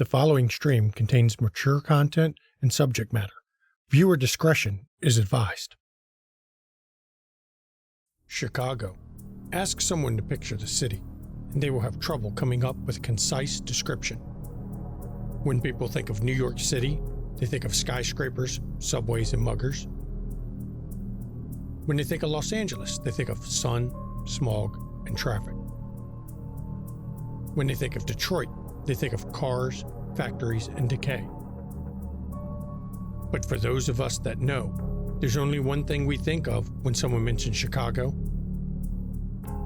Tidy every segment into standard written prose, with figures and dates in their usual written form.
The following stream contains mature content and subject matter. Viewer discretion is advised. Chicago. Ask someone to picture the city, and they will have trouble coming up with a concise description. When people think of New York City, they think of skyscrapers, subways, and muggers. When they think of Los Angeles, they think of sun, smog, and traffic. When they think of Detroit, they think of cars, factories, and decay. But for those of us that know, there's only one thing we think of when someone mentions Chicago: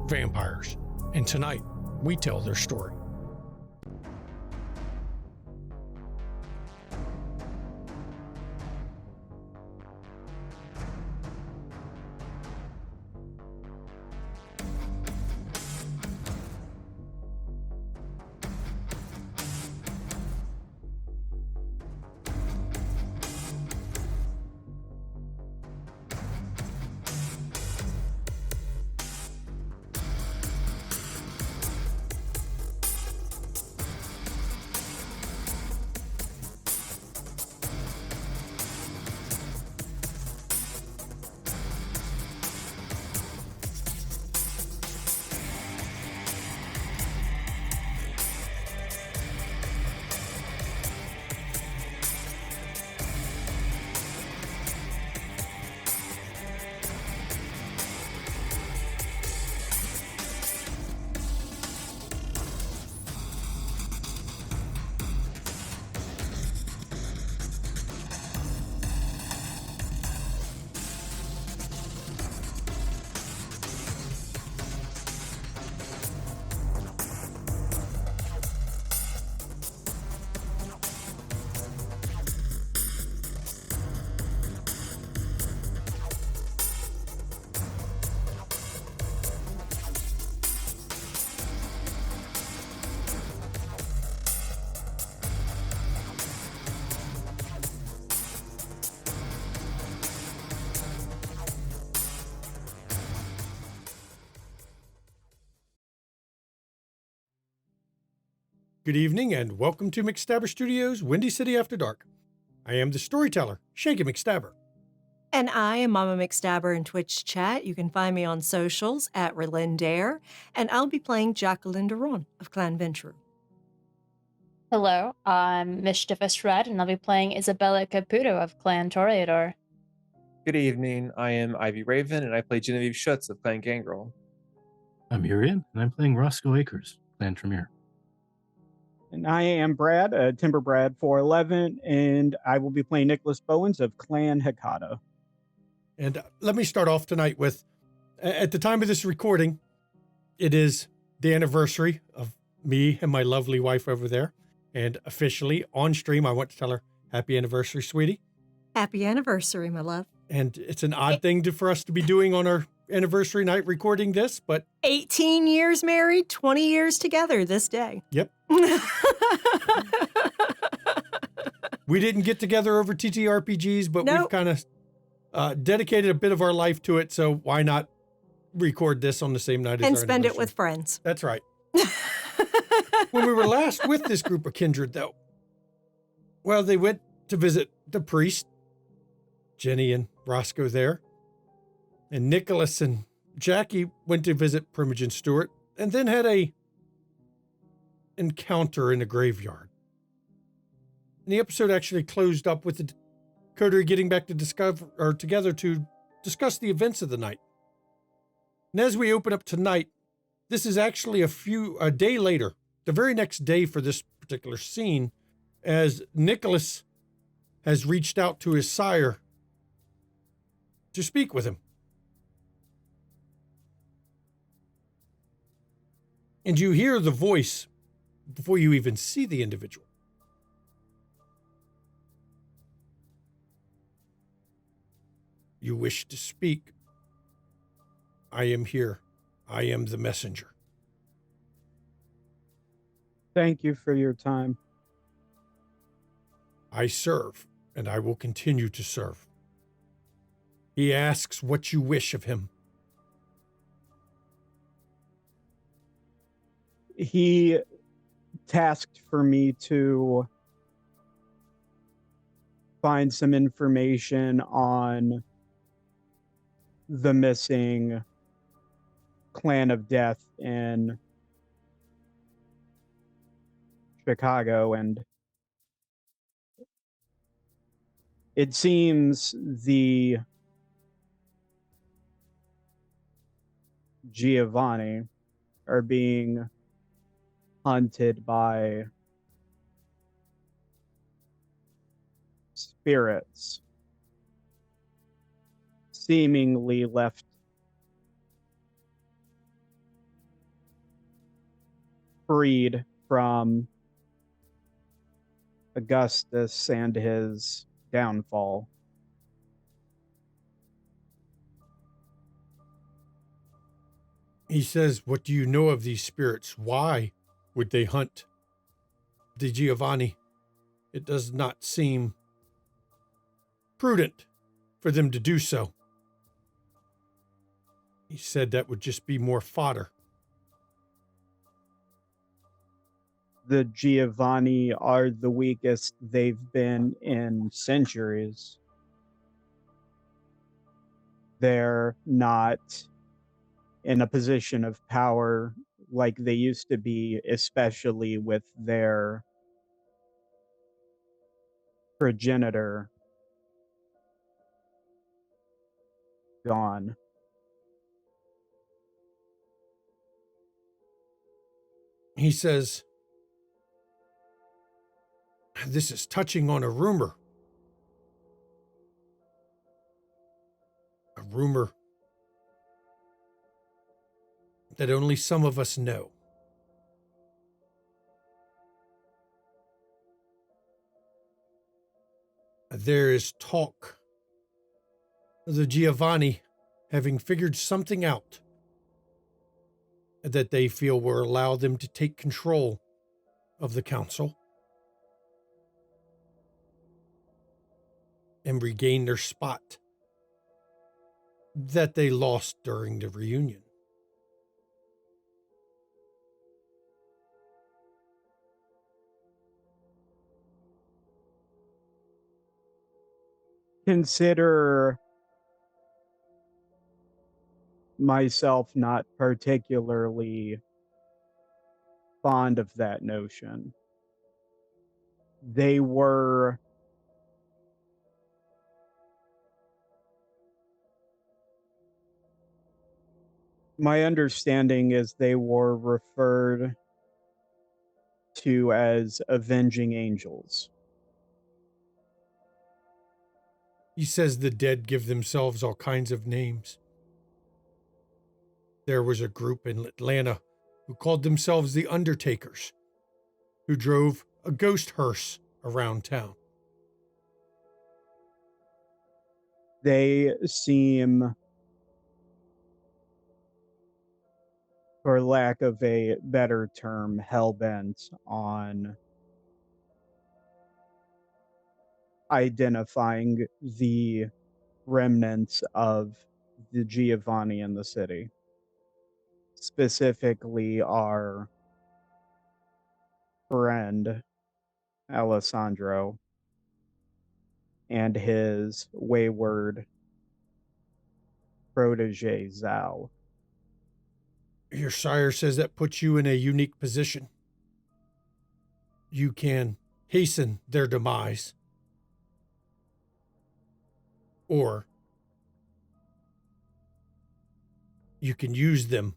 vampires. And tonight, we tell their story. Good evening and welcome to McStabber Studios, Windy City After Dark. I am the storyteller, Shanky McStabber. And I am Mama McStabber in Twitch chat. You can find me on socials at Relindare, and I'll be playing Jacqueline Duron of Clan Ventrue. Hello, I'm Mischievous Red, and I'll be playing Isabella Caputo of Clan Toreador. Good evening, I am Ivy Raven, and I play Genevieve Schutz of Clan Gangrel. I'm Urian, and I'm playing Roscoe Acres, Clan Tremere. And I am Brad, Timber Brad 411, and I will be playing Nicholas Bowens of Clan Hekata. And let me start off tonight with, at the time of this recording, it is the anniversary of me and my lovely wife over there. And officially on stream, I want to tell her, happy anniversary, sweetie. Happy anniversary, my love. And it's an odd thing for us to be doing on our anniversary night recording this, but 18 years married, 20 years together this day. Yep. We didn't get together over TTRPGs, but Nope. We've kind of dedicated a bit of our life to it, so why not record this on the same night as And our spend it anniversary? with friends. That's right. When we were last with this group of kindred, though, well, they went to visit the priest, Jenny and Roscoe there, and Nicholas and Jackie went to visit Primogen Stewart, and then had a encounter in a graveyard. And the episode actually closed up with the coterie getting back to together to discuss the events of the night. And as we open up tonight, this is actually a day later, the very next day for this particular scene, as Nicholas has reached out to his sire to speak with him. And you hear the voice before you even see the individual. You wish to speak. I am here. I am the messenger. Thank you for your time. I serve, and I will continue to serve. He asks what you wish of him. He tasked for me to find some information on the missing clan of death in Chicago, and it seems the Giovanni are being hunted by spirits, seemingly left freed from Augustus and his downfall. He says, "What do you know of these spirits? Why would they hunt the Giovanni? It does not seem prudent for them to do so." He said that would just be more fodder. The Giovanni are the weakest they've been in centuries. They're not in a position of power like they used to be, especially with their progenitor gone. He says, "This is touching on a rumor. A rumor that only some of us know. There is talk of the Giovanni having figured something out that they feel will allow them to take control of the council and regain their spot that they lost during the reunion." Consider myself not particularly fond of that notion. They were my understanding is they were referred to as avenging angels. He says the dead give themselves all kinds of names. There was a group in Atlanta who called themselves the Undertakers, who drove a ghost hearse around town. They seem, for lack of a better term, hell-bent on identifying the remnants of the Giovanni in the city. Specifically, our friend Alessandro and his wayward protege Zal. Your sire says that puts you in a unique position. You can hasten their demise, or you can use them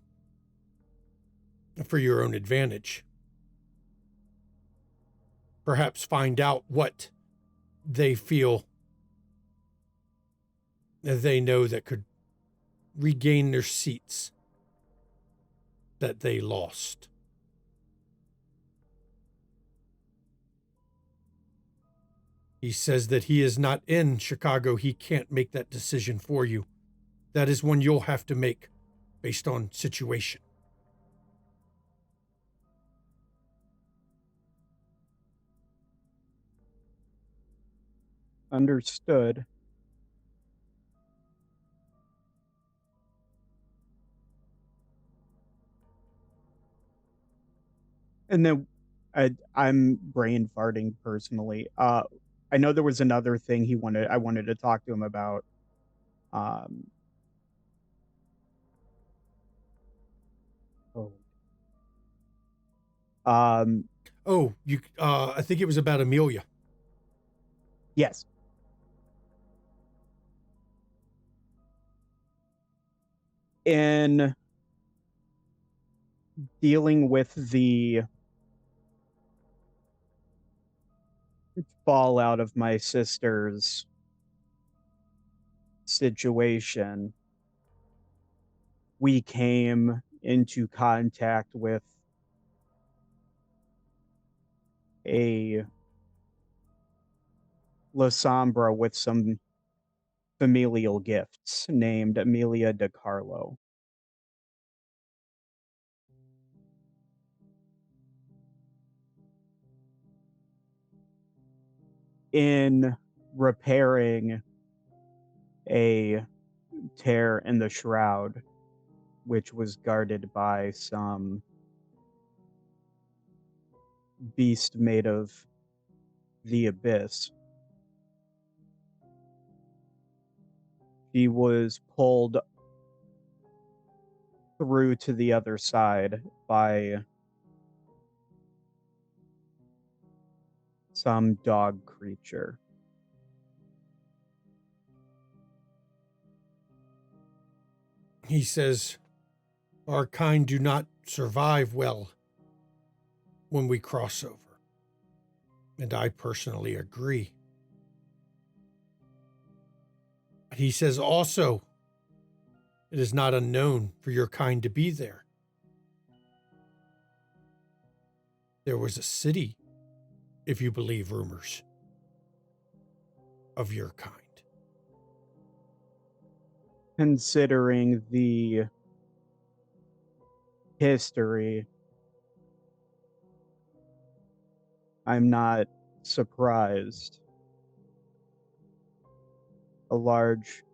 for your own advantage. Perhaps find out what they feel that they know that could regain their seats that they lost. He says that he is not in Chicago. He can't make that decision for you. That is one you'll have to make based on situation. Understood. And then I'm brain farting personally. I know there was another thing I wanted to talk to him about. Um, oh, um, Oh, I think it was about Amelia. yes. In dealing with the fallout of my sister's situation, we came into contact with a La Sombra with some familial gifts named Amelia DiCarlo. In repairing a tear in the shroud, which was guarded by some beast made of the abyss, she was pulled through to the other side by some dog creature. He says, our kind do not survive well when we cross over. And I personally agree. He says also, it is not unknown for your kind to be there. There was a city, if you believe rumors, of your kind. Considering the history, I'm not surprised. A large,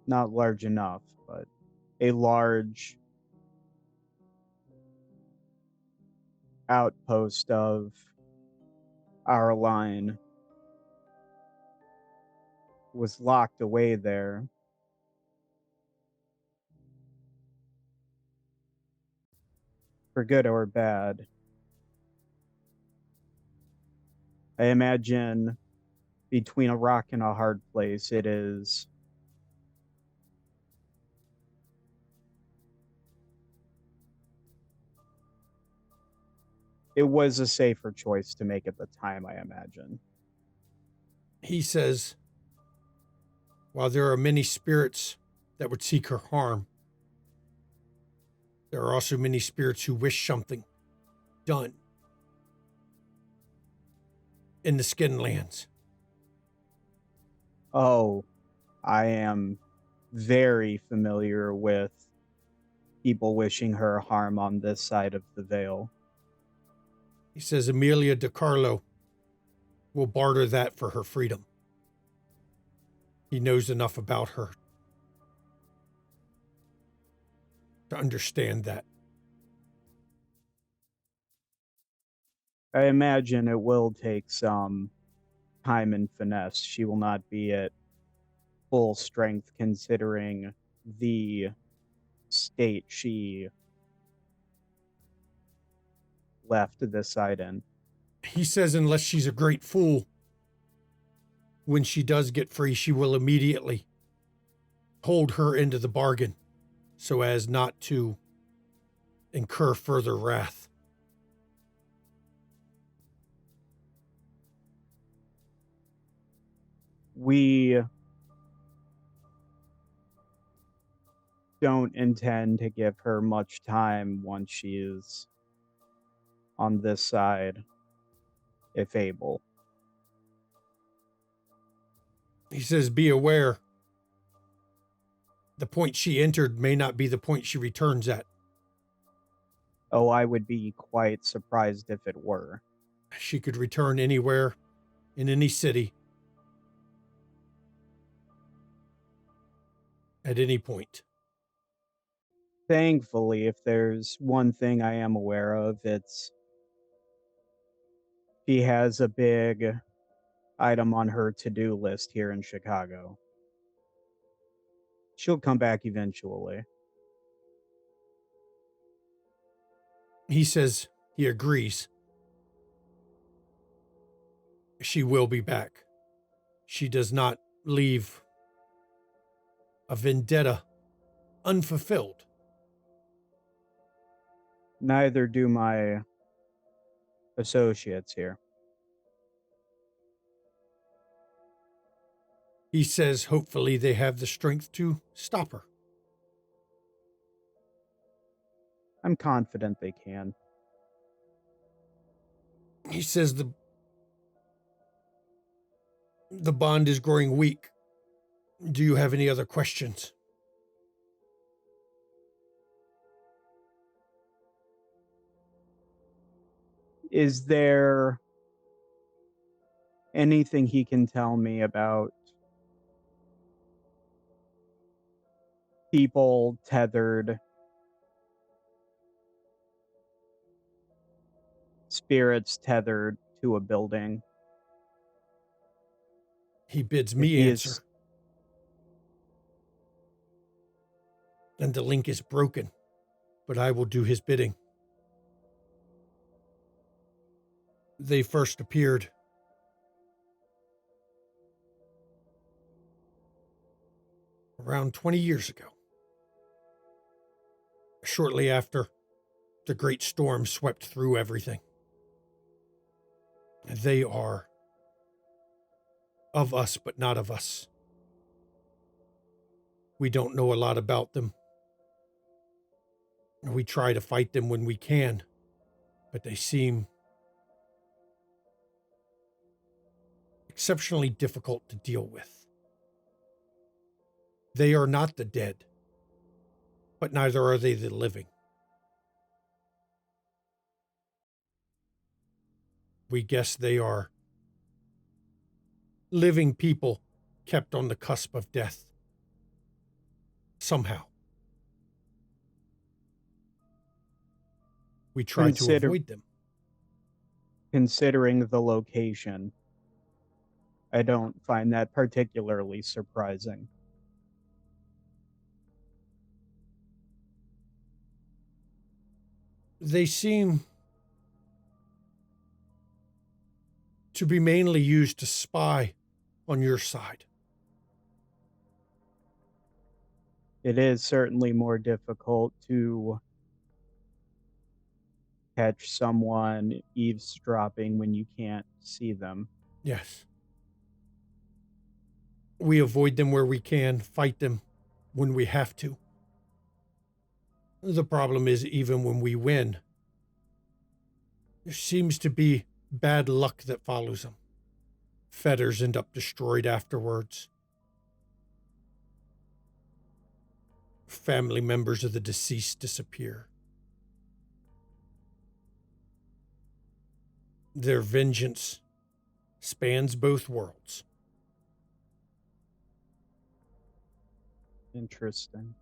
not large enough, but a large outpost of our line was locked away there. For good or bad. I imagine between a rock and a hard place, it was a safer choice to make at the time, I imagine. He says, while there are many spirits that would seek her harm, there are also many spirits who wish something done in the Skinlands. Oh, I am very familiar with people wishing her harm on this side of the veil. He says Amelia DiCarlo will barter that for her freedom. He knows enough about her to understand that. I imagine it will take some time and finesse. She will not be at full strength considering the state she left this side in. He says unless she's a great fool, when she does get free, she will immediately hold her into the bargain so as not to incur further wrath. We don't intend to give her much time once she is on this side, if able. He says, be aware. The point she entered may not be the point she returns at. Oh, I would be quite surprised if it were. She could return anywhere, in any city, at any point. Thankfully, if there's one thing I am aware of, it's she has a big item on her to-do list here in Chicago. She'll come back eventually. He says he agrees. She will be back. She does not leave a vendetta unfulfilled. Neither do my associates here. He says hopefully they have the strength to stop her. I'm confident they can. He says the bond is growing weak. Do you have any other questions? Is there anything he can tell me about people tethered, spirits tethered to a building? He bids If me he answer. is- And the link is broken, but I will do his bidding. They first appeared around 20 years ago, shortly after the great storm swept through everything. They are of us, but not of us. We don't know a lot about them. We try to fight them when we can, but they seem exceptionally difficult to deal with. They are not the dead, but neither are they the living. We guess they are living people kept on the cusp of death. Somehow. We try to avoid them. Considering the location, I don't find that particularly surprising. They seem to be mainly used to spy on your side. It is certainly more difficult to catch someone eavesdropping when you can't see them. Yes. We avoid them where we can, fight them when we have to. The problem is, even when we win, there seems to be bad luck that follows them. Fetters end up destroyed afterwards. Family members of the deceased disappear. Their vengeance spans both worlds. Interesting.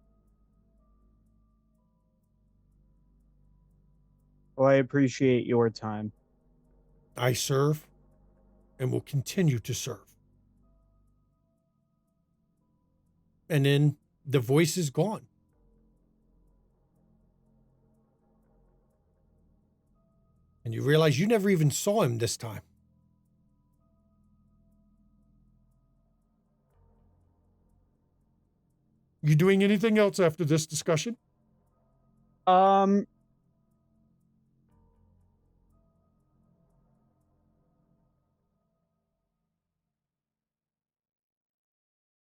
Well, I appreciate your time. I serve and will continue to serve. And then the voice is gone. And you realize you never even saw him this time. You doing anything else after this discussion?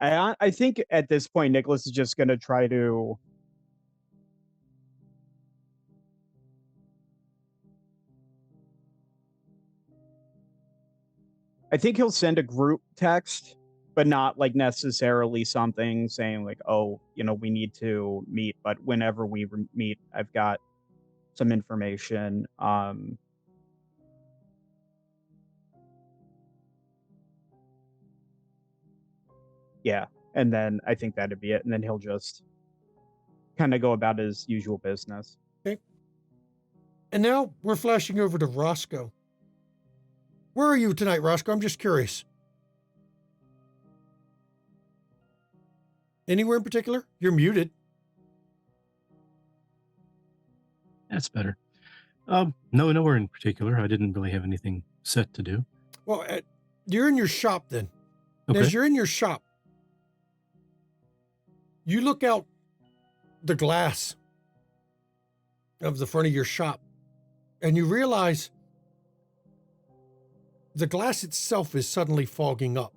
I think at this point, Nicholas is just going to try to I think he'll send a group text, but not like necessarily something saying like, oh, we need to meet, but whenever we meet, I've got some information. Yeah. And then I think that'd be it. And then he'll just kind of go about his usual business. And now we're flashing over to Roscoe. Where are you tonight, Roscoe? I'm just curious. Anywhere in particular? You're muted. That's better. No, nowhere in particular. I didn't really have anything set to do. Well, you're in your shop then. And Okay. as you're in your shop, you look out the glass of the front of your shop and you realize the glass itself is suddenly fogging up.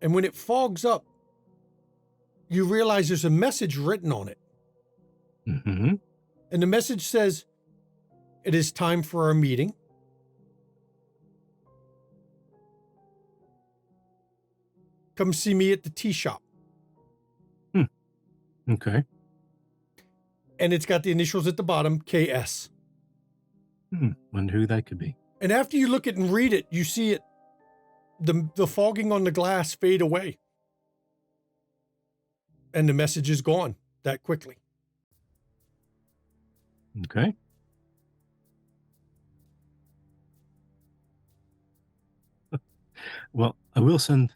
And when it fogs up, you realize there's a message written on it. Mm-hmm. And the message says, "It is time for our meeting. Come see me at the tea shop." Okay. And it's got the initials at the bottom, KS. Wonder who that could be. And after you look at and read it, you see it, the fogging on the glass fade away. And the message is gone that quickly. Okay. Well, I will send,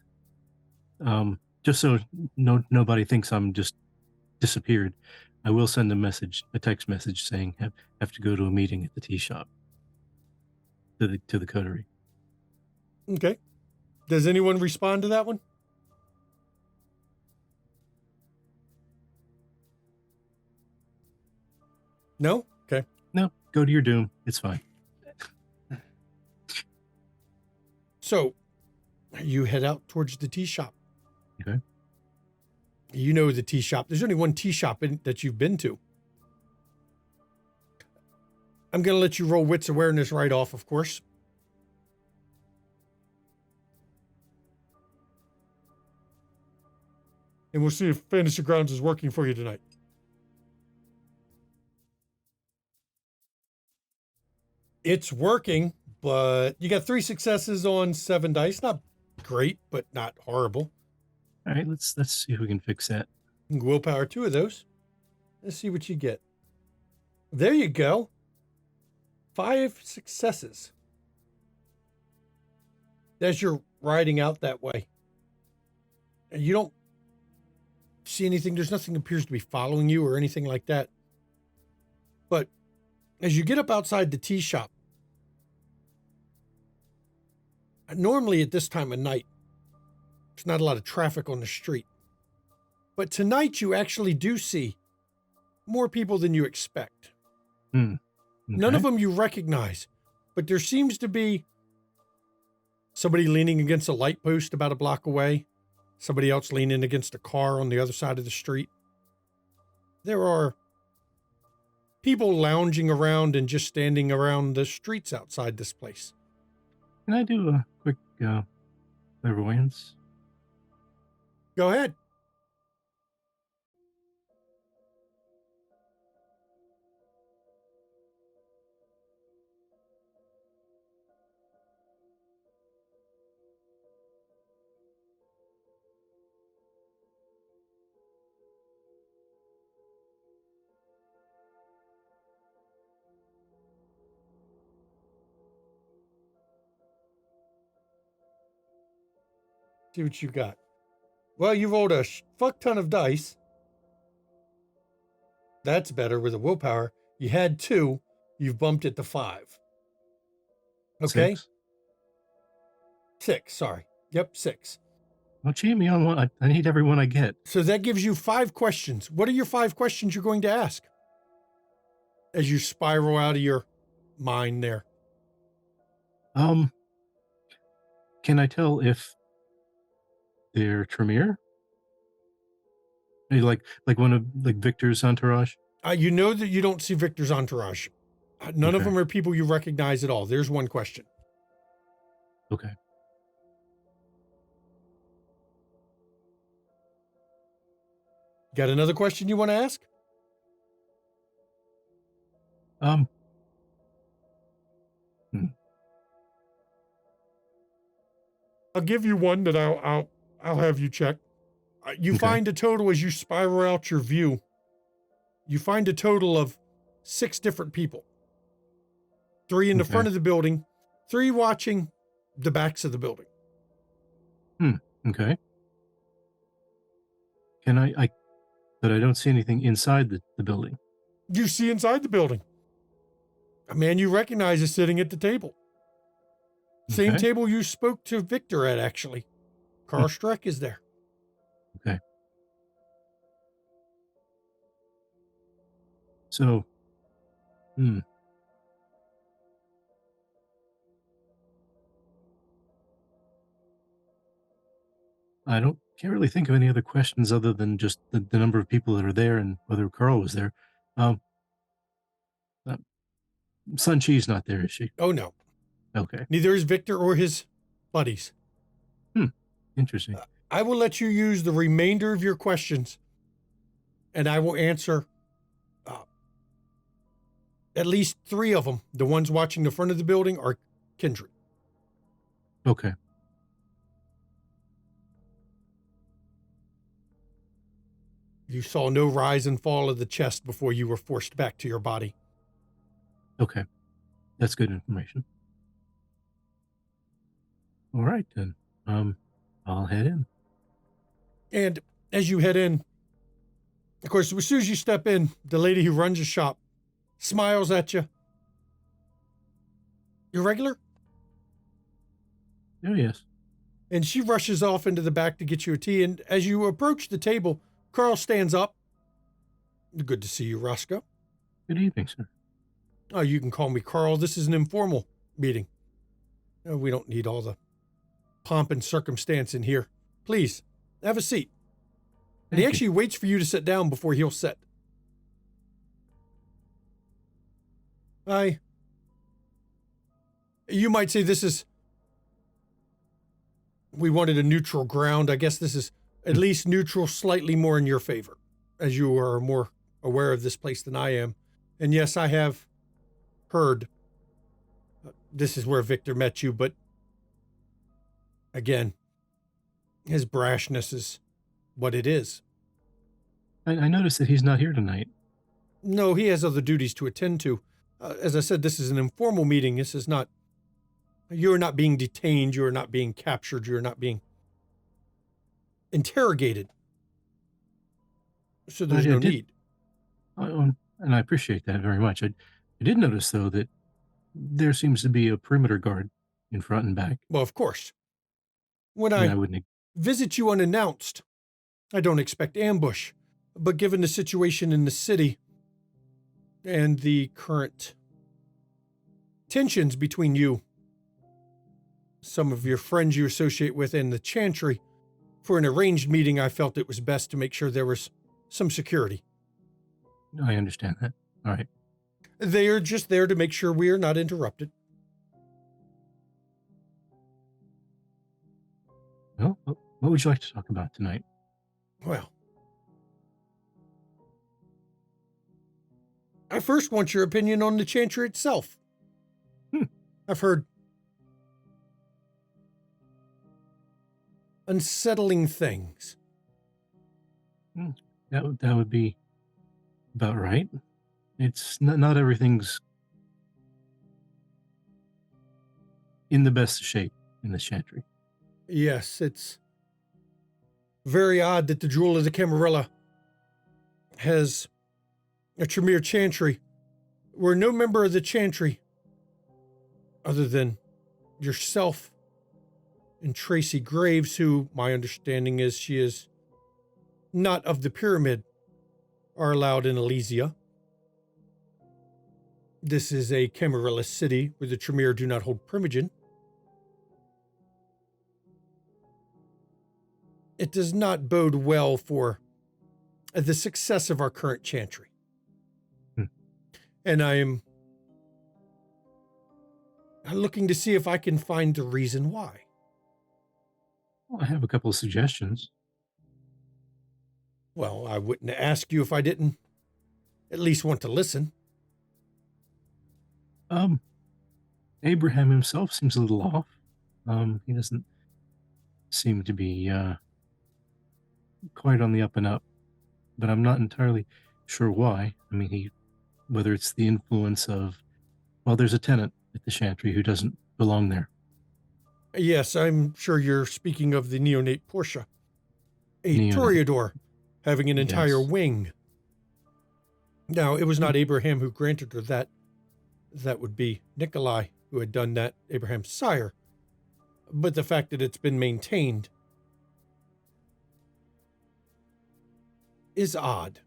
just so nobody thinks I'm just disappeared, I will send a text message saying have to go to a meeting at the tea shop to the coterie. Okay. Does anyone respond to that one? No? Okay. No, go to your doom. It's fine. So you head out towards the tea shop. Okay. You know the tea shop. There's only one tea shop that you've been to. I'm going to let you roll wits awareness right off, of course. And we'll see if Fantasy Grounds is working for you tonight. It's working, but you got 3 successes on 7 dice. Not great, but not horrible. All right, let's see if we can fix that. Willpower 2 of those. Let's see what you get. There you go. 5 successes. As you're riding out that way, and you don't see anything. There's nothing that appears to be following you or anything like that. But as you get up outside the tea shop, normally at this time of night, there's not a lot of traffic on the street. But tonight you actually do see more people than you expect. Okay. None of them you recognize, but there seems to be somebody leaning against a light post about a block away, somebody else leaning against a car on the other side of the street. There are people lounging around and just standing around the streets outside this place. Can I do a quick clairvoyance? Go ahead. See what you got. Well, you rolled a fuck ton of dice. That's better with a willpower. You had 2. You've bumped it to 5. Okay? 6, sorry. Yep, 6. Well, cheat me on one. I need every one I get. So that gives you 5 questions. What are your 5 questions you're going to ask as you spiral out of your mind there? Can I tell if they're Tremere? Maybe like one of Victor's entourage? You know that you don't see Victor's entourage. None of Okay. them are people you recognize at all. There's one question. Okay. Got another question you want to ask? I'll give you one that I'll have you check. You Okay. find a total as you spiral out your view you find a total of 6 different people. 3 in the front of the building, 3 watching the backs of the building. Okay. Can but I don't see anything inside the building. You see inside the building. A man you recognize is sitting at the table. Same Okay. table you spoke to Victor at, actually. Carl Streck is there. Okay. So, can't really think of any other questions other than just the number of people that are there and whether Carl was there. Um, Sun Chi's not there, is she? Oh, no. Okay. Neither is Victor or his buddies. Interesting. I will let you use the remainder of your questions, and I will answer at least 3 of them. The ones watching the front of the building are kindred. Okay. You saw no rise and fall of the chest before you were forced back to your body. Okay. That's good information. All right, then. I'll head in. And as you head in, of course, as soon as you step in, the lady who runs the shop smiles at you. You regular? Oh, yes. And she rushes off into the back to get you a tea. And as you approach the table, Carl stands up. Good to see you, Roscoe. Good evening, sir. Oh, you can call me Carl. This is an informal meeting. We don't need all the pomp and circumstance in here. Please, have a seat. And he actually waits for you to sit down before he'll sit. You might say this is, we wanted a neutral ground. I guess this is at least neutral, slightly more in your favor, as you are more aware of this place than I am. And yes, I have heard this is where Victor met you, but again, his brashness is what it is. I noticed that he's not here tonight. No, he has other duties to attend to. As I said, this is an informal meeting. This is not, you're not being detained. You're not being captured. You're not being interrogated. So there's no need. And I appreciate that very much. I did notice, though, that there seems to be a perimeter guard in front and back. Well, of course. When I I wouldn't. visit you unannounced, I don't expect ambush. But given the situation in the city and the current tensions between you, some of your friends you associate with, and the Chantry, for an arranged meeting, I felt it was best to make sure there was some security. I understand that. All right. They are just there to make sure we are not interrupted. Well, what would you like to talk about tonight? Well, I first want your opinion on the Chantry itself. I've heard unsettling things. That would be about right. It's not everything's in the best shape in the Chantry. Yes, it's very odd that the Jewel of the Camarilla has a Tremere Chantry where no member of the Chantry, other than yourself and Tracy Graves, who my understanding is she is not of the pyramid, are allowed in Elysia. This is a Camarilla city where the Tremere do not hold primogen. It does not bode well for the success of our current Chantry. And I am looking to see if I can find the reason why. Well, I have a couple of suggestions. Well, I wouldn't ask you if I didn't at least want to listen. Abraham himself seems a little off. He doesn't seem to be quite on the up and up, but I'm not entirely sure why. I mean, whether it's the influence of, well, there's a tenant at the Chantry who doesn't belong there. Yes, I'm sure you're speaking of the neonate Portia. A Neonate. Toreador having an entire Yes. wing. Now, it was not Abraham who granted her that. That would be Nikolai who had done that, Abraham's sire. But the fact that it's been maintained is odd.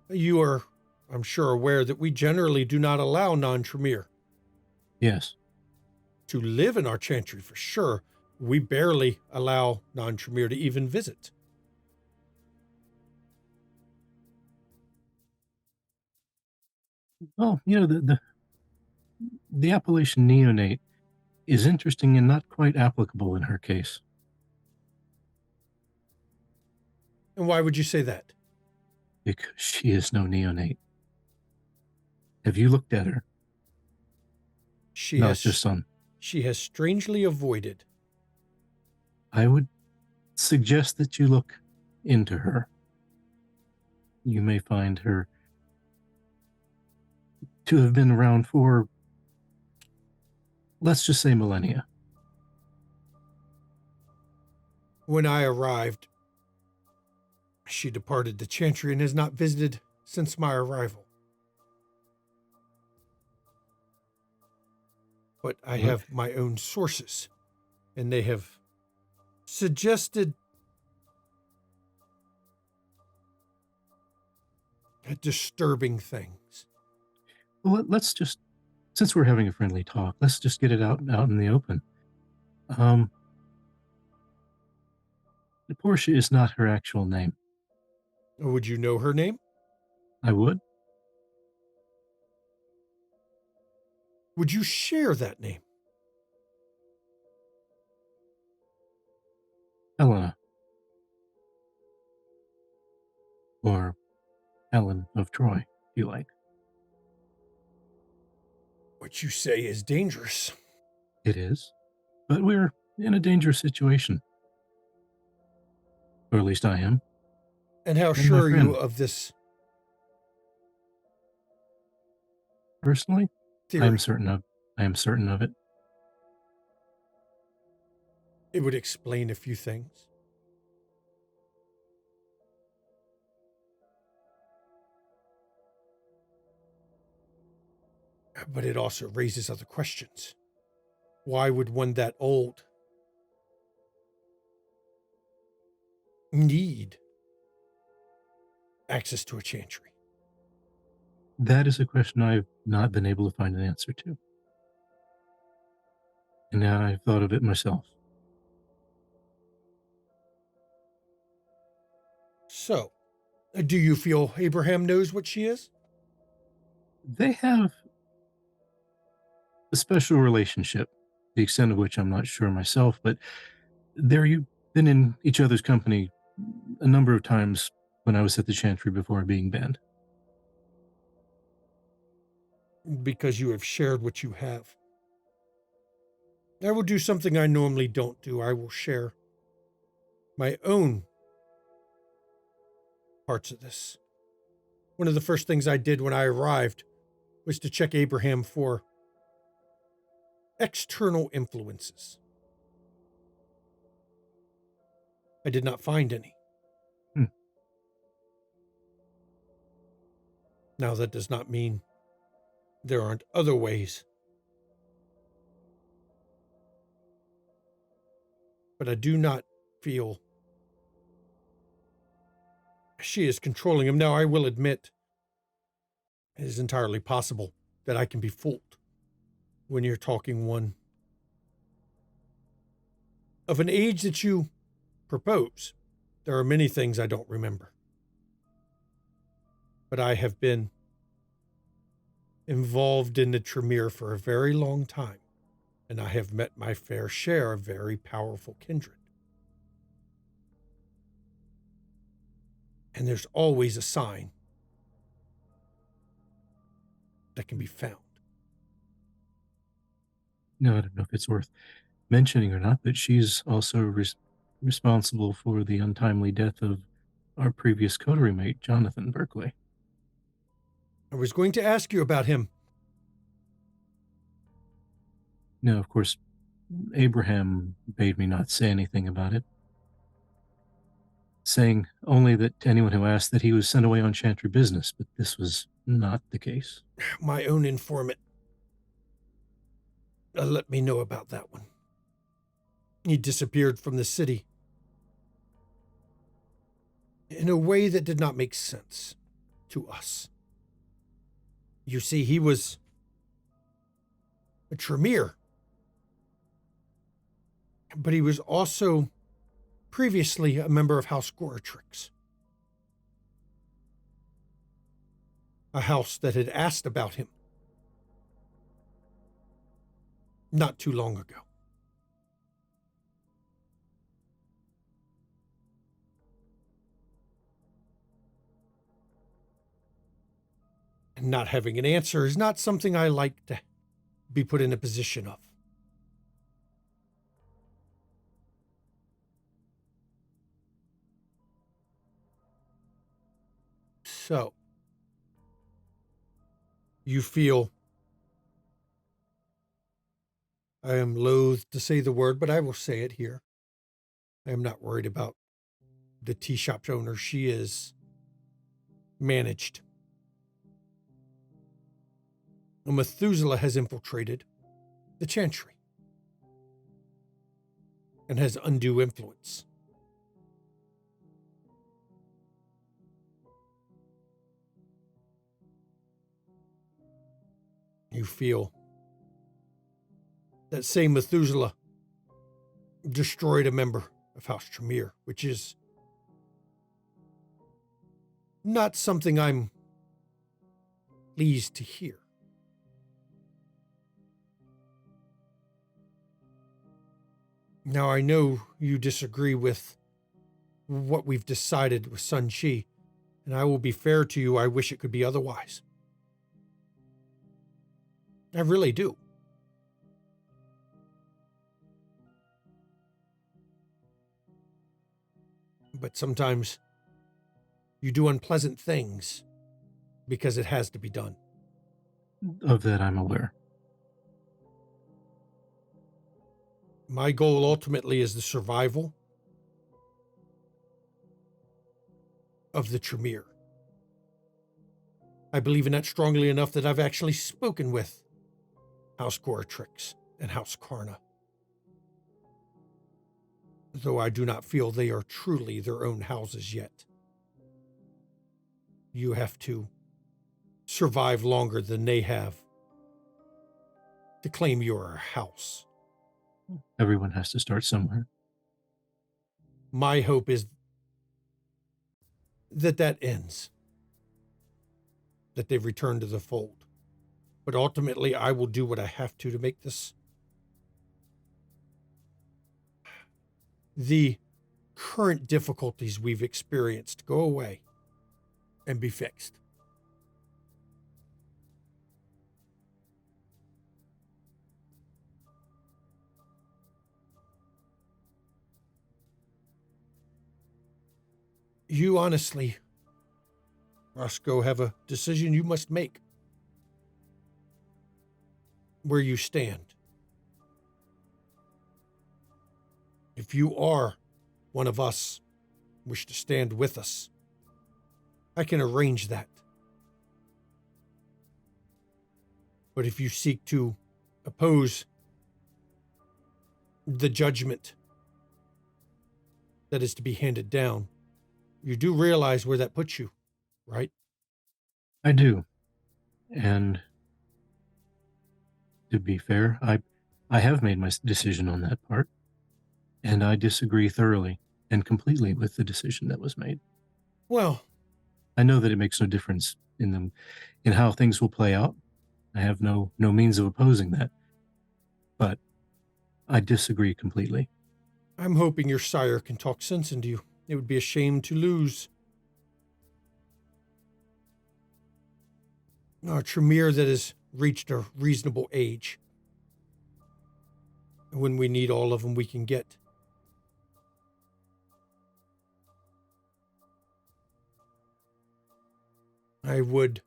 You are, I'm sure, aware that we generally do not allow non-Tremere Yes. to live in our chantry for sure. We barely allow non-Tremere to even visit. Well, the appellation neonate is interesting and not quite applicable in her case. And why would you say that? Because she is no neonate. Have you looked at her? She Not has just on. She has strangely avoided. I would suggest that you look into her. You may find her to have been around for, let's just say, millennia. When I arrived, she departed the chantry and has not visited since my arrival. But I have my own sources, and they have suggested disturbing things. Well, let's just, since we're having a friendly talk, let's just get it out in the open. Portia is not her actual name. Would you know her name? I would. Would you share that name? Helena. Or Helen of Troy, if you like. What you say is dangerous. It is. But we're in a dangerous situation. Or at least I am. And how And my sure are you friend. of this Personally, theory? I am certain of it. It would explain a few things. But it also raises other questions. Why would one that old need access to a chantry? That is a question I've not been able to find an answer to. And now I've thought of it myself. So, do you feel Abraham knows what she is? They have a special relationship, the extent of which I'm not sure myself, but you've been in each other's company a number of times when I was at the Chantry before being banned. Because you have shared what you have. I will do something I normally don't do. I will share my own parts of this. One of the first things I did when I arrived was to check Abraham for external influences. I did not find any. Now, that does not mean there aren't other ways. But I do not feel she is controlling him. Now, I will admit, it is entirely possible that I can be fooled when you're talking one of an age that you propose. There are many things I don't remember. But I have been involved in the Tremere for a very long time, and I have met my fair share of very powerful kindred. And there's always a sign that can be found. No, I don't know if it's worth mentioning or not, but she's also responsible for the untimely death of our previous coterie mate, Jonathan Berkeley. I was going to ask you about him. No, of course, Abraham bade me not say anything about it, saying only that to anyone who asked that he was sent away on chantry business, but this was not the case. My own informant let me know about that one. He disappeared from the city in a way that did not make sense to us. You see, he was a Tremere, but he was also previously a member of House Goratrix, a house that had asked about him not too long ago. And not having an answer is not something I like to be put in a position of. So, you feel, I am loath to say the word, but I will say it here. I am not worried about the tea shop owner. She is managed. A Methuselah has infiltrated the chantry and has undue influence. You feel that same Methuselah destroyed a member of House Tremere, which is not something I'm pleased to hear. Now, I know you disagree with what we've decided with Sun Chi, and I will be fair to you, I wish it could be otherwise. I really do. But sometimes you do unpleasant things because it has to be done. Of that, I'm aware. My goal ultimately is the survival of the Tremere. I believe in that strongly enough that I've actually spoken with House Goratrix and House Karna, though I do not feel they are truly their own houses yet. You have to survive longer than they have to claim you're a house. Everyone has to start somewhere. My hope is that that ends, that they return to the fold. But ultimately, I will do what I have to make this the current difficulties we've experienced go away and be fixed. You honestly, Roscoe, have a decision you must make. Where you stand. If you are one of us, wish to stand with us, I can arrange that. But if you seek to oppose the judgment that is to be handed down, you do realize where that puts you, right? I do. And to be fair, I have made my decision on that part, and I disagree thoroughly and completely with the decision that was made. Well, I know that it makes no difference in how things will play out. I have no means of opposing that, but I disagree completely. I'm hoping your sire can talk sense into you. It would be a shame to lose a Tremere that has reached a reasonable age. And when we need all of them we can get. I would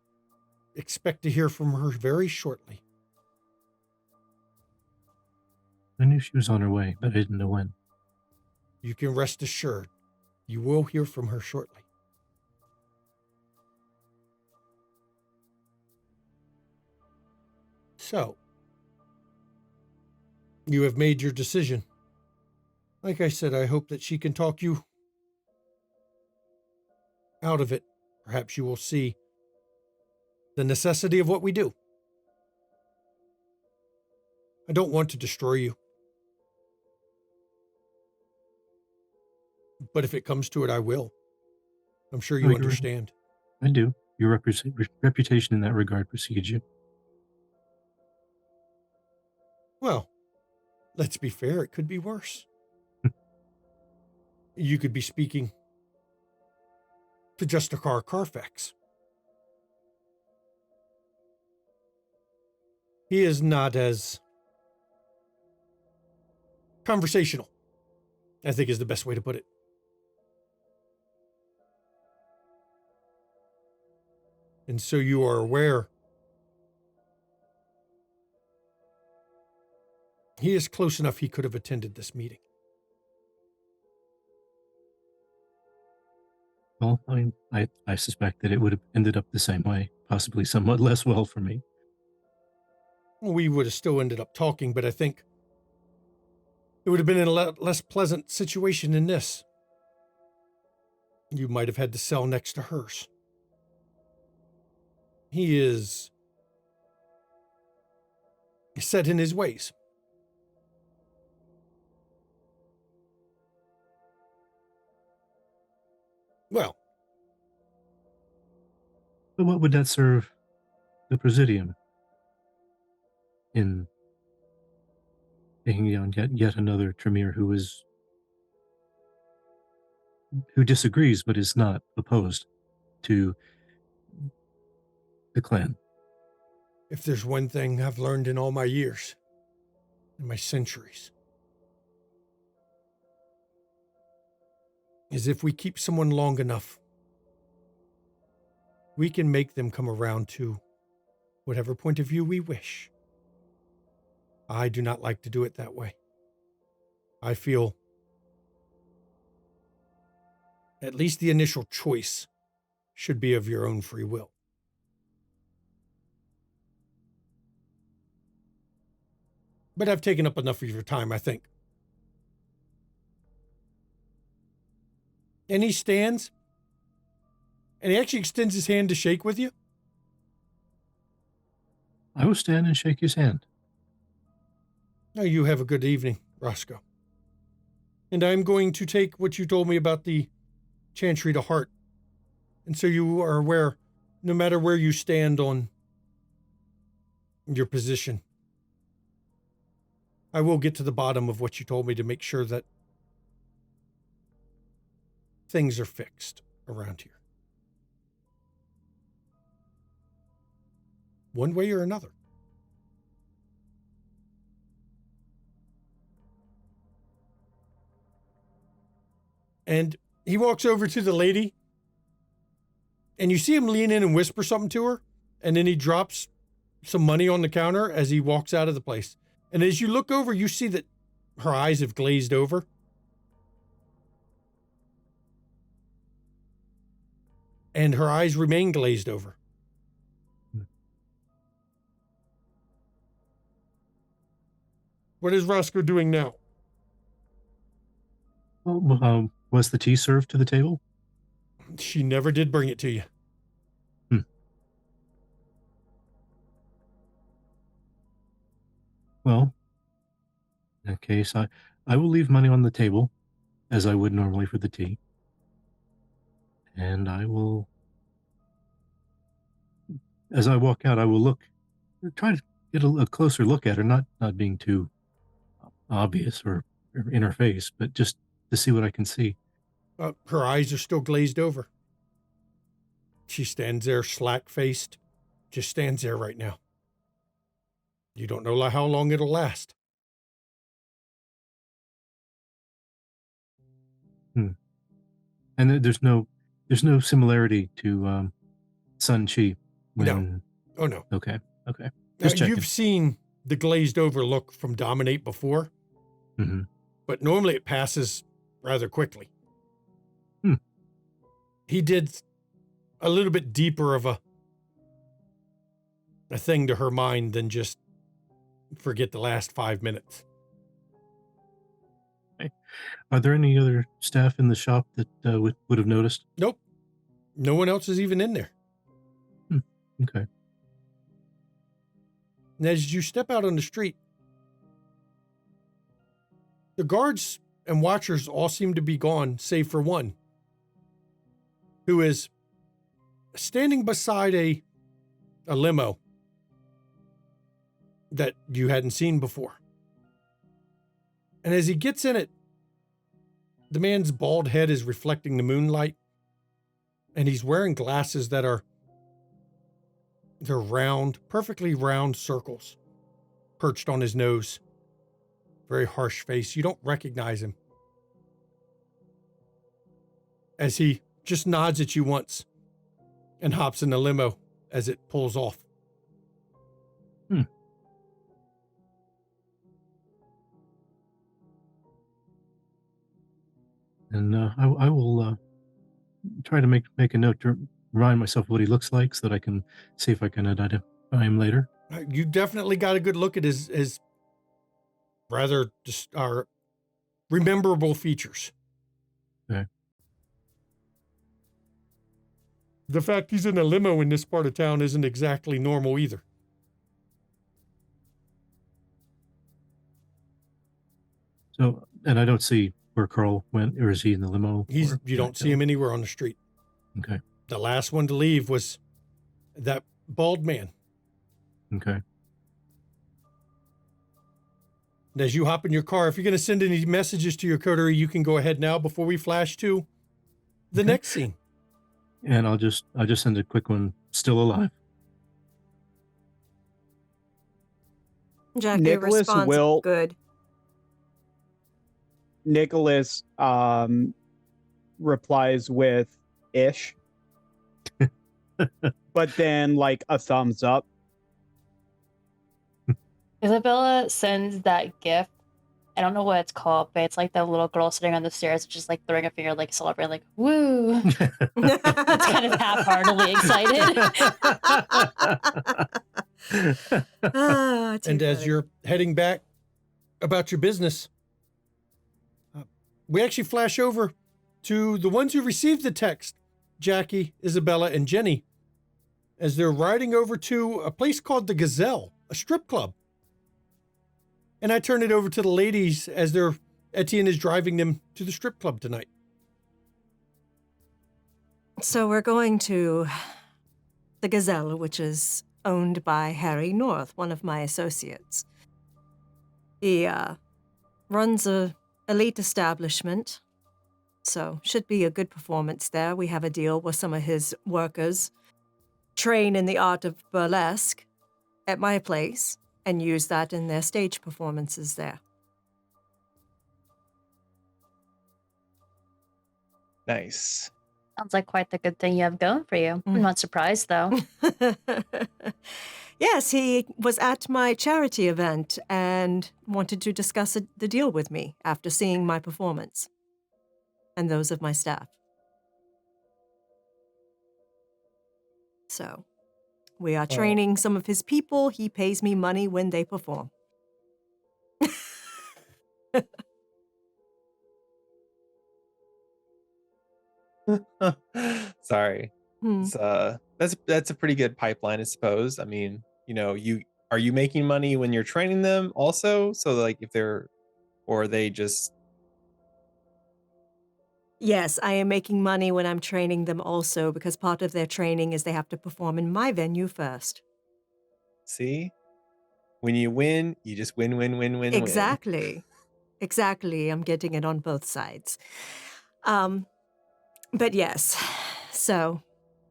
expect to hear from her very shortly. I knew she was on her way, but I didn't know when. You can rest assured you will hear from her shortly. So, you have made your decision. Like I said, I hope that she can talk you out of it. Perhaps you will see the necessity of what we do. I don't want to destroy you. But if it comes to it, I will. I'm sure you understand. I do. Your reputation in that regard precedes you. Well, let's be fair. It could be worse. You could be speaking to Justicar Carfax. He is not as conversational, I think is the best way to put it. And so you are aware he is close enough he could have attended this meeting. Well, I suspect that it would have ended up the same way, possibly somewhat less well for me. We would have still ended up talking, but I think it would have been in a less pleasant situation than this. You might have had the cell next to hers. He is set in his ways. Well. But what would that serve the Presidium in taking on yet another Tremere who disagrees but is not opposed to the clan? If there's one thing I've learned in all my years, in my centuries, is if we keep someone long enough, we can make them come around to whatever point of view we wish. I do not like to do it that way. I feel at least the initial choice should be of your own free will. But I've taken up enough of your time, I think. And he stands, and he actually extends his hand to shake with you. I will stand and shake his hand. Now you have a good evening, Roscoe. And I'm going to take what you told me about the Chantry to heart. And so you are aware, no matter where you stand on your position, I will get to the bottom of what you told me to make sure that things are fixed around here. One way or another. And he walks over to the lady, and you see him lean in and whisper something to her, and then he drops some money on the counter as he walks out of the place. And as you look over, you see that her eyes have glazed over. And her eyes remain glazed over. What is Roscoe doing now? Well, was the tea served to the table? She never did bring it to you. Well, in that case, I will leave money on the table, as I would normally for the tea. And I will, as I walk out, I will try to get a closer look at her, not being too obvious or in her face, but just to see what I can see. Her eyes are still glazed over. She stands there slack-faced, just stands there right now. You don't know how long it'll last. And there's no similarity to Sun Chi when Oh, no. Okay. Okay. Now, Just checking. you've seen the glazed over look from Dominate before, Mm-hmm. but normally it passes rather quickly. Hmm. He did a little bit deeper of a thing to her mind than just forget the last 5 minutes. Are there any other staff in the shop that would have noticed? Nope. No one else is even in there. Okay. And as you step out on the street, the guards and watchers all seem to be gone, save for one, who is standing beside a limo that you hadn't seen before. And as he gets in it, the man's bald head is reflecting the moonlight, and he's wearing glasses that they're round, perfectly round circles perched on his nose. Very harsh face. You don't recognize him. As he just nods at you once and hops in the limo as it pulls off. And I will try to make a note to remind myself what he looks like so that I can see if I can identify him later. You definitely got a good look at his rather just rememberable features. Okay. The fact he's in a limo in this part of town isn't exactly normal either. So, and I don't see where Carl went, or is he in the limo? You don't see him anywhere on the street. Okay. The last one to leave was that bald man. Okay. And as you hop in your car, if you're going to send any messages to your coterie, you can go ahead now before we flash to the next scene. And I'll just send a quick one. Still alive. Jackie Nicholas responds, will- good. Nicholas replies with ish. But then like a thumbs up. Isabella sends that gift. I don't know what it's called, but it's like the little girl sitting on the stairs, just like throwing a finger, like celebrating, like woo. It's kind of half-heartedly excited. And as you're heading back about your business, we actually flash over to the ones who received the text, Jackie, Isabella, and Jenny, as they're riding over to a place called the Gazelle, a strip club. And I turn it over to the ladies as Etienne is driving them to the strip club tonight. So we're going to the Gazelle, which is owned by Harry North, one of my associates. He runs a elite establishment, so should be a good performance there. We have a deal with some of his workers, train in the art of burlesque at my place, and use that in their stage performances there. Nice. Sounds like quite the good thing you have going for you. I'm not surprised, though. Yes, he was at my charity event and wanted to discuss the deal with me after seeing my performance and those of my staff. So, we are training some of his people. He pays me money when they perform. Sorry. It's, that's a pretty good pipeline, I suppose. I mean, are you making money when you're training them also? So like if they're, or are they just... Yes, I am making money when I'm training them also, because part of their training is they have to perform in my venue first. See? When you win, you just win. Exactly. Exactly. I'm getting it on both sides. But yes, so,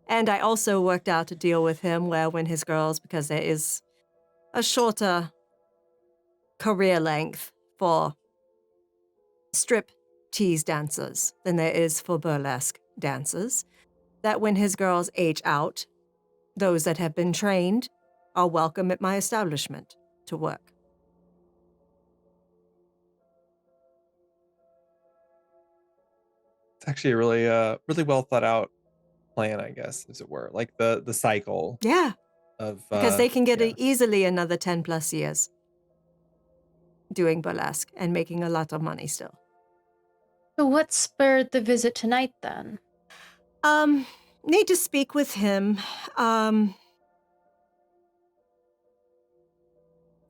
and I also worked out a deal with him where when his girls, because there is a shorter career length for strip tease dancers than there is for burlesque dancers, that when his girls age out, those that have been trained are welcome at my establishment to work. It's actually a really well thought out plan, I guess, as it were. Like the cycle Yeah, of because they can get yeah. easily another 10 plus years doing burlesque and making a lot of money still. So what spurred the visit tonight then? Need to speak with him.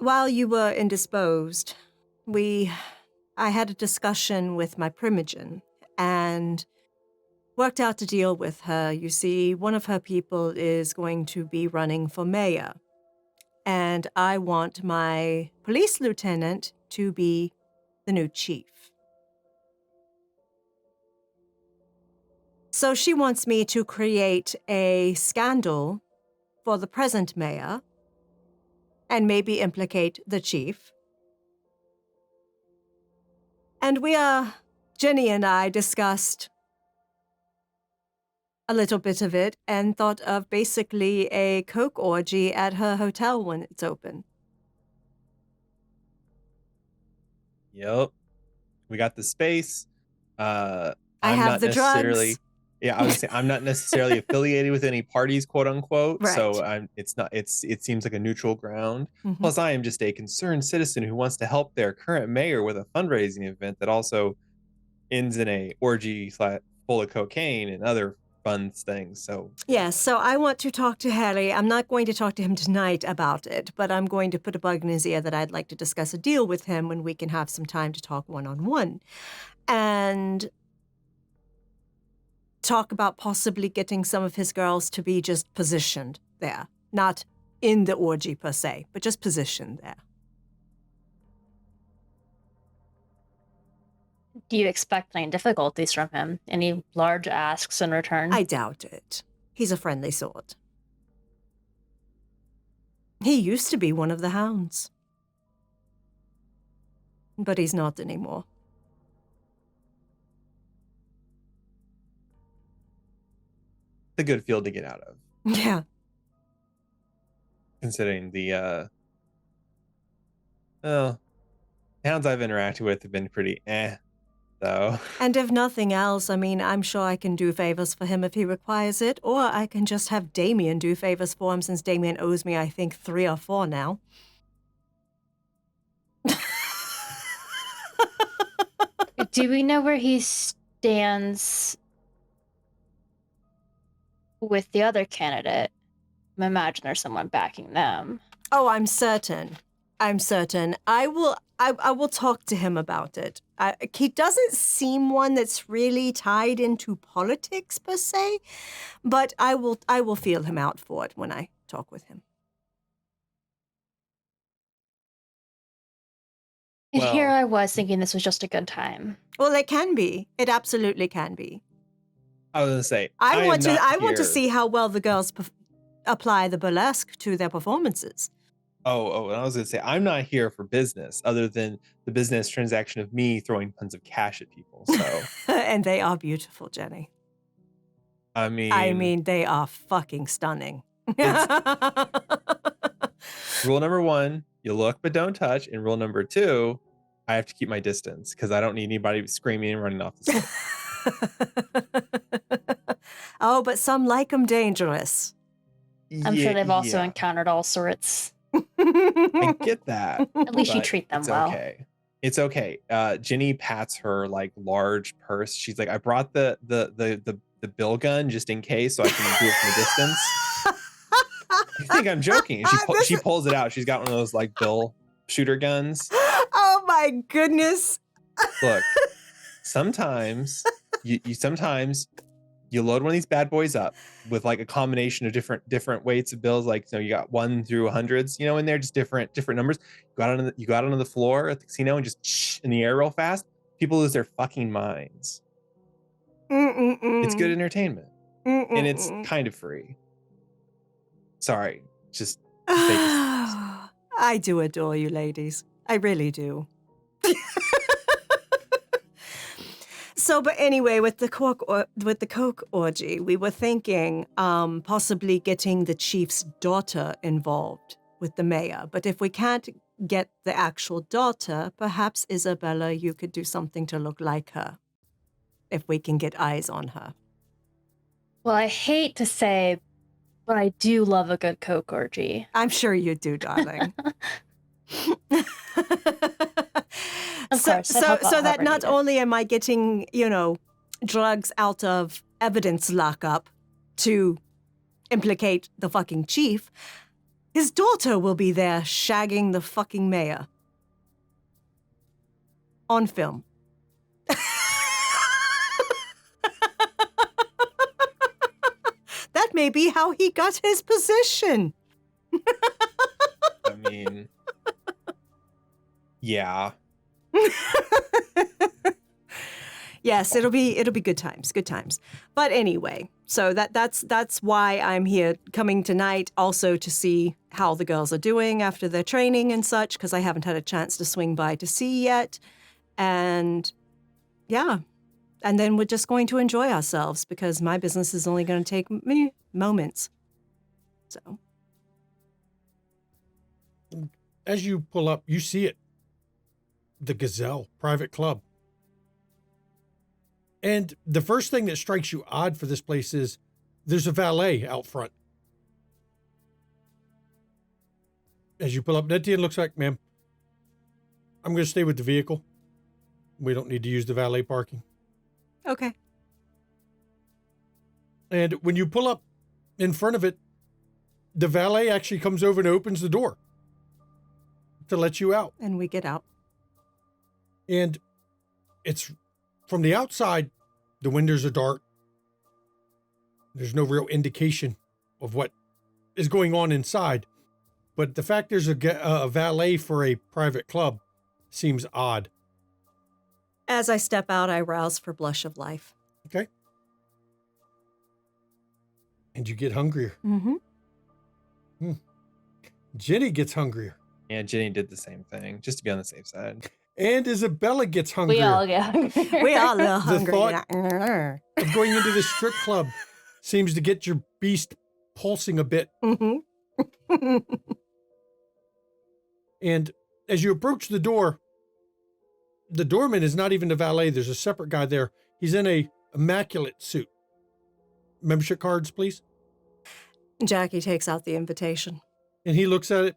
While you were indisposed, I had a discussion with my primogen and worked out a deal with her. You see, one of her people is going to be running for mayor, and I want my police lieutenant to be the new chief. So she wants me to create a scandal for the present mayor and maybe implicate the chief. And Jenny and I discussed a little bit of it and thought of basically a coke orgy at her hotel when it's open. Yep. We got the space. I I'm have not the necessarily drugs. Yeah, I was gonna say I'm not necessarily affiliated with any parties, quote unquote. Right. So it seems like a neutral ground. Mhm. Plus, I am just a concerned citizen who wants to help their current mayor with a fundraising event that also ends in a orgy full of cocaine and other fun things. So Yes, so I want to talk to Harry. I'm not going to talk to him tonight about it, but I'm going to put a bug in his ear that I'd like to discuss a deal with him when we can have some time to talk one-on-one. And talk about possibly getting some of his girls to be just positioned there. Not in the orgy per se, but just positioned there. Do you expect any difficulties from him? Any large asks in return? I doubt it. He's a friendly sort. He used to be one of the hounds. But he's not anymore. it's a good field to get out of, Yeah. considering the hounds I've interacted with have been pretty though. And if nothing else, I mean, I'm sure I can do favors for him if he requires it, or I can just have Damien do favors for him since Damien owes me, I think, 3 or 4 now. Do we know where he stands with the other candidate? I imagine there's someone backing them. Oh, I'm certain. I will talk to him about it. He doesn't seem one that's really tied into politics per se, but I will feel him out for it when I talk with him. And Well- here I was thinking this was just a good time. Well, it can be. It absolutely can be. I was gonna say I want am to not see here- how well the girls apply the burlesque to their performances. Oh, and I was gonna say I'm not here for business, other than the business transaction of me throwing tons of cash at people. So And they are beautiful, Jenny. I mean, They are fucking stunning. rule number 1, you look but don't touch, and rule number 2, I have to keep my distance because I don't need anybody screaming and running off the stage. Oh, but some like them dangerous. I'm sure they've also yeah, encountered all sorts. I get that. At least you but treat them it's well. okay. It's okay. Ginny pats her like large purse. She's like, I brought the bill gun just in case, so I can do it from a distance. You think I'm joking? And she pulls it out. She's got one of those like bill shooter guns. Oh my goodness. Look, sometimes you load one of these bad boys up with like a combination of different weights of bills, like you got 1 through hundreds, in there, just different numbers. You go out onto the floor at the casino and just in the air real fast. People lose their fucking minds. It's good entertainment, and it's kind of free. Sorry, just I do adore you, ladies. I really do. So, but anyway, with the coke orgy, we were thinking possibly getting the chief's daughter involved with the mayor. But if we can't get the actual daughter, perhaps Isabella, you could do something to look like her. If we can get eyes on her. Well, I hate to say, but I do love a good Coke orgy. I'm sure you do, darling. Of so, course. so that not only am I getting, drugs out of evidence lockup to implicate the fucking chief, his daughter will be there shagging the fucking mayor. On film. That may be how he got his position. I mean, yeah. Yes, it'll be good times. But anyway, so that's why I'm here coming tonight, also to see how the girls are doing after their training and such, because I haven't had a chance to swing by to see yet. And yeah, and then we're just going to enjoy ourselves because my business is only going to take moments. So As you pull up, you see it. The Gazelle private club. And the first thing that strikes you odd for this place is there's a valet out front. As you pull up, Netian looks like, ma'am, I'm going to stay with the vehicle. We don't need to use the valet parking. okay. And when you pull up in front of it, the valet actually comes over and opens the door to let you out. And we get out. And it's from the outside, the windows are dark. There's no real indication of what is going on inside. But the fact there's a valet for a private club seems odd. As I step out, I rouse for blush of life. Okay. And you get hungrier. Mm-hmm. Jenny gets hungrier. Yeah, Jenny did the same thing, just to be on the safe side. And Isabella gets hungrier. We all get hungry. We all look The hungry. thought of going into the strip club seems to get your beast pulsing a bit. Mm-hmm. And as you approach the door, the doorman is not even the valet. There's a separate guy there. He's in a immaculate suit. Membership cards, please. Jackie takes out the invitation. And he looks at it.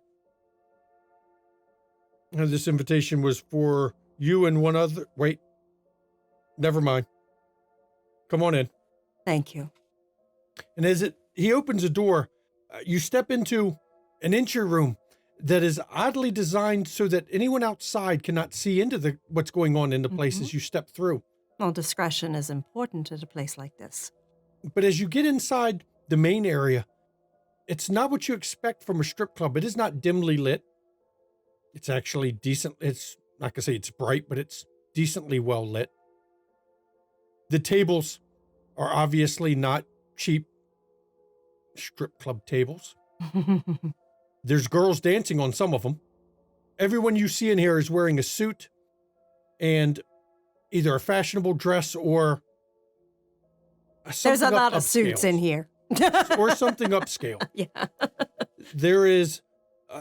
And this invitation was for you and one other. Wait. Never mind. Come on in. Thank you. And as he opens a door, you step into an entry room that is oddly designed so that anyone outside cannot see into what's going on in the places you step through. Well, discretion is important at a place like this. But as you get inside the main area, it's not what you expect from a strip club. It is not dimly lit. It's actually decent. It's not going to say it's bright, but it's decently well lit. The tables are obviously not cheap strip club tables. There's girls dancing on some of them. Everyone you see in here is wearing a suit and either a fashionable dress or There's a lot of suits in here. or something upscale. Yeah. There is,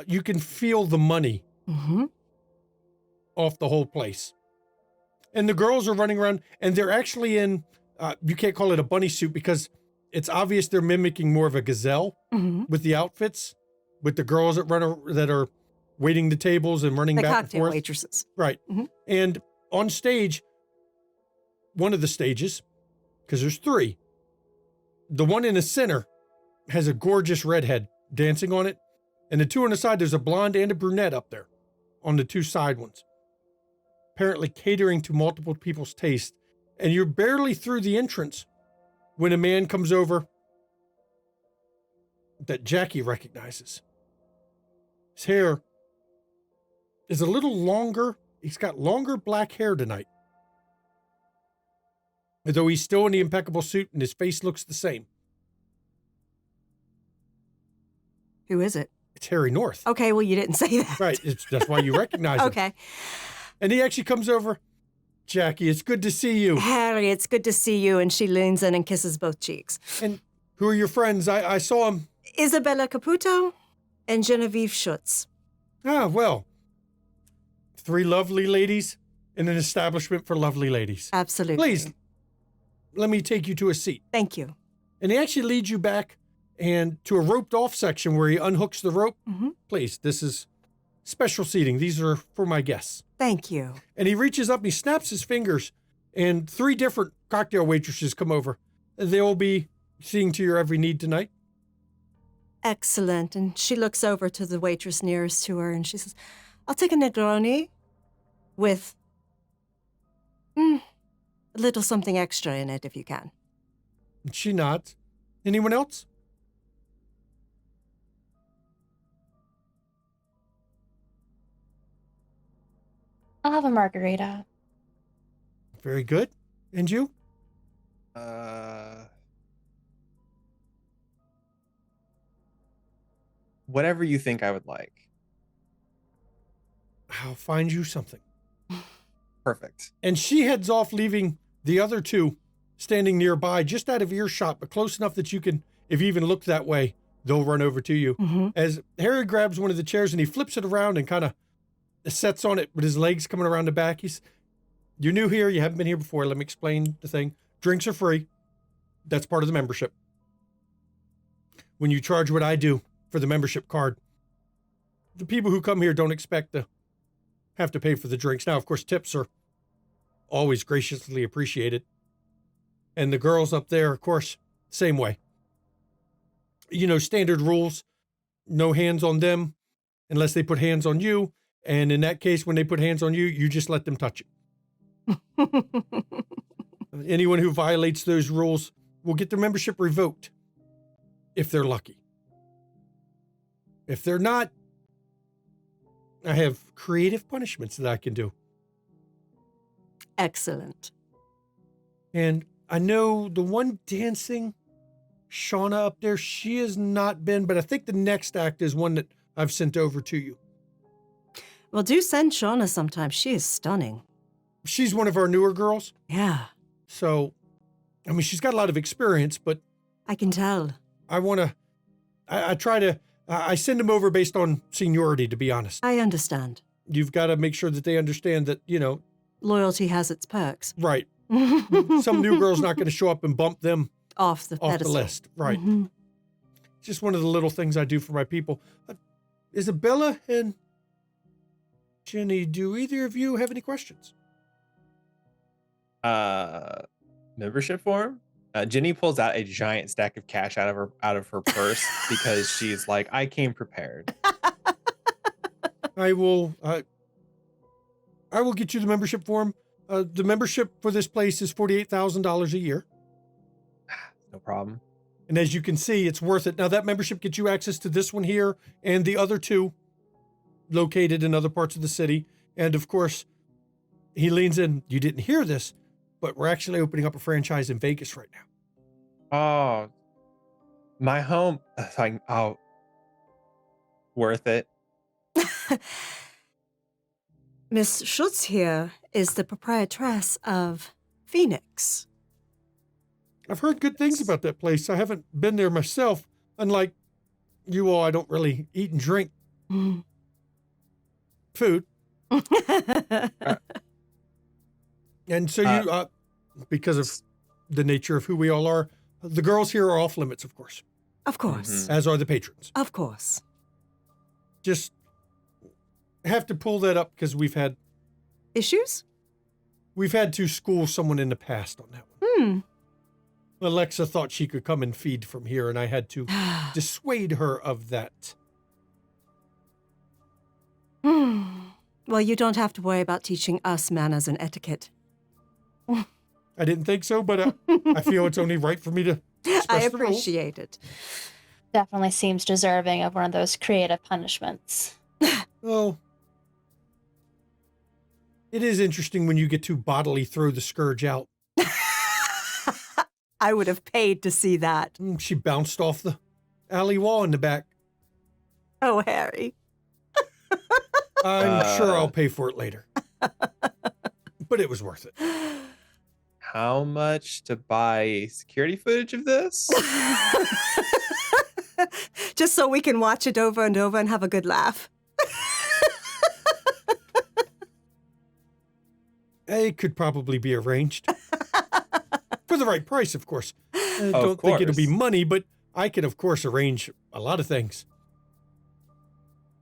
you can feel the money Mm-hmm. off the whole place. And the girls are running around and they're actually in, you can't call it a bunny suit because it's obvious they're mimicking more of a gazelle Mm-hmm. with the outfits, with the girls that are waiting the tables and running The back and cocktail forth. waitresses. Right. Mhm. And on stage, one of the stages, because there's three, the one in the center has a gorgeous redhead dancing on it. And the two on the side, there's a blonde and a brunette up there on the two side ones, apparently catering to multiple people's taste. And you're barely through the entrance when a man comes over that Jackie recognizes. His hair is a little longer. He's got longer black hair tonight. Although he's still in the impeccable suit and his face looks the same. Who is it? It's Harry North. Okay, well, you didn't say that. Right. That's why you recognize him. Okay. And he actually comes over. Jackie, it's good to see you. Harry, it's good to see you. And she leans in and kisses both cheeks. And who are your friends? I saw him. Isabella Caputo And Genevieve Schutz. Ah, well. 3 lovely ladies in an establishment for lovely ladies. Absolutely. Please, let me take you to a seat. Thank you. And he actually leads you back and to a roped off section where he unhooks the rope. Mhm. Please, this is special seating. These are for my guests. Thank you. And he reaches up and he snaps his fingers, and 3 different cocktail waitresses come over. They'll be seeing to your every need tonight. Excellent. And she looks over to the waitress nearest to her and she says, I'll take a Negroni with a little something extra in it if you can. And she nods. Anyone else? I'll have a margarita. Very good. And you? Whatever you think I would like. I'll find you something. Perfect. And she heads off, leaving the other 2 standing nearby, just out of earshot, but close enough that you can, if you even look that way, they'll run over to you. Mm-hmm. As Harry grabs one of the chairs and he flips it around and kind of sets on it with his legs coming around the back. You're new here. You haven't been here before. Let me explain the thing. Drinks are free. That's part of the membership. When you charge what I do for the membership card, the people who come here don't expect to have to pay for the drinks. Now, of course, tips are always graciously appreciated. And the girls up there, of course, same way. You know, standard rules, no hands on them unless they put hands on you. And in that case, when they put hands on you, you just let them touch you. Anyone who violates those rules will get their membership revoked if they're lucky. If they're not, I have creative punishments that I can do. Excellent. And I know the one dancing, Shauna up there, she has not been, but I think the next act is one that I've sent over to you. Well, do send Shauna sometime. She is stunning. She's one of our newer girls. Yeah, So, I mean, she's got a lot of experience, but I can tell. I send them over based on seniority, to be honest. I understand. You've got to make sure that they understand that, Loyalty has its perks. right. Some new girl's not going to show up and bump them Off the off pedestal. the list. Right. Mhm. Just one of the little things I do for my people. Isabella and Jenny, do either of you have any questions? Membership form. Jenny pulls out a giant stack of cash out of her purse because she's like, I came prepared. I will get you the membership form. The membership for this place is $48,000 a year. No problem. And as you can see, it's worth it. Now that membership gets you access to this one here and the other 2 located in other parts of the city. And of course, he leans in. You didn't hear this, but we're actually opening up a franchise in Vegas right now. Oh, my home. Oh, worth it. Miss Schutz here is the proprietress of Phoenix. I've heard good things about that place. I haven't been there myself. Unlike you all, I don't really eat and drink Mm. food. And so you, because of the nature of who we all are, the girls here are off limits, of course, Of course. as are the patrons. Of course. Just have to pull that up because we've had Issues? to school someone in the past on that one. Alexa thought she could come and feed from here, and I had to dissuade her of that. Well, you don't have to worry about teaching us manners and etiquette. I didn't think so, but I feel it's only right for me to express I the rules. appreciate it. Definitely seems deserving of one of those creative punishments. Oh, it is interesting when you get to bodily throw the scourge out. I would have paid to see that. She bounced off the alley wall in the back. Oh, Harry. I'm sure I'll pay for it later. But it was worth it. How much to buy security footage of this? Just so we can watch it over and over and have a good laugh. It could probably be arranged. For the right price, of course. I Of don't think it'll be course. money, but I can, of course, arrange a lot of things.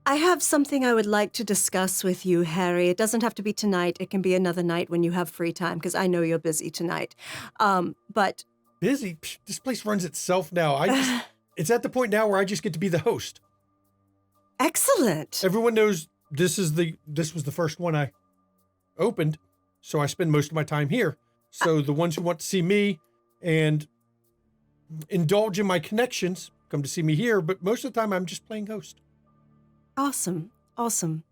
I have something I would like to discuss with you, Harry. It doesn't have to be tonight. It can be another night when you have free time, because I know you're busy tonight. But Busy? Psh, this place runs itself now. It's at the point now where I just get to be the host. excellent. Everyone knows this was the first one I opened, so I spend most of my time here. So the ones who want to see me and indulge in my connections come to see me here, but most of the time I'm just playing host. Awesome. Awesome.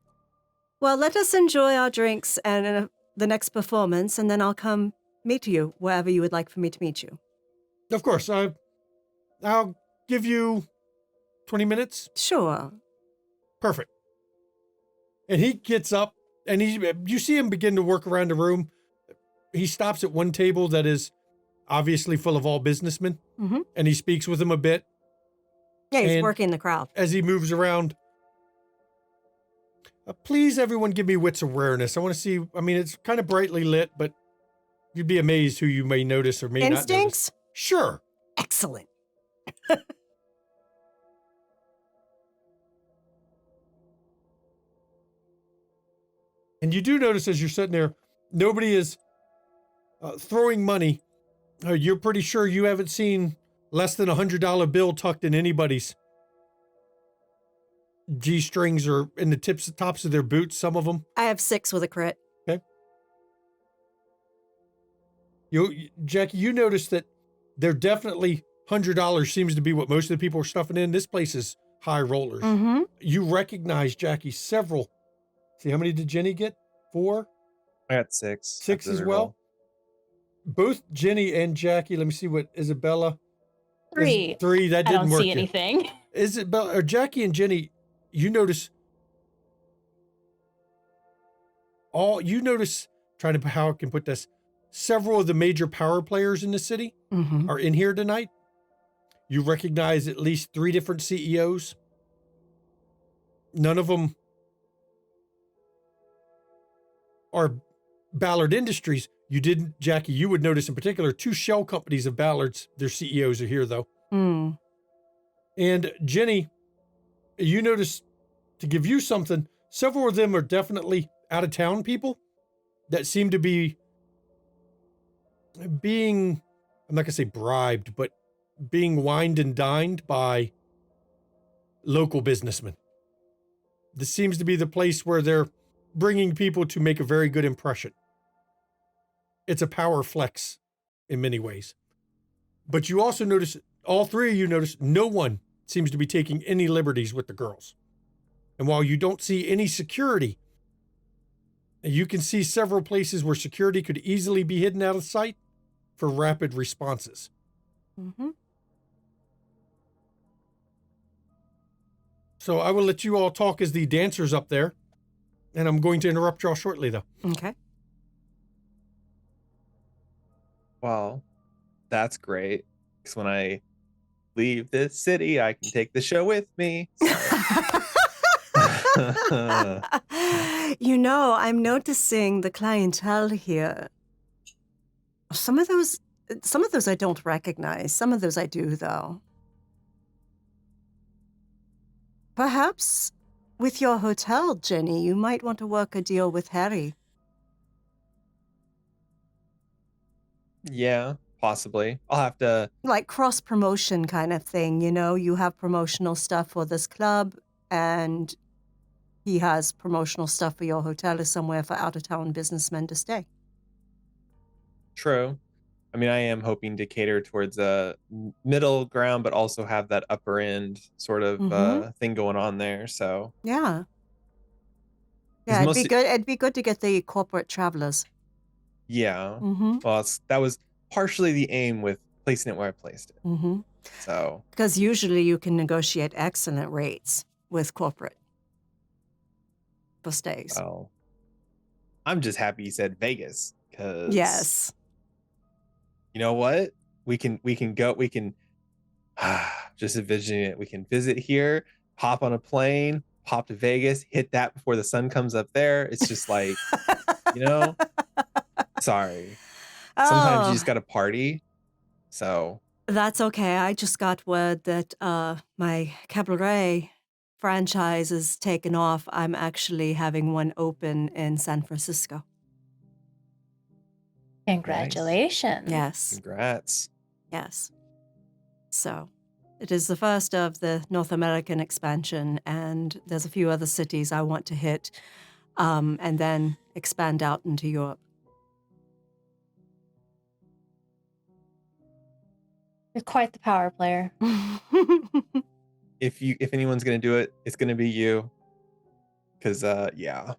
Well, let us enjoy our drinks and the next performance, and then I'll come meet you wherever you would like for me to meet you. Of course, I'll give you 20 minutes. Sure. Perfect. And he gets up and you see him begin to work around the room. He stops at one table that is obviously full of all businessmen, Mm-hmm. and he speaks with them a bit Yeah, he's And- working the crowd. as he moves around. Please, everyone, give me wits awareness. I want to see. I mean, it's kind of brightly lit, but you'd be amazed who you may notice or may not notice. Instincts? Sure. Excellent. And you do notice as you're sitting there, nobody is throwing money. You're pretty sure you haven't seen less than $100 bill tucked in anybody's G-strings or in the tops of their boots, some of them. I have 6 with a crit. Jackie, you notice that they're definitely $100 seems to be what most of the people are stuffing in. This place is high rollers. Mm-hmm. You recognize, Jackie, several. See, how many did Jenny get? 4? I got 6. 6 after as the well? roll. Both Jenny and Jackie. Let me see what Isabella. 3. 3. That I didn't don't work see yet. anything. Isabella or Jackie and Jenny, you notice trying to how I can put this. Several of the major power players in the city Mm-hmm. are in here tonight. You recognize at least 3 different CEOs. None of them are Ballard Industries. Jackie, you would notice in particular 2 shell companies of Ballard's. Their CEOs are here though. Mm. And Jenny, you notice, to give you something, several of them are definitely out of town people that seem to be being, I'm not going to say bribed, but being wined and dined by local businessmen. This seems to be the place where they're bringing people to make a very good impression. It's a power flex in many ways. But you also notice, all 3 of you notice, no one seems to be taking any liberties with the girls. And while you don't see any security, you can see several places where security could easily be hidden out of sight for rapid responses. Mm-hmm. So I will let you all talk as the dancers up there, and I'm going to interrupt y'all shortly, though. Okay. Well, that's great. Because when I leave this city, I can take the show with me. You know, I'm noticing the clientele here. Some of those I don't recognize. Some of those I do, though. Perhaps with your hotel, Jenny, you might want to work a deal with Harry. Yeah, possibly. I'll have to. Like cross-promotion kind of thing, you know? You have promotional stuff for this club, and he has promotional stuff for your hotel or somewhere for out-of-town businessmen to stay. True. I mean, I am hoping to cater towards a middle ground, but also have that upper end sort of thing going on there. So Yeah. It's Yeah, it'd mostly- be good. It'd be good to get the corporate travelers. yeah. Mm-hmm. Well, that was partially the aim with placing it where I placed it. Mm-hmm. So Because usually you can negotiate excellent rates with corporate for stays. well, I'm just happy you said Vegas because Yes. you know what? We can go. just envisioning it. We can visit here, hop on a plane, pop to Vegas, hit that before the sun comes up there. It's just like, you know, sorry. Sometimes you just Oh, got to party. So that's okay. I just got word that my cabaret franchise is taken off. I'm actually having one open in San Francisco. Congratulations. Yes, congrats. yes. So it is the first of the North American expansion, and there's a few other cities I want to hit, and then expand out into Europe. You're quite the power player. If anyone's gonna do it, it's gonna be you. Cause yeah.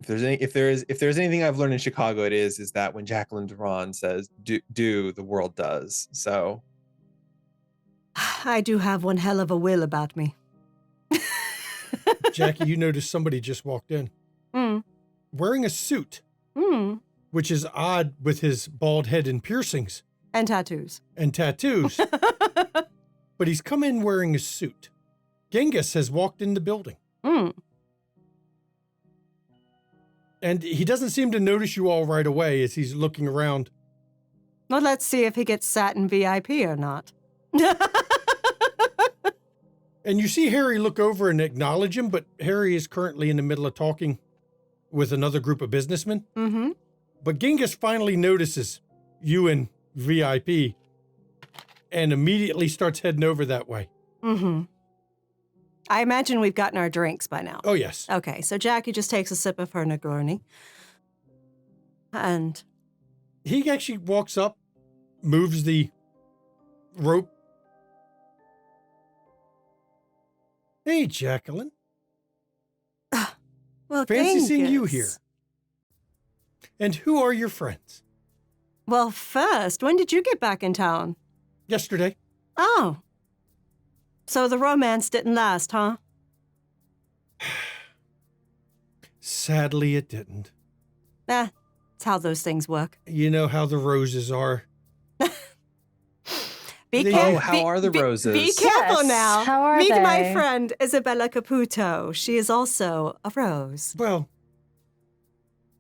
If there's anything I've learned in Chicago, it is that when Jacqueline Duran says do, the world does. So I do have one hell of a will about me. Jackie, you noticed somebody just walked in Mm. wearing a suit, Mm. which is odd with his bald head and piercings And tattoos. and tattoos, but he's come in wearing a suit. Genghis has walked in the building, Mm. and he doesn't seem to notice you all right away as he's looking around. Well, let's see if he gets sat in VIP or not. And you see Harry look over and acknowledge him, but Harry is currently in the middle of talking with another group of businessmen. Mm-hmm. But Genghis finally notices you in VIP and immediately starts heading over that way. Mm-hmm. I imagine we've gotten our drinks by now. Oh, yes. Okay, so Jackie just takes a sip of her Negroni. And He actually walks up, moves the rope. Hey, Jacqueline. well, Fancy seeing you Genghis. here. And who are your friends? Well, first, when did you get back in town? Yesterday. Oh. So the romance didn't last, huh? Sadly, it didn't. That's how those things work. You know how the roses are. Oh, how are the roses? Be careful Yes, now. how are Meet my they? friend, Isabella Caputo. She is also a rose. Well,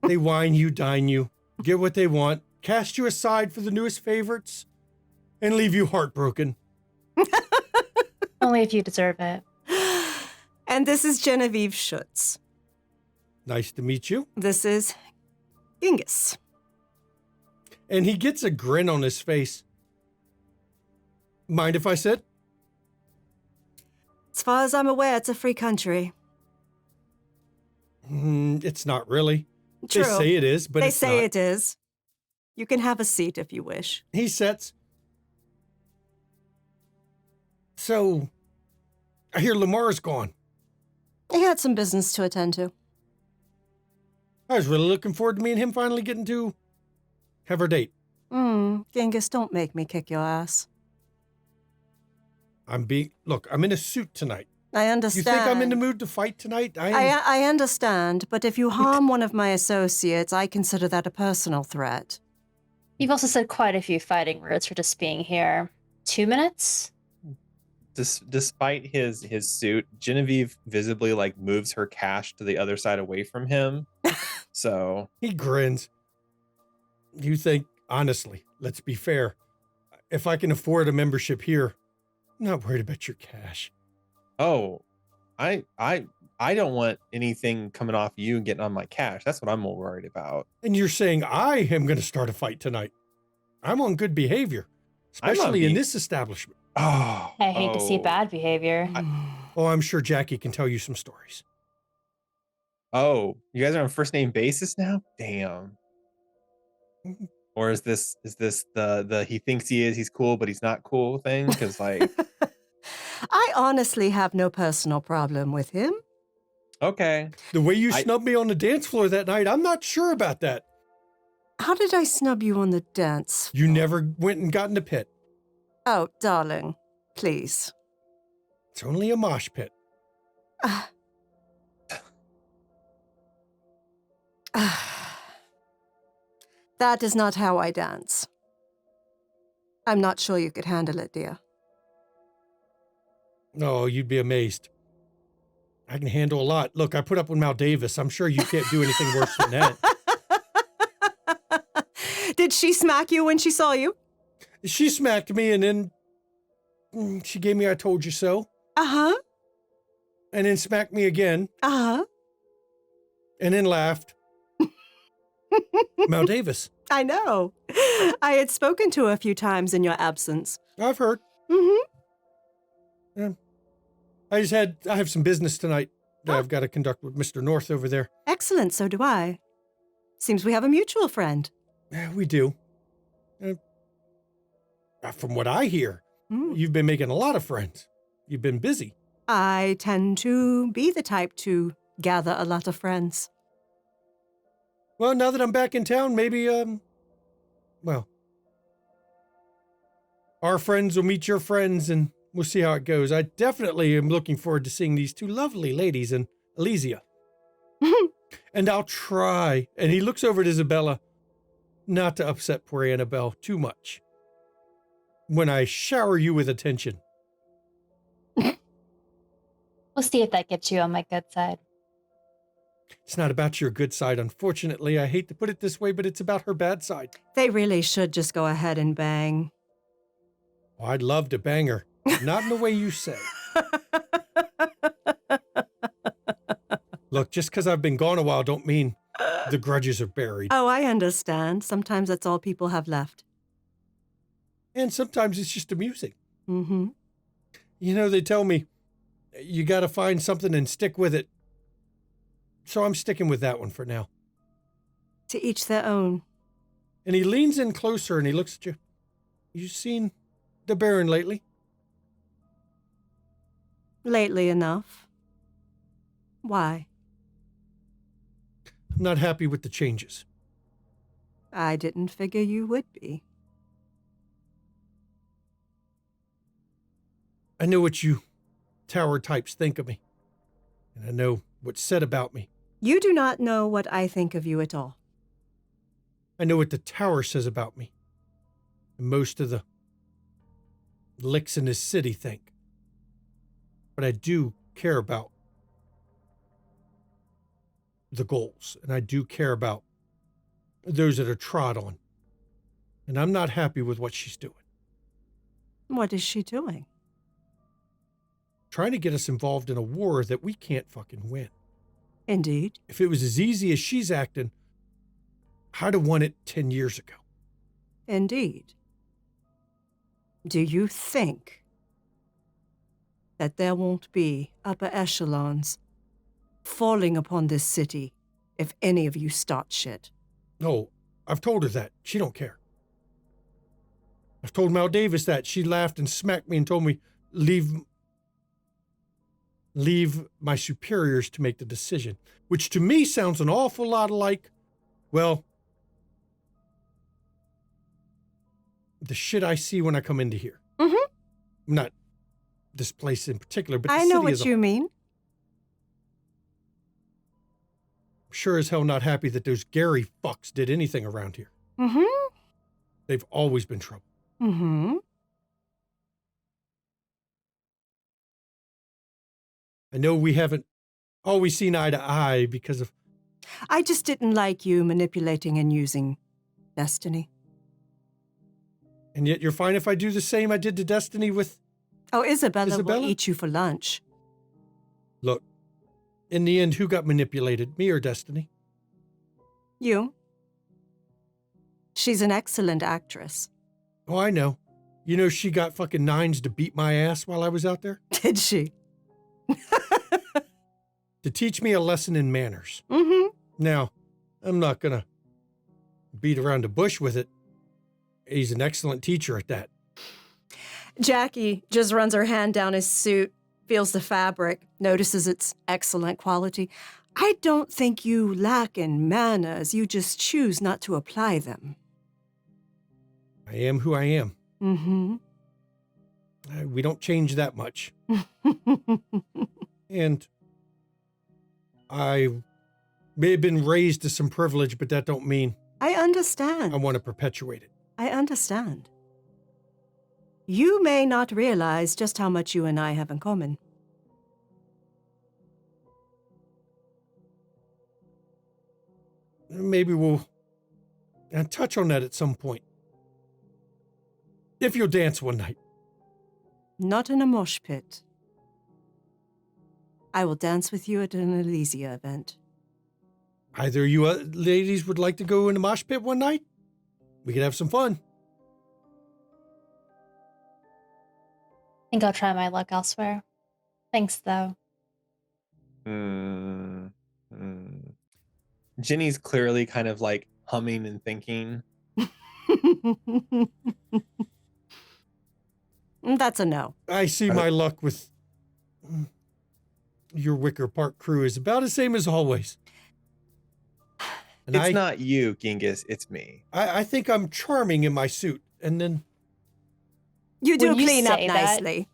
they wine you, dine you, get what they want, cast you aside for the newest favorites, and leave you heartbroken. Only if you deserve it. And this is Genevieve Schutz. Nice to meet you. This is Genghis. And he gets a grin on his face. Mind if I sit? As far as I'm aware, it's a free country. It's not really. True. They say it is, but they it's say not. it is. You can have a seat if you wish. He sits. So, I hear Lamar's gone. He had some business to attend to. I was really looking forward to me and him finally getting to have our date. Genghis, don't make me kick your ass. I'm in a suit tonight. I You understand. think I'm in the mood to fight tonight? I understand, but if you harm one of my associates, I consider that a personal threat. You've also said quite a few fighting words for just being here. 2 minutes? Despite his suit, Genevieve visibly like moves her cash to the other side away from him. So He grins. You think, honestly, let's be fair. If I can afford a membership here, I'm not worried about your cash. oh, I don't want anything coming off you and getting on my cash. That's what I'm more worried about. And you're saying I am going to start a fight tonight. I'm on good behavior, I'm on especially in be- this establishment. Oh, I hate to see bad behavior. Oh, I'm sure Jackie can tell you some stories. Oh, you guys are on first name basis now? Damn. Or is this the he thinks he's cool but he's not cool thing? Because like, I honestly have no personal problem with him. okay, The way you I- snubbed me on the dance floor that night, I'm not sure about that. How did I snub you on the dance? You never went and got in the pit. Oh, darling, please. It's only a mosh pit. That is not how I dance. I'm not sure you could handle it, dear. Oh, you'd be amazed. I can handle a lot. Look, I put up with Mal Davis. I'm sure you can't do anything worse than that. Did she smack you when she saw you? She smacked me and then she gave me I told you so. Uh-huh. And then smacked me again. Uh-huh. And then laughed. Mal Davis. I know. I had spoken to her a few times in your absence. I've heard. Mm-hmm. Yeah. I have some business tonight that I've got to conduct with Mr. North over there. Excellent, so do I. Seems we have a mutual friend. Yeah, we do. From what I hear, you've been making a lot of friends. You've been busy. I tend to be the type to gather a lot of friends. Well, now that I'm back in town, maybe, our friends will meet your friends and we'll see how it goes. I definitely am looking forward to seeing these two lovely ladies in Elysia. And I'll try. And he looks over at Isabella, not to upset poor Annabelle too much. When I shower you with attention. We'll see if that gets you on my good side. It's not about your good side, unfortunately. I hate to put it this way, but it's about her bad side. They really should just go ahead and bang. Oh, I'd love to bang her. Not in the way you say. Look, just because I've been gone a while don't mean the grudges are buried. Oh, I understand. Sometimes that's all people have left. And sometimes it's just amusing. Mm-hmm. You know, they tell me you got to find something and stick with it. So I'm sticking with that one for now. To each their own. And he leans in closer and he looks at you. You seen the Baron lately? Lately enough. Why? I'm not happy with the changes. I didn't figure you would be. I know what you tower types think of me. And I know what's said about me. You do not know what I think of you at all. I know what the tower says about me. And most of the licks in this city think. But I do care about the goals. And I do care about those that are trod on. And I'm not happy with what she's doing. What is she doing? Trying to get us involved in a war that we can't fucking win. Indeed. If it was as easy as she's acting, I'd have won it 10 years ago. Indeed. Do you think that there won't be upper echelons falling upon this city if any of you start shit? No, I've told her that. She don't care. I've told Mal Davis that. She laughed and smacked me and told me, leave my superiors to make the decision, which to me sounds an awful lot like, well, the shit I see when I come into here. Mm-hmm. Not this place in particular, but the I know city as what a you mean. I'm sure as hell not happy that those Gary fucks did anything around here. Mm-hmm. They've always been trouble. Mm-hmm. I know we haven't always seen eye to eye because of... I just didn't like you manipulating and using Destiny. And yet you're fine if I do the same I did to Destiny with... Oh, Isabella Isabella? will eat you for lunch. Look, in the end, who got manipulated, me or Destiny? You. She's an excellent actress. Oh, I know. You know she got fucking nines to beat my ass while I was out there? Did she? To teach me a lesson in manners. Mm-hmm. Now, I'm not gonna beat around the bush with it. He's an excellent teacher at that. Jackie just runs her hand down his suit, feels the fabric, notices its excellent quality. I don't think you lack in manners. You just choose not to apply them. I am who I am. Mm-hmm. We don't change that much. And I may have been raised to some privilege, but that don't mean I understand. I want to perpetuate it. I understand. You may not realize just how much you and I have in common. Maybe we'll touch on that at some point. If you'll dance one night. Not in a mosh pit. I will dance with you at an Elysia event. Either you ladies would like to go in a mosh pit one night? We could have some fun. I think I'll try my luck elsewhere. Thanks, though. Ginny's clearly kind of like humming and thinking. That's a no. I see my luck with your Wicker Park crew is about the same as always. And It's not you, Genghis, it's me. I think I'm charming in my suit. And then You do When you clean up say that- nicely.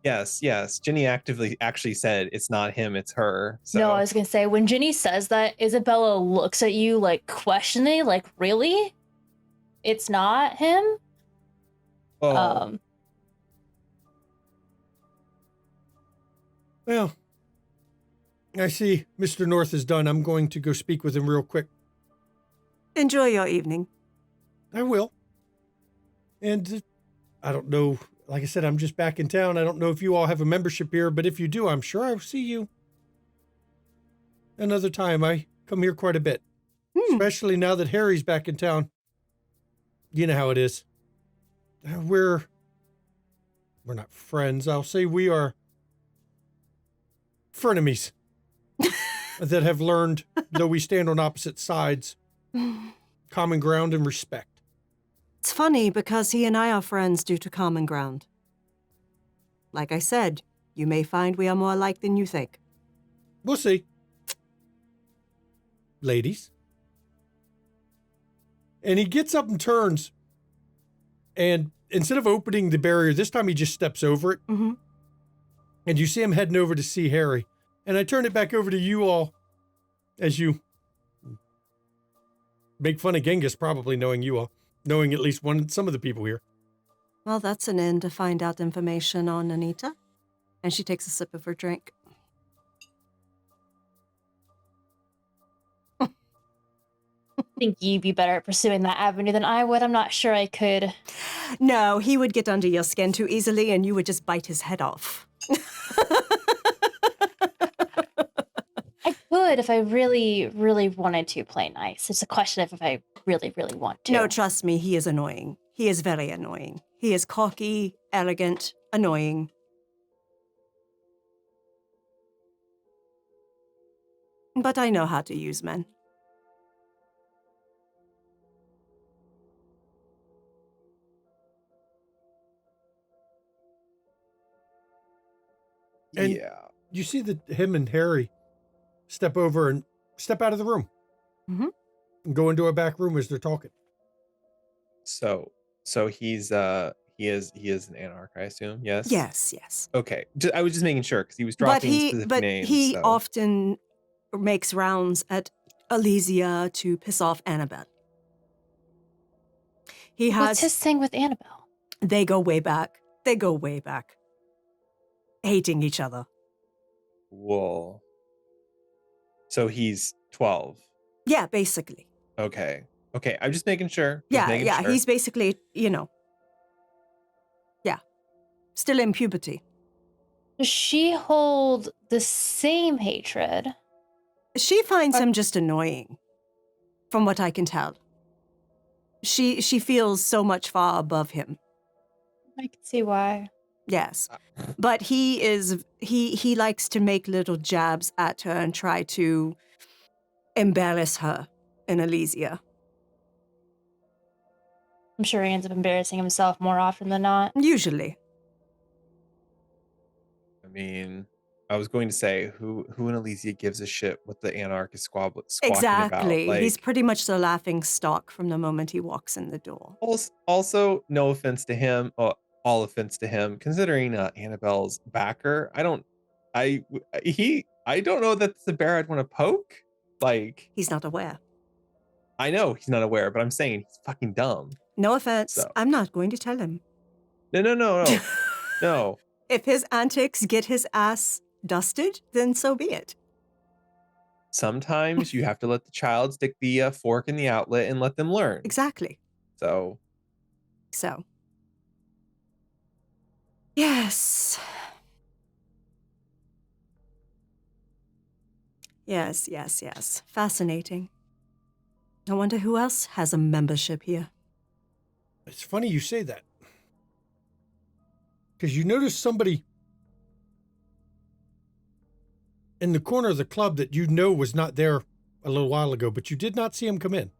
Yes. Ginny actually said it's not him, it's her. So. No, I was gonna say, when Ginny says that, Isabella looks at you like questioning, like, really? It's not him? Oh. Well, I see Mr. North is done. I'm going to go speak with him real quick. Enjoy your evening. I will. And I don't know. Like I said, I'm just back in town. I don't know if you all have a membership here, but if you do, I'm sure I'll see you another time. I come here quite a bit, especially now that Harry's back in town. You know how it is. We're not friends. I'll say we are frenemies that have learned, though we stand on opposite sides, common ground and respect. It's funny because he and I are friends due to common ground. Like I said, you may find we are more alike than you think. We'll see. Ladies. And he gets up and turns. And instead of opening the barrier, this time he just steps over it. Mm-hmm. And you see him heading over to see Harry. And I turn it back over to you all as you make fun of Genghis, probably knowing you all. Knowing at least some of the people here. Well, that's an end to find out information on Anita. And she takes a sip of her drink. I think you'd be better at pursuing that avenue than I would. I'm not sure I could. No, he would get under your skin too easily and you would just bite his head off. I could if I really, really wanted to play nice. It's a question of if I really, really want to. No, trust me, he is annoying. He is very annoying. He is cocky, arrogant, annoying. But I know how to use men. And yeah. you see that him and Harry step over and step out of the room. Mhm. And go into a back room as they're talking. So he is an anarch, I assume. Yes. Yes. Okay. I was just making sure because he was dropping specific names. So. Often makes rounds at Elysia to piss off Annabelle. What's his thing with Annabelle? They go way back. Hating each other. Whoa. So he's 12. Yeah, basically. Okay. I'm just making sure. Yeah. Sure. He's basically, still in puberty. Does she hold the same hatred? She finds him just annoying, from what I can tell. She feels so much far above him. I can see why. Yes. But he likes to make little jabs at her and try to embarrass her in Elysia. I'm sure he ends up embarrassing himself more often than not. Usually. I mean, I was going to say who in Elysia gives a shit what the anarch is squawking Exactly. about. Like, He's pretty much the laughing stock from the moment he walks in the door. Also, no offense to him, all offense to him, considering Annabelle's backer. I don't know that that's the bear I'd want to poke. Like, He's not aware. I know he's not aware, but I'm saying he's fucking dumb. No offense. So. I'm not going to tell him. No. If his antics get his ass dusted, then so be it. Sometimes you have to let the child stick the fork in the outlet and let them learn. Exactly. So, So. Yes. Yes. Fascinating. I wonder who else has a membership here. It's funny you say that. Because you notice somebody in the corner of the club that you know was not there a little while ago, but you did not see him come in.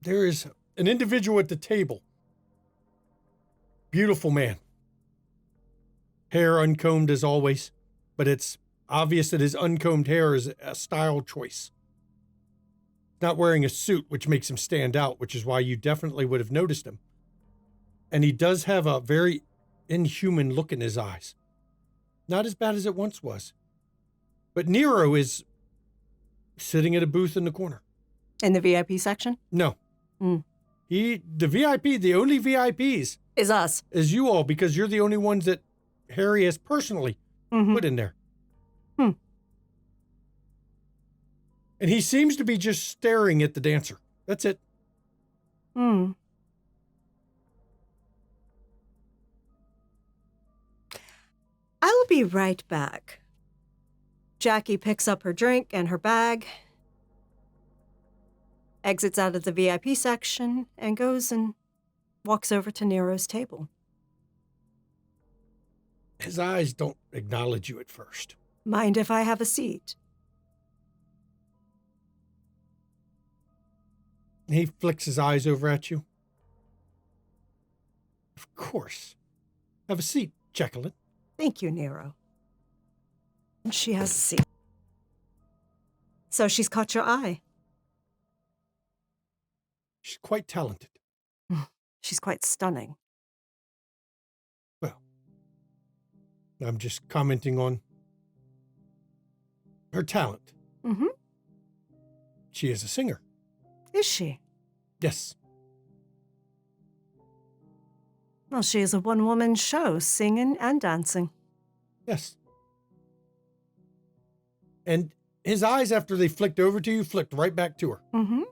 There is an individual at the table. Beautiful man. Hair uncombed as always, but it's obvious that his uncombed hair is a style choice. Not wearing a suit, which makes him stand out, which is why you definitely would have noticed him. And he does have a very inhuman look in his eyes. Not as bad as it once was. But Nero is sitting at a booth in the corner. In the VIP section? No. Mm. The only VIPs Is us. is you all, because you're the only ones that Harry has personally put in there. And he seems to be just staring at the dancer. That's it. I'll be right back. Jackie picks up her drink and her bag, exits out of the VIP section, and goes and walks over to Nero's table. His eyes don't acknowledge you at first. Mind if I have a seat? He flicks his eyes over at you. Of course. Have a seat, Jacqueline. Thank you, Nero. And she has a seat. So she's caught your eye. She's quite talented. She's quite stunning. Well, I'm just commenting on her talent. Mm-hmm. She is a singer. Is she? Yes. Well, she is a one-woman show, singing and dancing. Yes. And his eyes, after they flicked over to you, flicked right back to her. Mm-hmm.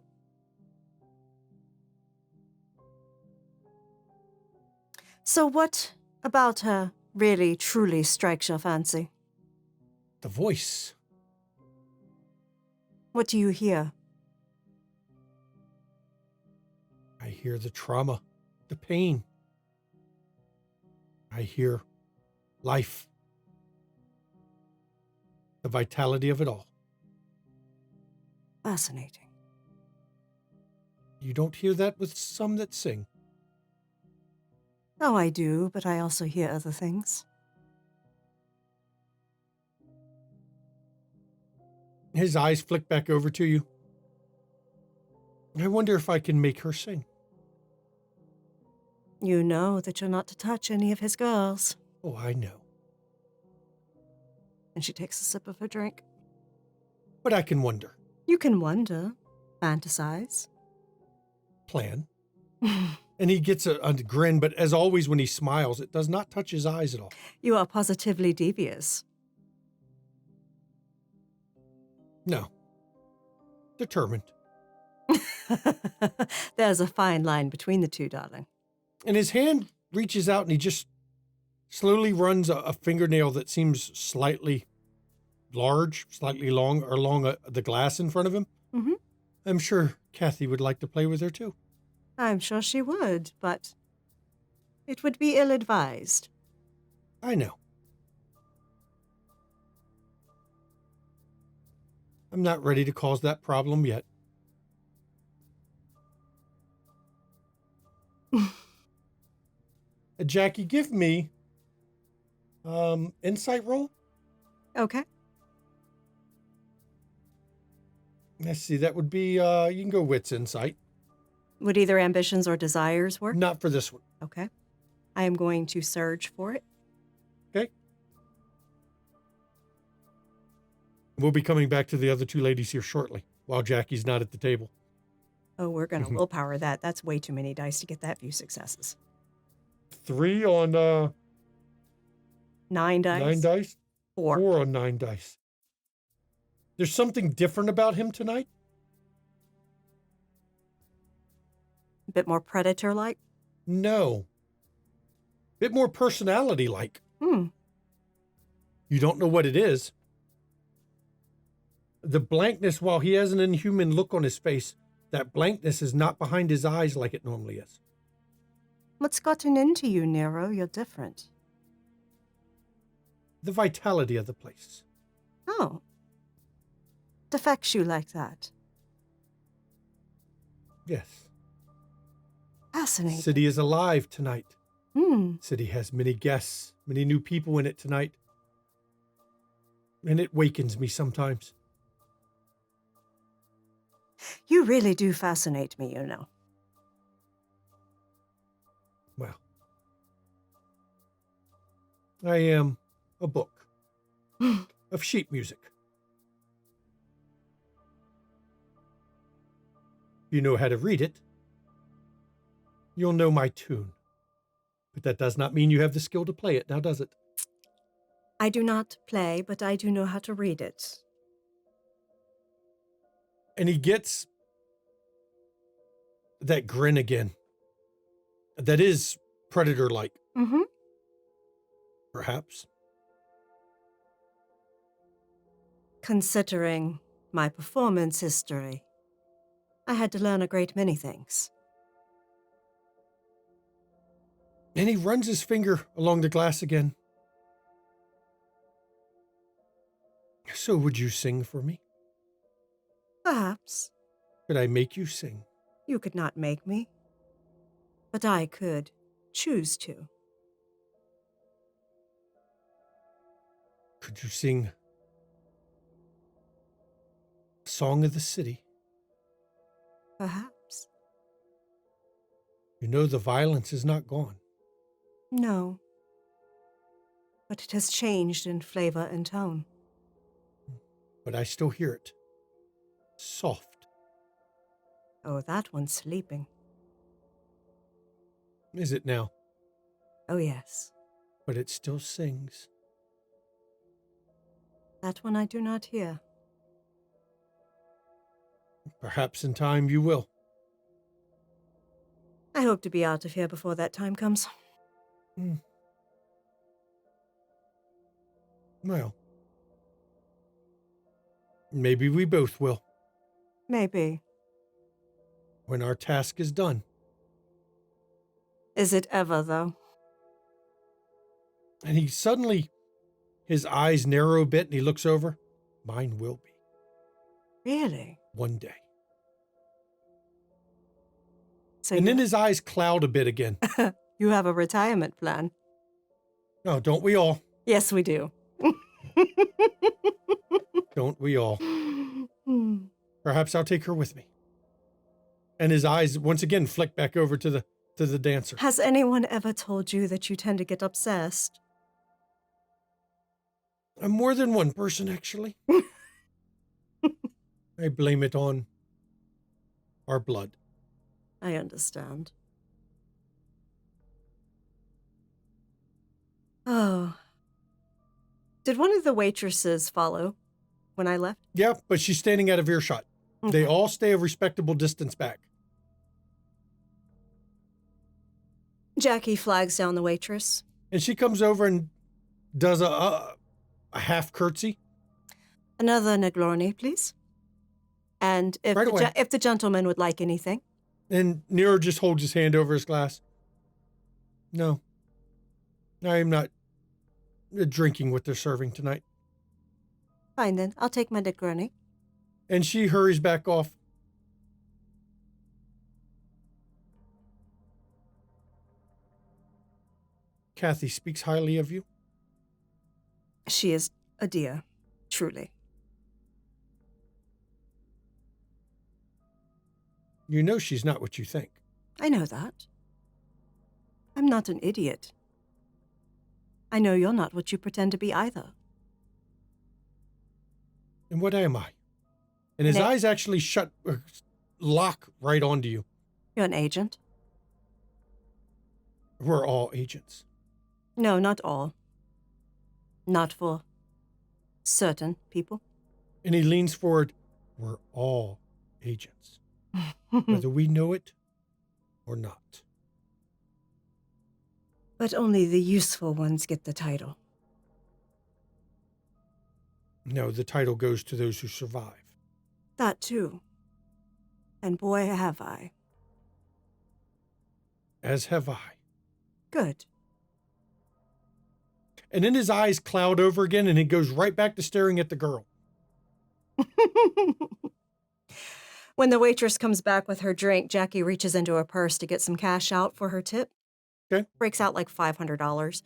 So what about her really, truly strikes your fancy? The voice. What do you hear? I hear the trauma, the pain. I hear life, the vitality of it all. Fascinating. You don't hear that with some that sing. Oh, I do, but I also hear other things. His eyes flick back over to you. I wonder if I can make her sing. You know that you're not to touch any of his girls. Oh, I know. And she takes a sip of her drink. But I can wonder. You can wonder, fantasize. Plan. And he gets a grin, but as always when he smiles, it does not touch his eyes at all. You are positively devious. No. Determined. There's a fine line between the two, darling. And his hand reaches out and he just slowly runs a fingernail that seems slightly large, slightly long, along the glass in front of him. Mm-hmm. I'm sure Kathy would like to play with her too. I'm sure she would, but it would be ill-advised. I know. I'm not ready to cause that problem yet. Jackie, give me insight roll. Okay. Let's see, that would be, you can go wits insight. Would either ambitions or desires work? Not for this one. Okay. I am going to surge for it. Okay. We'll be coming back to the other two ladies here shortly, while Jackie's not at the table. Oh, we're going to willpower that. That's way too many dice to get that few successes. 3 on 9 dice. 9 dice. 4. 4 on 9 dice. There's something different about him tonight? A bit more predator-like? No. Bit more personality-like. Hmm. You don't know what it is. The blankness, while he has an inhuman look on his face, that blankness is not behind his eyes like it normally is. What's gotten into you, Nero? You're different. The vitality of the place. Oh. It affects you like that. Yes. Fascinating. City is alive tonight. Hmm. City has many guests, many new people in it tonight. And it wakens me sometimes. You really do fascinate me, you know. Well, I am a book of sheet music. If you know how to read it, you'll know my tune. But that does not mean you have the skill to play it, now does it? I do not play, but I do know how to read it. And he gets that grin again. That is predator-like, Mm-hmm. perhaps. Considering my performance history, I had to learn a great many things. And he runs his finger along the glass again. So would you sing for me? Perhaps. Could I make you sing? You could not make me. But I could choose to. Could you sing a song of the city? Perhaps. You know the violence is not gone. No. But it has changed in flavor and tone. But I still hear it. Soft. Oh, that one's sleeping. Is it now? Oh, yes. But it still sings. That one I do not hear. Perhaps in time you will. I hope to be out of here before that time comes. Well, maybe we both will, Maybe. when our task is done. Is it ever, though? And he suddenly, his eyes narrow a bit and he looks over. Mine will be. Really? One day. So And you, then his eyes cloud a bit again. you have a retirement plan? Oh, don't we all? Yes, we do. Don't we all? Hmm. Perhaps I'll take her with me. And his eyes once again flick back over to the dancer. Has anyone ever told you that you tend to get obsessed? I'm more than one person, actually. I blame it on our blood. I understand. Oh. Did one of the waitresses follow when I left? Yeah, but she's standing out of earshot. They Okay. all stay a respectable distance back. Jackie flags down the waitress. And she comes over and does a half curtsy. Another Negroni, please. And if Right away. if the gentleman would like anything. And Nero just holds his hand over his glass. No, I am not drinking what they're serving tonight. Fine then, I'll take my Negroni. And she hurries back off. Kathy speaks highly of you. She is a dear, truly. You know she's not what you think. I know that. I'm not an idiot. I know you're not what you pretend to be either. And what am I? And his Ne- eyes actually shut, lock right onto you. You're an agent? We're all agents. No, not all. Not for certain people. And he leans forward. We're all agents, whether we know it or not. But only the useful ones get the title. No, the title goes to those who survive. That too. And boy, have I. As have I. Good. And then his eyes cloud over again and he goes right back to staring at the girl. When the waitress comes back with her drink, Jackie reaches into her purse to get some cash out for her tip. Okay. Breaks out like $500.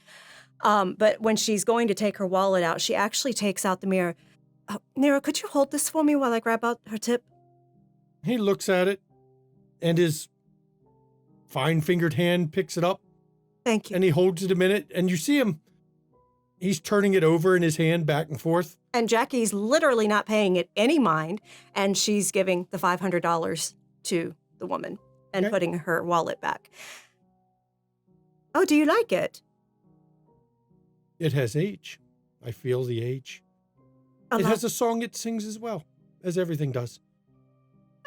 But when she's going to take her wallet out, she actually takes out the mirror. Nero, could you hold this for me while I grab out her tip? He looks at it and his fine-fingered hand picks it up. Thank you. And he holds it a minute and you see him. He's turning it over in his hand back and forth. And Jackie's literally not paying it any mind, and she's giving the $500 to the woman and Okay. putting her wallet back. Oh, do you like it? It has age. I feel the age. It has a song it sings as well, as everything does.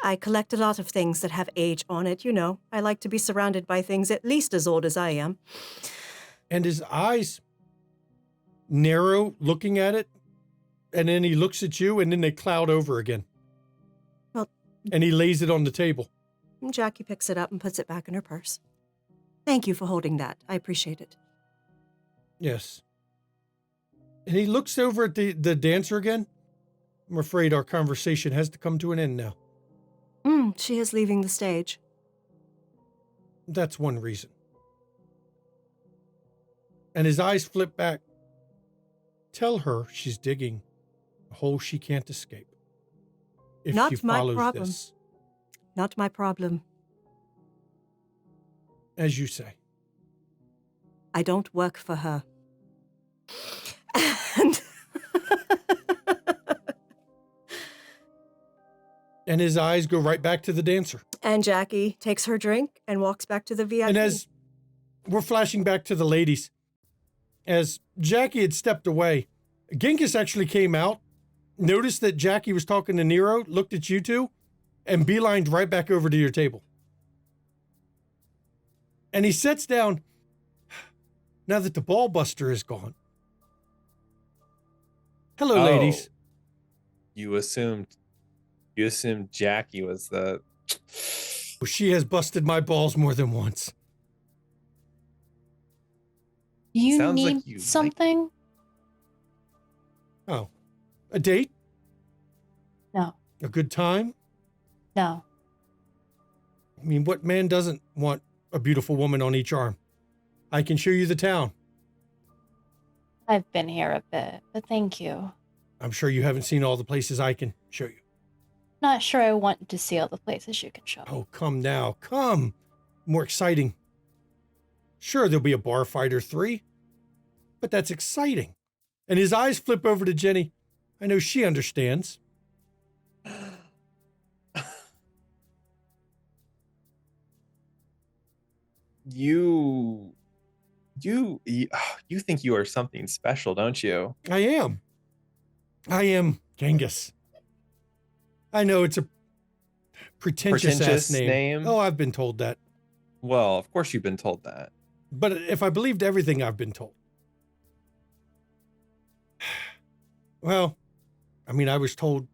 I collect a lot of things that have age on it, you know. I like to be surrounded by things at least as old as I am. And his eyes narrow looking at it, and then he looks at you, and then they cloud over again. Well- and he lays it on the table. And Jackie picks it up and puts it back in her purse. Thank you for holding that. I appreciate it. Yes. And he looks over at the dancer again. I'm afraid our conversation has to come to an end now. She is leaving the stage. That's one reason. And his eyes flip back. Tell her she's digging a hole she can't escape. If Not she my follows problem. this, Not my problem. as you say. I don't work for her. And And his eyes go right back to the dancer. And Jackie takes her drink and walks back to the VIP. And as we're flashing back to the ladies, as Jackie had stepped away, Genghis actually came out, noticed that Jackie was talking to Nero, looked at you two, and beelined right back over to your table. And he sits down, now that the ball buster is gone. Hello, ladies. You assumed Jackie was the... She has busted my balls more than once. You Sounds need like you like- something? Oh, a date? No, A good time? no. I mean, what man doesn't want a beautiful woman on each arm? I can show you the town. I've been here a bit, but thank you. I'm sure you haven't seen all the places I can show you. Not sure I want to see all the places you can show me. Oh, come now. Come. More exciting. Sure, there'll be a bar fight or 3, but that's exciting. And his eyes flip over to Jenny. I know she understands. You think you are something special, don't you? I am Genghis. I know it's a pretentious ass name. Oh, I've been told that. Well, of course you've been told that. But if I believed everything I've been told. Well, I mean, I was told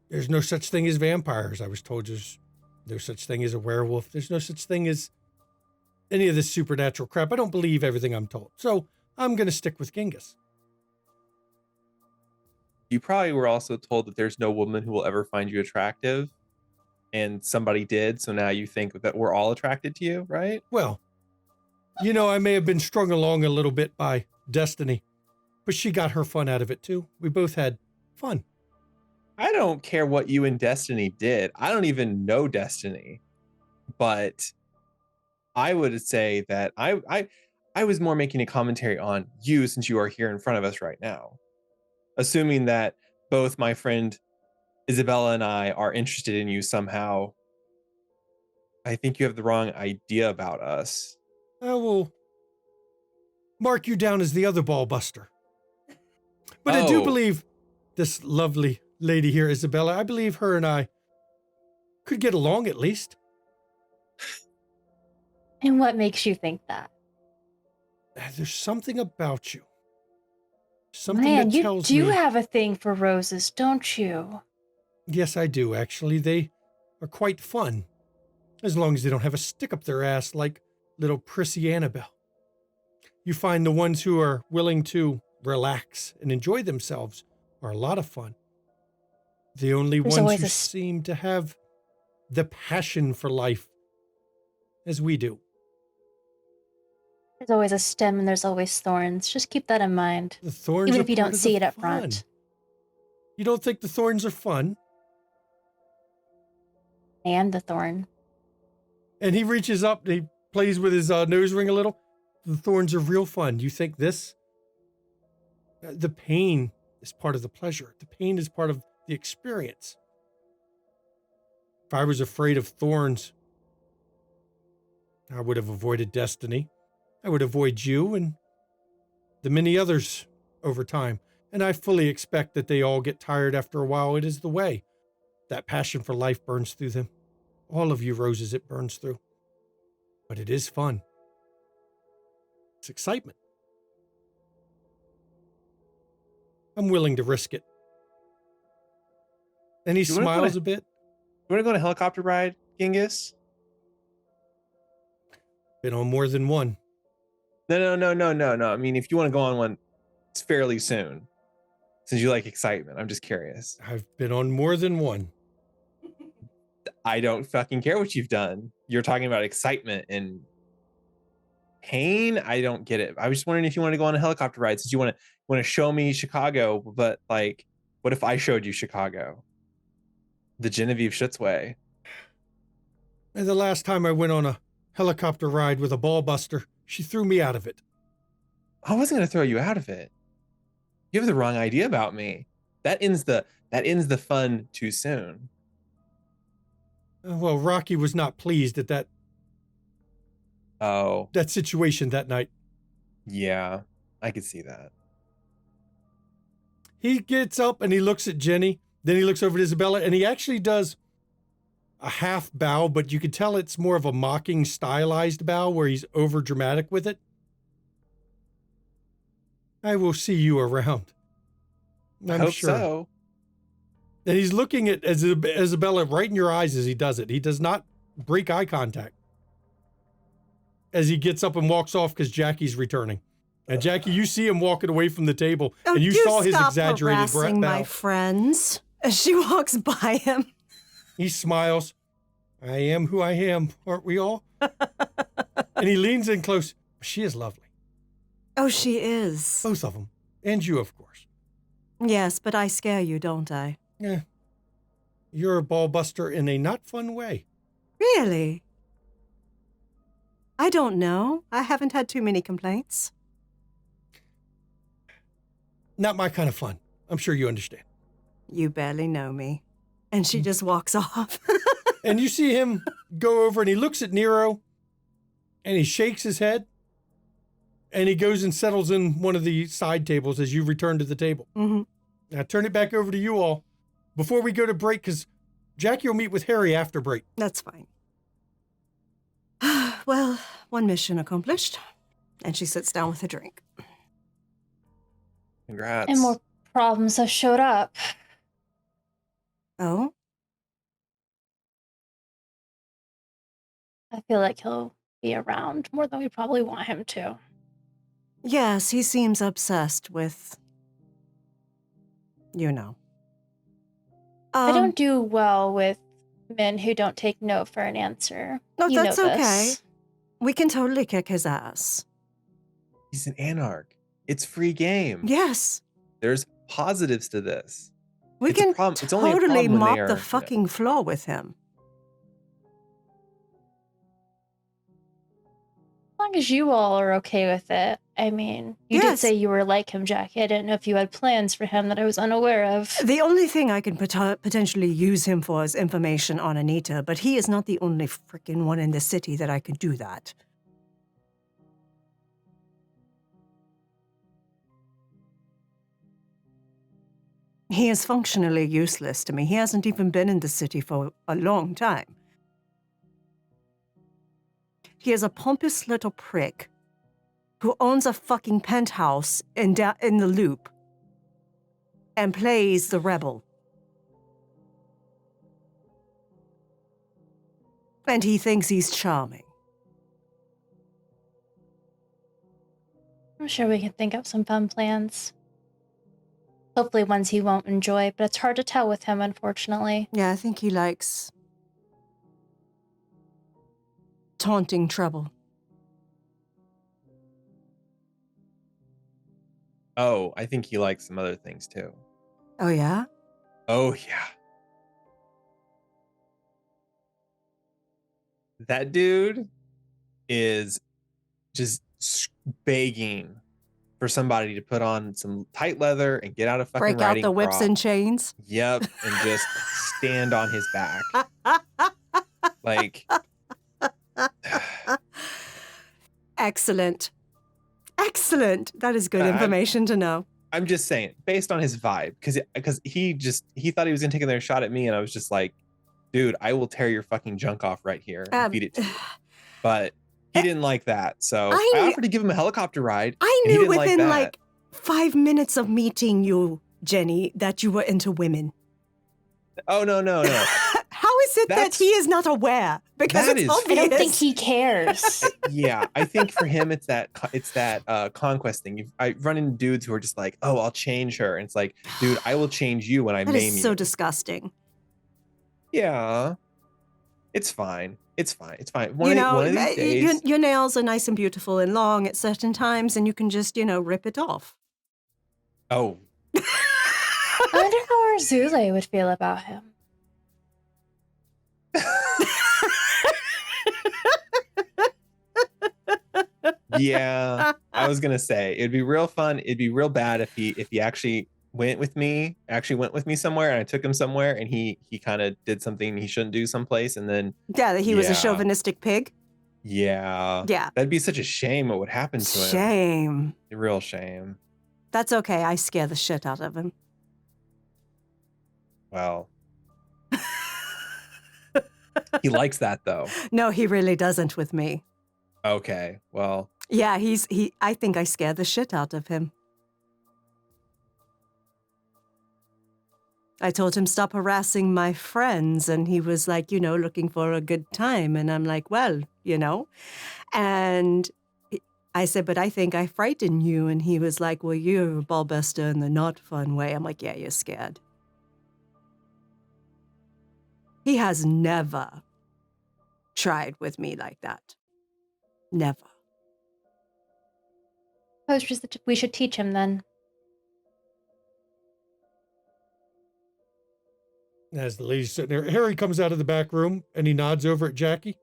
there's no such thing as vampires. I was told there's no such thing as a werewolf. There's no such thing as any of this supernatural crap. I don't believe everything I'm told. So I'm going to stick with Genghis. You probably were also told that there's no woman who will ever find you attractive, and somebody did, so now you think that we're all attracted to you, right? Well, you know, I may have been strung along a little bit by Destiny, but she got her fun out of it too. We both had fun. I don't care what you and Destiny did. I don't even know Destiny, but I would say that I was more making a commentary on you since you are here in front of us right now. Assuming that both my friend Isabella and I are interested in you somehow. I think you have the wrong idea about us. I will mark you down as the other ball buster. But I do believe this lovely lady here, Isabella, I believe her and I could get along at least. And what makes you think that? There's something about you. Something Man, that you tells do me. have a thing for roses, don't you? Yes, I do, actually. They are quite fun. As long as they don't have a stick up their ass like little prissy Annabelle. You find the ones who are willing to relax and enjoy themselves are a lot of fun. The only There's ones always who a seem to have the passion for life as we do. There's always a stem and there's always thorns. Just keep that in mind. The thorns Even are if you part don't of see the it up fun. front. You don't think the thorns are fun? I am the thorn. And he reaches up and he plays with his nose ring a little. The thorns are real fun. You think this? The pain is part of the pleasure. The pain is part of the experience. If I was afraid of thorns, I would have avoided destiny. I would avoid you and the many others over time. And I fully expect that they all get tired after a while. It is the way. That passion for life burns through them. All of you roses, it burns through. But it is fun. It's excitement. I'm willing to risk it. And he smiles a bit. You want to go on a helicopter ride, Genghis? Been on more than one. No. I mean, if you want to go on one, it's fairly soon. Since you like excitement, I'm just curious. I've been on more than one. I don't fucking care what you've done. You're talking about excitement and pain. I don't get it. I was just wondering if you want to go on a helicopter ride since you want to show me Chicago, but like, what if I showed you Chicago? The Genevieve Schutz way. And the last time I went on a helicopter ride with a ball buster, she threw me out of it. I wasn't going to throw you out of it. You have the wrong idea about me. That ends the fun too soon. Well, Rocky was not pleased at that situation that night. Yeah, I could see that. He gets up and he looks at Jenny. Then he looks over at Isabella and he actually does a half bow, but you could tell it's more of a mocking, stylized bow where he's over dramatic with it. I will see you around. I hope so. And he's looking at Isabella right in your eyes as he does it. He does not break eye contact as he gets up and walks off because Jackie's returning. And Jackie, you see him walking away from the table, and you saw his exaggerated bow. My friends, as she walks by him. He smiles. I am who I am, aren't we all? And he leans in close. She is lovely. Oh, she is. Both of them. And you, of course. Yes, but I scare you, don't I? Yeah. You're a ball buster in a not fun way. Really? I don't know. I haven't had too many complaints. Not my kind of fun. I'm sure you understand. You barely know me. And she just walks off. And you see him go over and he looks at Nero and he shakes his head and he goes and settles in one of the side tables as you return to the table. Mm-hmm. Now turn it back over to you all before we go to break because Jackie will meet with Harry after break. That's fine. Well, one mission accomplished. And she sits down with a drink. Congrats. And more problems have showed up. Oh? I feel like he'll be around more than we probably want him to. Yes, he seems obsessed with, you know. I don't do well with men who don't take no for an answer. No, You that's know okay. this. We can totally kick his ass. He's an anarch. It's free game. Yes. There's positives to this. We It's a can problem- it's only a totally problem when mop they are, the you know. fucking floor with him. long as you all are okay with it. I mean, you did Yes. say you were like him, Jackie. I didn't know if you had plans for him that I was unaware of. The only thing I can potentially use him for is information on Anita, but he is not the only freaking one in the city that I could do that. He is functionally useless to me. He hasn't even been in the city for a long time. He is a pompous little prick who owns a fucking penthouse in the Loop and plays the rebel. And he thinks he's charming. I'm sure we can think of some fun plans. Hopefully ones he won't enjoy, but it's hard to tell with him, unfortunately. Yeah, I think he likes taunting trouble. Oh, I think he likes some other things too. Oh, yeah? Oh, yeah. That dude is just begging for somebody to put on some tight leather and get out of fucking Break out riding the whips crop. and chains. Yep, and just stand on his back. Like, Excellent. Excellent. That is good I'm- information to know. I'm just saying, based on his vibe, because he thought he was gonna take another shot at me, and I was just like, dude, I will tear your fucking junk off right here and feed it to you. But he didn't like that, so I offered to give him a helicopter ride. I and he knew didn't like within that. like 5 minutes of meeting you, Jenny, that you were into women. Oh no. How is it that That's- he is not aware? Because that it's is- obvious. I don't think he cares. Yeah, I think for him it's that conquest thing. I run into dudes who are just like, oh, I'll change her, and it's like, dude, I will change you when I That maim is so you. disgusting. Yeah, it's fine. It's fine. One One of these days. your nails are nice and beautiful and long at certain times, and you can just, rip it off. Oh, I wonder how Arzule would feel about him. yeah. I was gonna say it'd be real fun. It'd be real bad if he actually went with me somewhere, and I took him somewhere, and he kind of did something he shouldn't do someplace, and then Yeah, that he was a Yeah. chauvinistic pig. yeah, Yeah. that'd be such a shame what would happen to him. Shame. A real shame. That's okay. I scare the shit out of him. Well, he likes that though. No, he really doesn't with me. Okay, well, Yeah, I think I scare the shit out of him. I told him stop harassing my friends, and he was like, looking for a good time. And I'm like, well, And I said, but I think I frighten you. And he was like, well, you're a ballbuster in the not fun way. I'm like, yeah, you're scared. He has never tried with me like that. Never. We should teach him then. As the lady's sitting there, Harry comes out of the back room and he nods over at Jackie.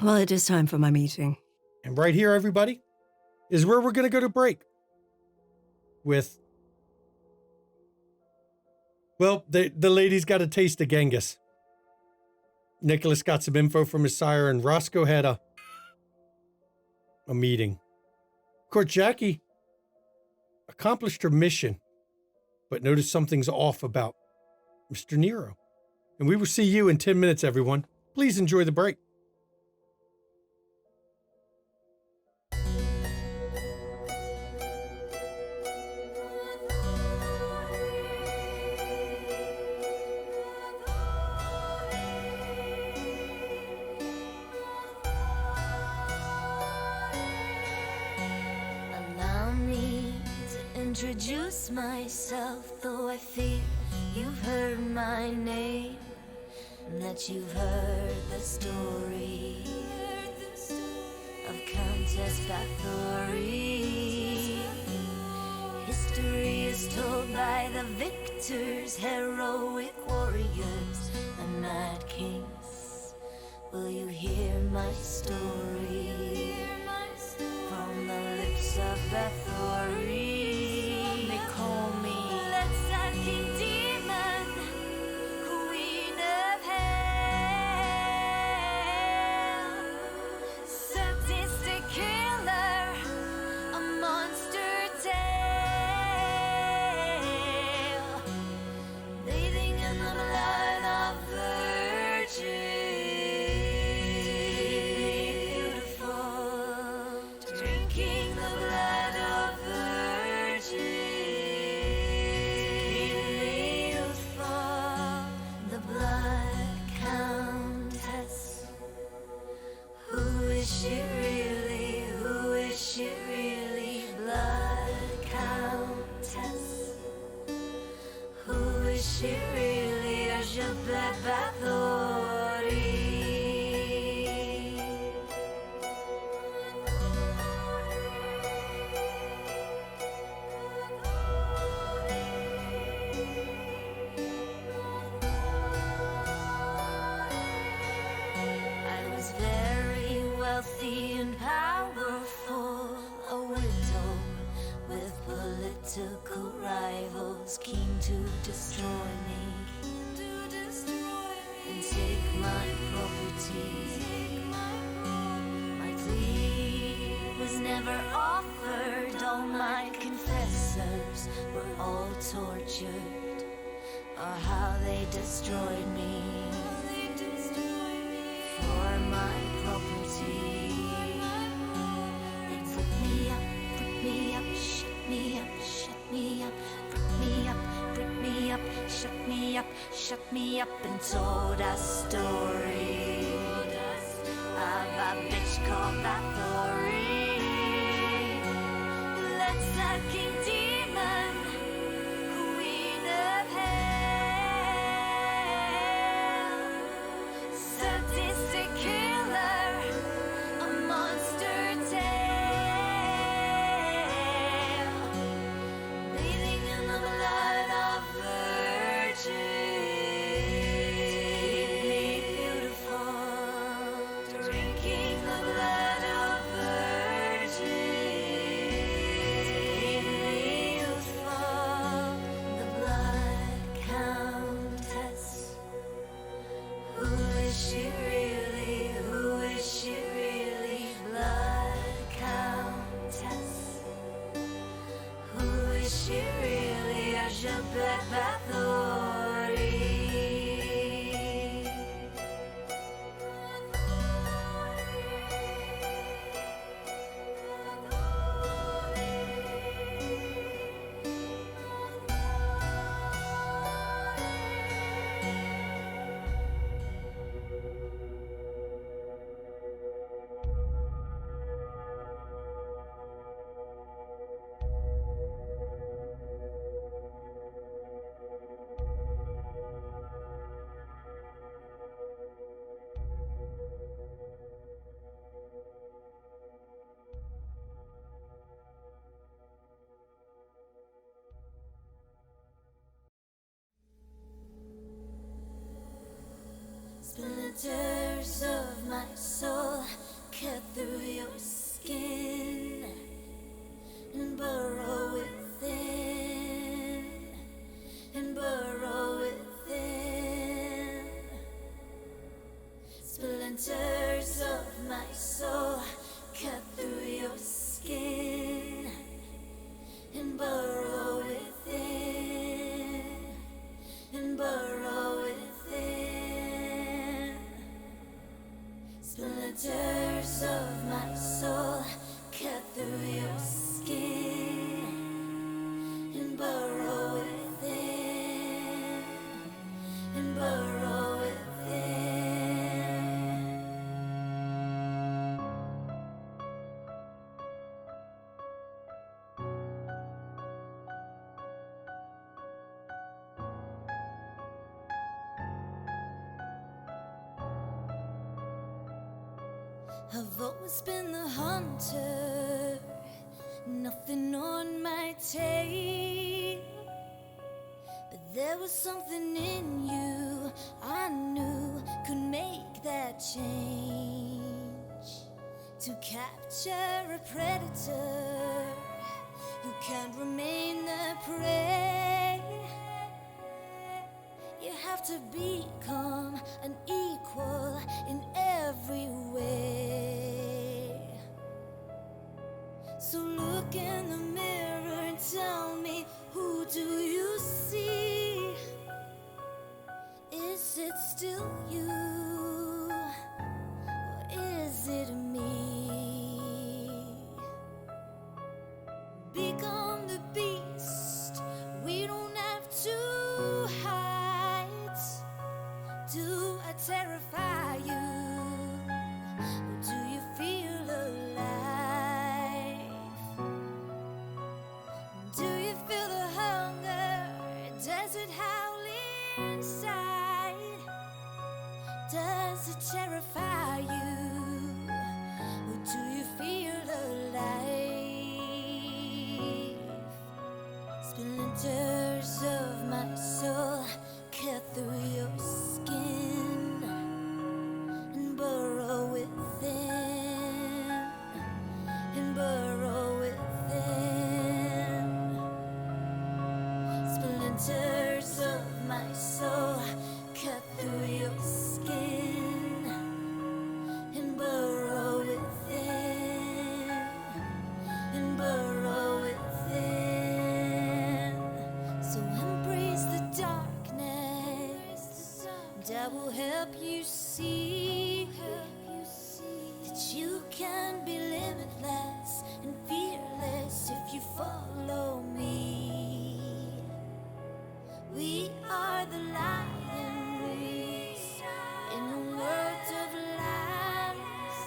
Well, it is time for my meeting. And right here, everybody, is where we're going to go to break. With, well, the lady's got a taste of Genghis. Nicholas got some info from his sire, and Roscoe had a meeting. Of course, Jackie accomplished her mission, but noticed something's off about Mr. Nero. And we will see you in 10 minutes, everyone. Please enjoy the break. Allow me to introduce myself, though I fear you've heard my name, and that you've heard the story of Countess Bathory. History is told by the victors, heroic warriors, and mad kings. Will you hear my story? I was very wealthy and powerful, a widow with political rivals keen to destroy me and take my property. My plea was never offered, all my confessors were all tortured, or how they destroyed me for my property. They brick me up, shut me up, shut me up, brick me up, shut me up, and told a story of a bitch called Bathory. Let's sucking demon, queen of hell, sadistic killer, a monster tale, bathing in the blood of virgins, beautiful, drinking the blood of virgins, youthful, the blood countess. Who is she really? Who is she really? Blood countess. Who is she really? Isabella Bathory. Splinters of my soul cut through your skin and burrow within, and burrow within. Splinters of my soul cut through your skin and burrow within, and burrow within. Splinters of my soul cut through your skin and burrow within, and burrow within. I've always been the hunter, nothing on my tail. But there was something in you I knew could make that change. To capture a predator, you can't remain the prey. You have to become an equal in every way. So look in the mirror and tell me, who do you see? Is it still you? Or is it me? Become the beast. We don't have to hide. Do I terrify you? Or do you feel alive? Do you feel the hunger? Does it howl inside? it terrify you? Or do you feel alive? Splinters of my soul cut through your skin and burrow within, and burrow within. Splinters of my soul cut through your skin and burrow within, and burrow within. So embrace the darkness, and I will help you see that you can be limitless and fearless if you follow me. We are the lions in a world of lies.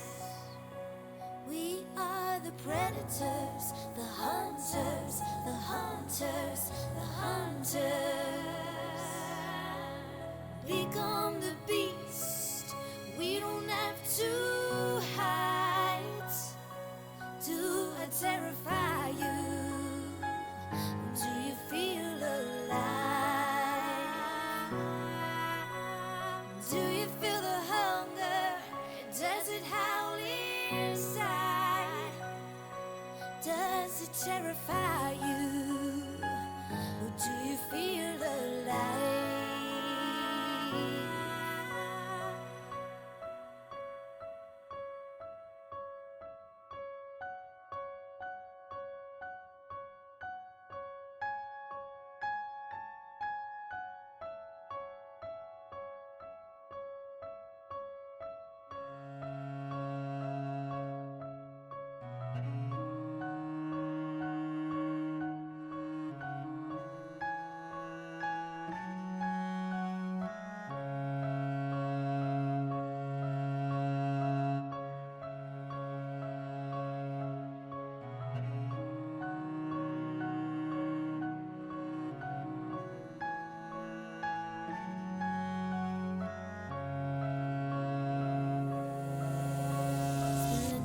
We are the predators, the hunters, the hunters, the hunters. Become the beast. We don't have to hide. Do I terrify you? Do you feel alive? Do you feel the hunger? Does it howl inside? Does it terrify you? Or do you feel alive?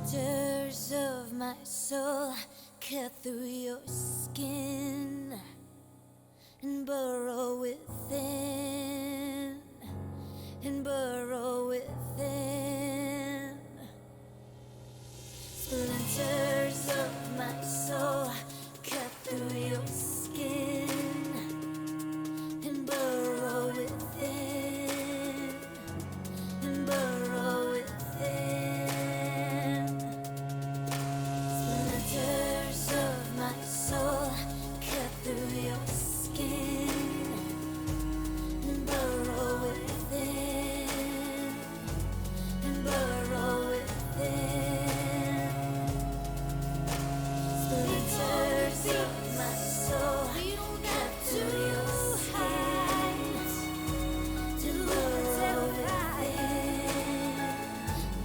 Splinters of my soul cut through your skin and burrow within, and burrow within. Splinters of my soul cut through your skin and burrow within, and burrow within. Splinters of my soul cut through your skin and burrow within, and burrow within. Splinters of my soul cut through your skin to burrow within.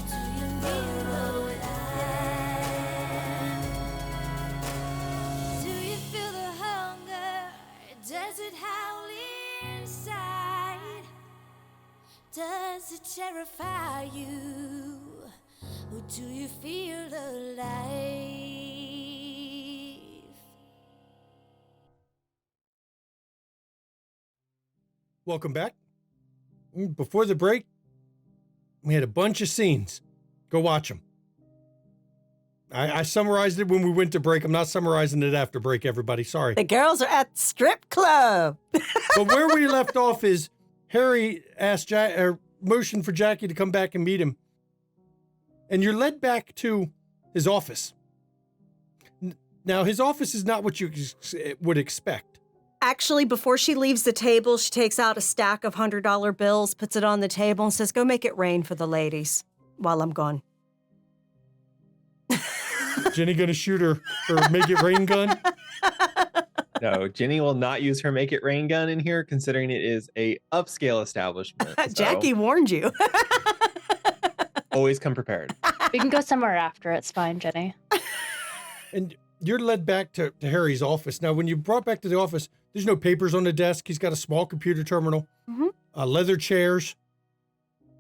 Do you burrow within? Do you feel the hunger? Does it howl inside? Does it terrify you? Or do you feel alive? Welcome back. Before the break, we had a bunch of scenes. Go watch them. I summarized it when we went to break. I'm not summarizing it after break, everybody. Sorry. The girls are at the strip club. But where we left off is Harry asked motioned for Jackie to come back and meet him. And you're led back to his office. Now, his office is not what you would expect. Actually, before she leaves the table, she takes out a stack of $100 bills, puts it on the table, and says, "Go make it rain for the ladies while I'm gone." Jenny gonna shoot her make it rain gun? No, Jenny will not use her make it rain gun in here, considering it is a upscale establishment. So Jackie warned you. always come prepared. We can go somewhere after. It's fine, Jenny. And you're led back to Harry's office. Now, when you brought back to the office, there's no papers on the desk. He's got a small computer terminal, leather chairs,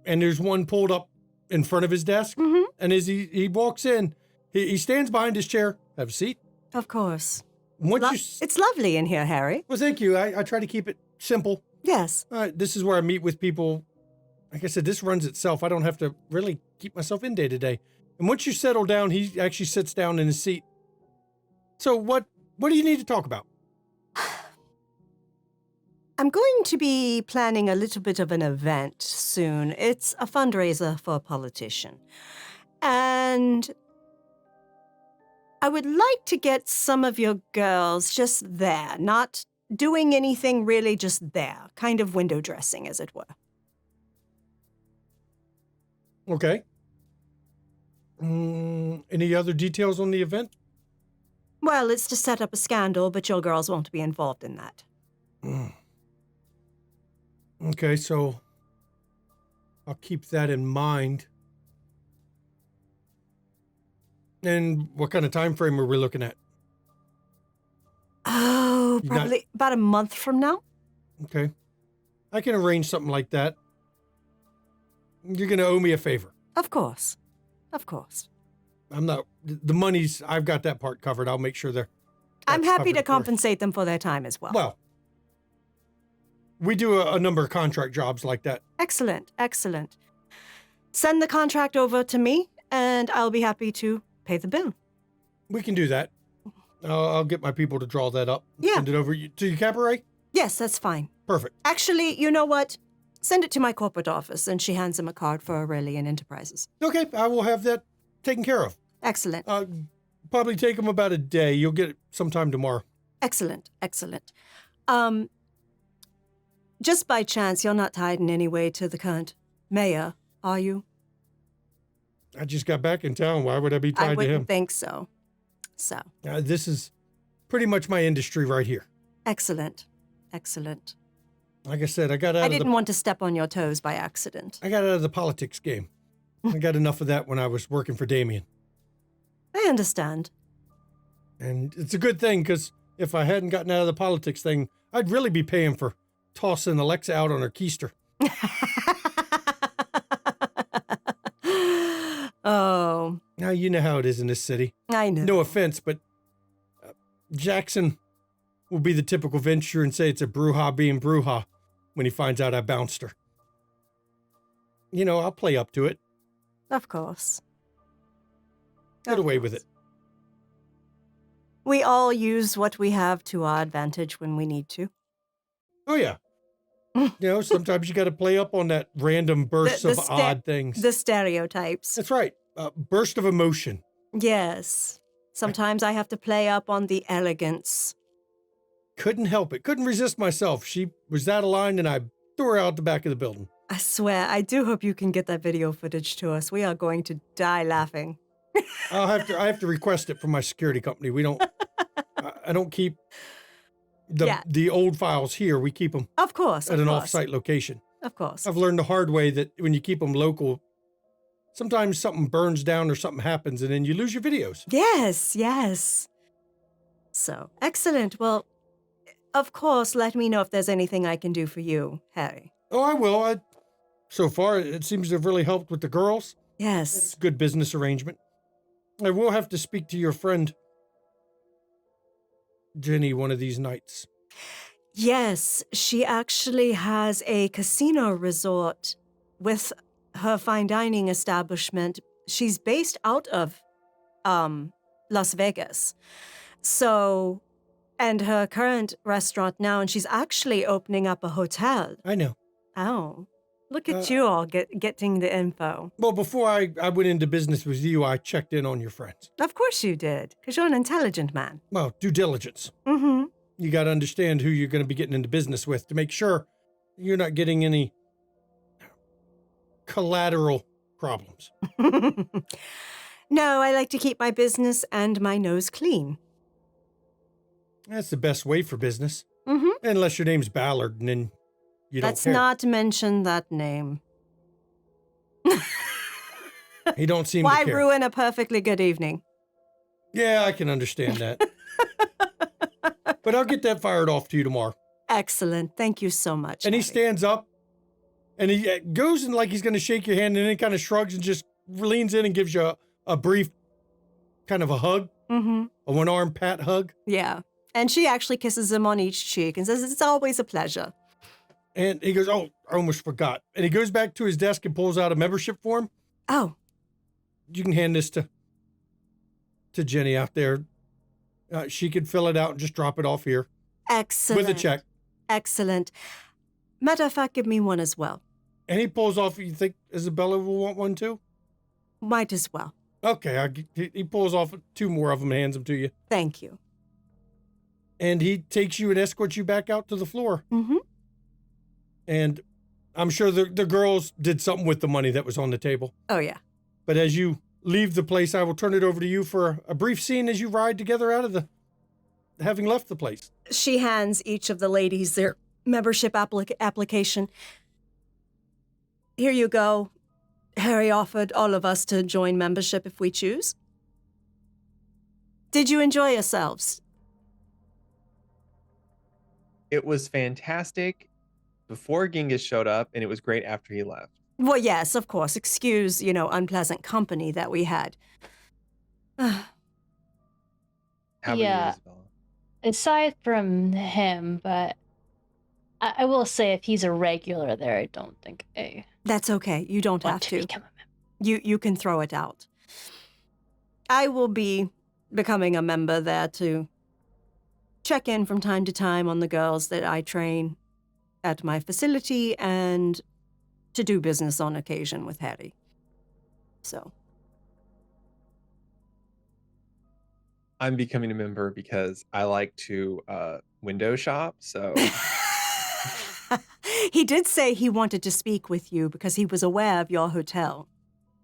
and there's one pulled up in front of his desk. Mm-hmm. And as he walks in, he stands behind his chair. Have a seat. Of course. Once It's lovely in here, Harry. well, thank you. I try to keep it simple. Yes. This is where I meet with people. Like I said, this runs itself. I don't have to really keep myself in day to day. And once you settle down, he actually sits down in his seat. So what do you need to talk about? I'm going to be planning a little bit of an event soon. It's a fundraiser for a politician. And I would like to get some of your girls just there, not doing anything really, just there, kind of window dressing, as it were. Okay. Any other details on the event? Well, it's to set up a scandal, but your girls won't be involved in that. Okay, so I'll keep that in mind. And what kind of time frame are we looking at? Oh, You got- probably about a month from now. Okay. I can arrange something like that. You're going to owe me a favor. Of course. Of course. I'm not, the money's, I've got that part covered. I'll make sure I'm that's happy covered to first. compensate them for their time as well. Well, we do a number of contract jobs like that. Excellent, excellent. Send the contract over to me, and I'll be happy to pay the bill. We can do that. I'll get my people to draw that up. Yeah. Send it over to your cabaret. Yes, that's fine. Perfect. Actually, you know what? Send it to my corporate office, and she hands him a card for Aurelian Enterprises. Okay, I will have that taken care of. Excellent, Probably take them about a day. You'll get it sometime tomorrow. excellent, excellent. Just by chance, you're not tied in any way to the current mayor, are you? I just got back in town. Why would I be I tied to wouldn't him? think so. So, This is pretty much my industry right here. excellent, excellent. Like I said, I got out I of didn't want to step on your toes by accident. I got out of the politics game. I got enough of that when I was working for Damien. I understand. And it's a good thing, because if I hadn't gotten out of the politics thing, I'd really be paying for tossing Alexa out on her keister. Oh, Now, you know how it is in this city. I know. No offense, but Jackson will be the typical venture and say it's a brouhaha being brouhaha when he finds out I bounced her. You know, I'll play up to it. Of course. Get Of away with course. it. We all use what we have to our advantage when we need to. Oh, yeah. You know, sometimes you got to play up on that random bursts The of odd things. The stereotypes. That's right. Burst of emotion. Yes. Sometimes I have to play up on the elegance. Couldn't help it. Couldn't resist myself. She was out of line and I threw her out the back of the building. I swear, I do hope you can get that video footage to us. We are going to die laughing. I have to request it from my security company. We don't, I don't keep Yeah. the old files here. We keep them Of course. at of an course, off-site location. Of course. I've learned the hard way that when you keep them local, sometimes something burns down or something happens and then you lose your videos. Yes, yes. So, excellent. Well, of course, let me know if there's anything I can do for you, Harry. Oh, I will. So far, it seems to have really helped with the girls. It's Yes. a good business arrangement. I will have to speak to your friend, Jenny, one of these nights. Yes, she actually has a casino resort with her fine dining establishment. She's based out of Las Vegas. So, and her current restaurant now, and she's actually opening up a hotel. I know. Oh, look at you all getting the info. Well, before I went into business with you, I checked in on your friends. Of course you did, because you're an intelligent man. Well, due diligence. Mm-hmm. You got to understand who you're going to be getting into business with to make sure you're not getting any collateral problems. No, I like to keep my business and my nose clean. That's the best way for business. Mm-hmm. Unless your name's Ballard and then you Let's don't care. not mention that name. He don't seem Why to care. ruin a perfectly good evening? Yeah, I can understand that. But I'll get that fired off to you tomorrow. Excellent. Thank you so much. And he Harry. stands up And he goes and like he's going to shake your hand, and then kind of shrugs and just leans in and gives you a brief kind of a hug, Mm-hmm. a one-arm pat hug. Yeah. And she actually kisses him on each cheek and says, "It's always a pleasure." And he goes, "Oh, I almost forgot." And he goes back to his desk and pulls out a membership form. Oh, You can hand this to Jenny out there. She could fill it out and just drop it off here excellent. with a check. Excellent. Matter of fact, give me one as well. And he pulls off. You think Isabella will want one too? Might as well. Okay. He pulls off 2 more of them and hands them to you. Thank you. And he takes you and escorts you back out to the floor. Mm-hmm. And I'm sure the girls did something with the money that was on the table. Oh, yeah. But as you leave the place, I will turn it over to you for a brief scene as you ride together out of having left the place. She hands each of the ladies their membership application. Here you go. Harry offered all of us to join membership if we choose. Did you enjoy yourselves? It was fantastic before Genghis showed up, and it was great after he left. Well, yes, of course. Excuse, unpleasant company that we had. How about Yeah. you, Isabella? Aside from him, but I will say if he's a regular there, I don't think I That's okay. You don't have want to to. become a member. You can throw it out. I will be becoming a member there to check in from time to time on the girls that I train at my facility and to do business on occasion with Harry. So, I'm becoming a member because I like to window shop. So he did say he wanted to speak with you because he was aware of your hotel.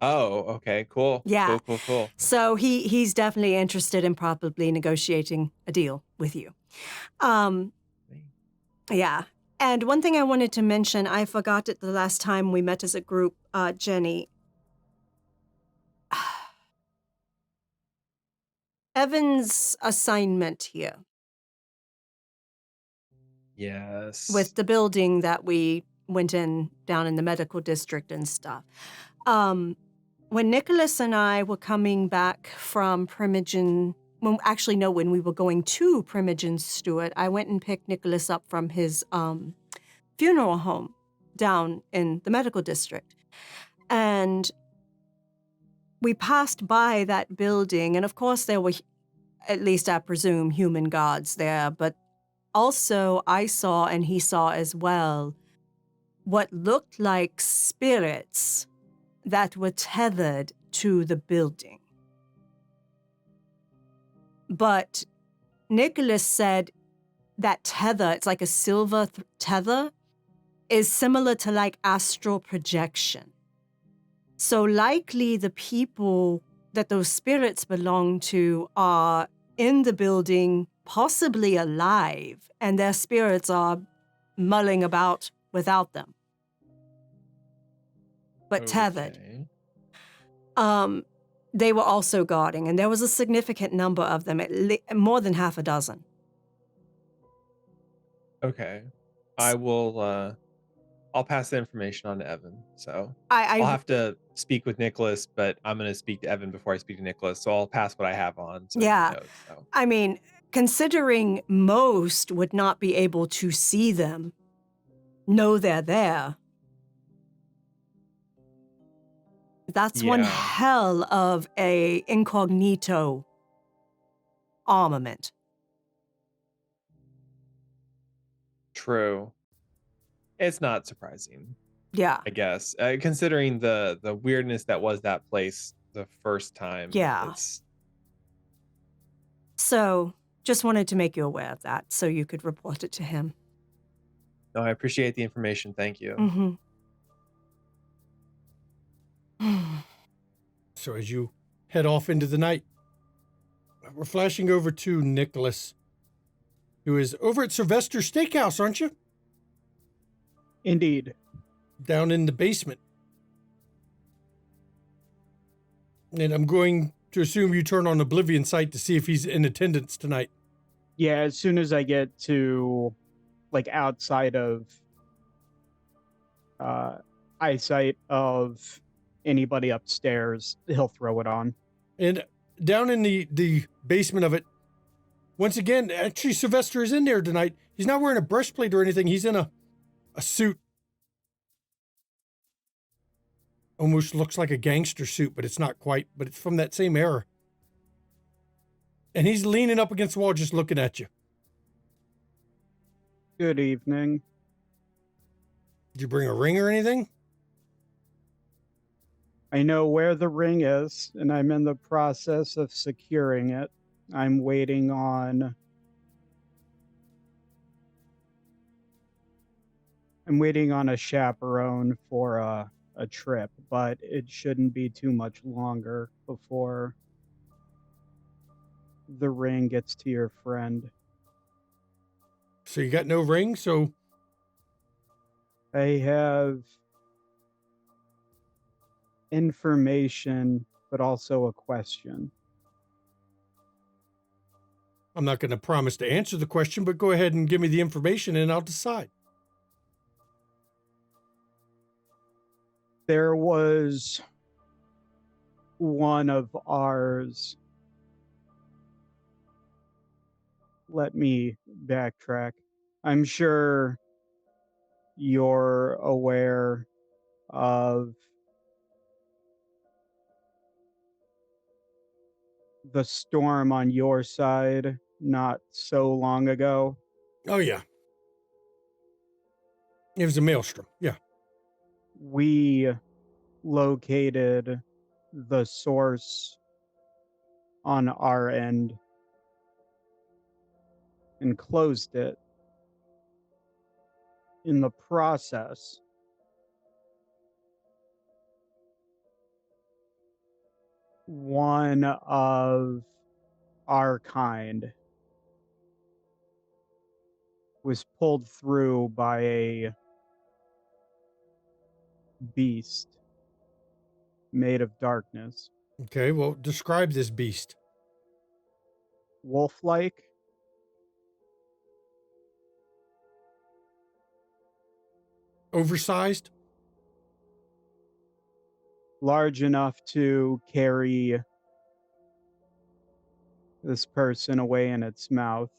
oh, okay, cool. Yeah. Cool. So he's definitely interested in probably negotiating a deal with you. Yeah. And one thing I wanted to mention, I forgot it the last time we met as a group, Jenny. Evan's assignment here Yes. with the building that we went in down in the medical district and stuff. When Nicholas and I were coming back from Primogen, when we were going to Primogen Stewart, I went and picked Nicholas up from his funeral home down in the medical district. And we passed by that building, and of course there were, at least I presume, human gods there, but also I saw, and he saw as well, what looked like spirits that were tethered to the building. But Nicholas said that tether, it's like a silver tether, is similar to like astral projection. So likely the people that those spirits belong to are in the building, possibly alive, and their spirits are mulling about without them, but tethered. Okay. They were also guarding, and there was a significant number of them, more than half a dozen. Okay. I will I'll pass the information on to Evan. So I I'll have to speak with Nicholas, but I'm going to speak to Evan before I speak to Nicholas. So I'll pass what I have on. So he Yeah. knows, so. I mean, considering most would not be able to see them, know they're there, that's one Yeah. hell of a incognito armament. True. It's not surprising, Yeah. I guess, considering the weirdness that was that place the first time. Yeah. So just wanted to make you aware of that so you could report it to him. No, I appreciate the information. Thank you. Mm-hmm. So as you head off into the night, we're flashing over to Nicholas, who is over at Sylvester Steakhouse, aren't you? Indeed. Down in the basement. And I'm going to assume you turn on Oblivion Sight to see if he's in attendance tonight. Yeah, as soon as I get to, like, outside of eyesight of anybody upstairs, he'll throw it on. And down in the basement of it, once again, actually Sylvester is in there tonight. He's not wearing a breastplate or anything. He's in a suit. Almost looks like a gangster suit, but it's not quite. But it's from that same era. And he's leaning up against the wall just looking at you. Good evening. Did you bring a ring or anything? I know where the ring is, and I'm in the process of securing it. I'm waiting on a chaperone for a trip, but it shouldn't be too much longer before the ring gets to your friend. So you got no ring, so I have information, but also a question. I'm not going to promise to answer the question, but go ahead and give me the information and I'll decide. There was one of ours. Let me backtrack. I'm sure you're aware of the storm on your side not so long ago. Oh, yeah. It was a maelstrom. Yeah. We located the source on our end and closed it. In the process, one of our kind was pulled through by a beast made of darkness. Okay, well, describe this beast. Wolf-like. Oversized? Large enough to carry this person away in its mouth.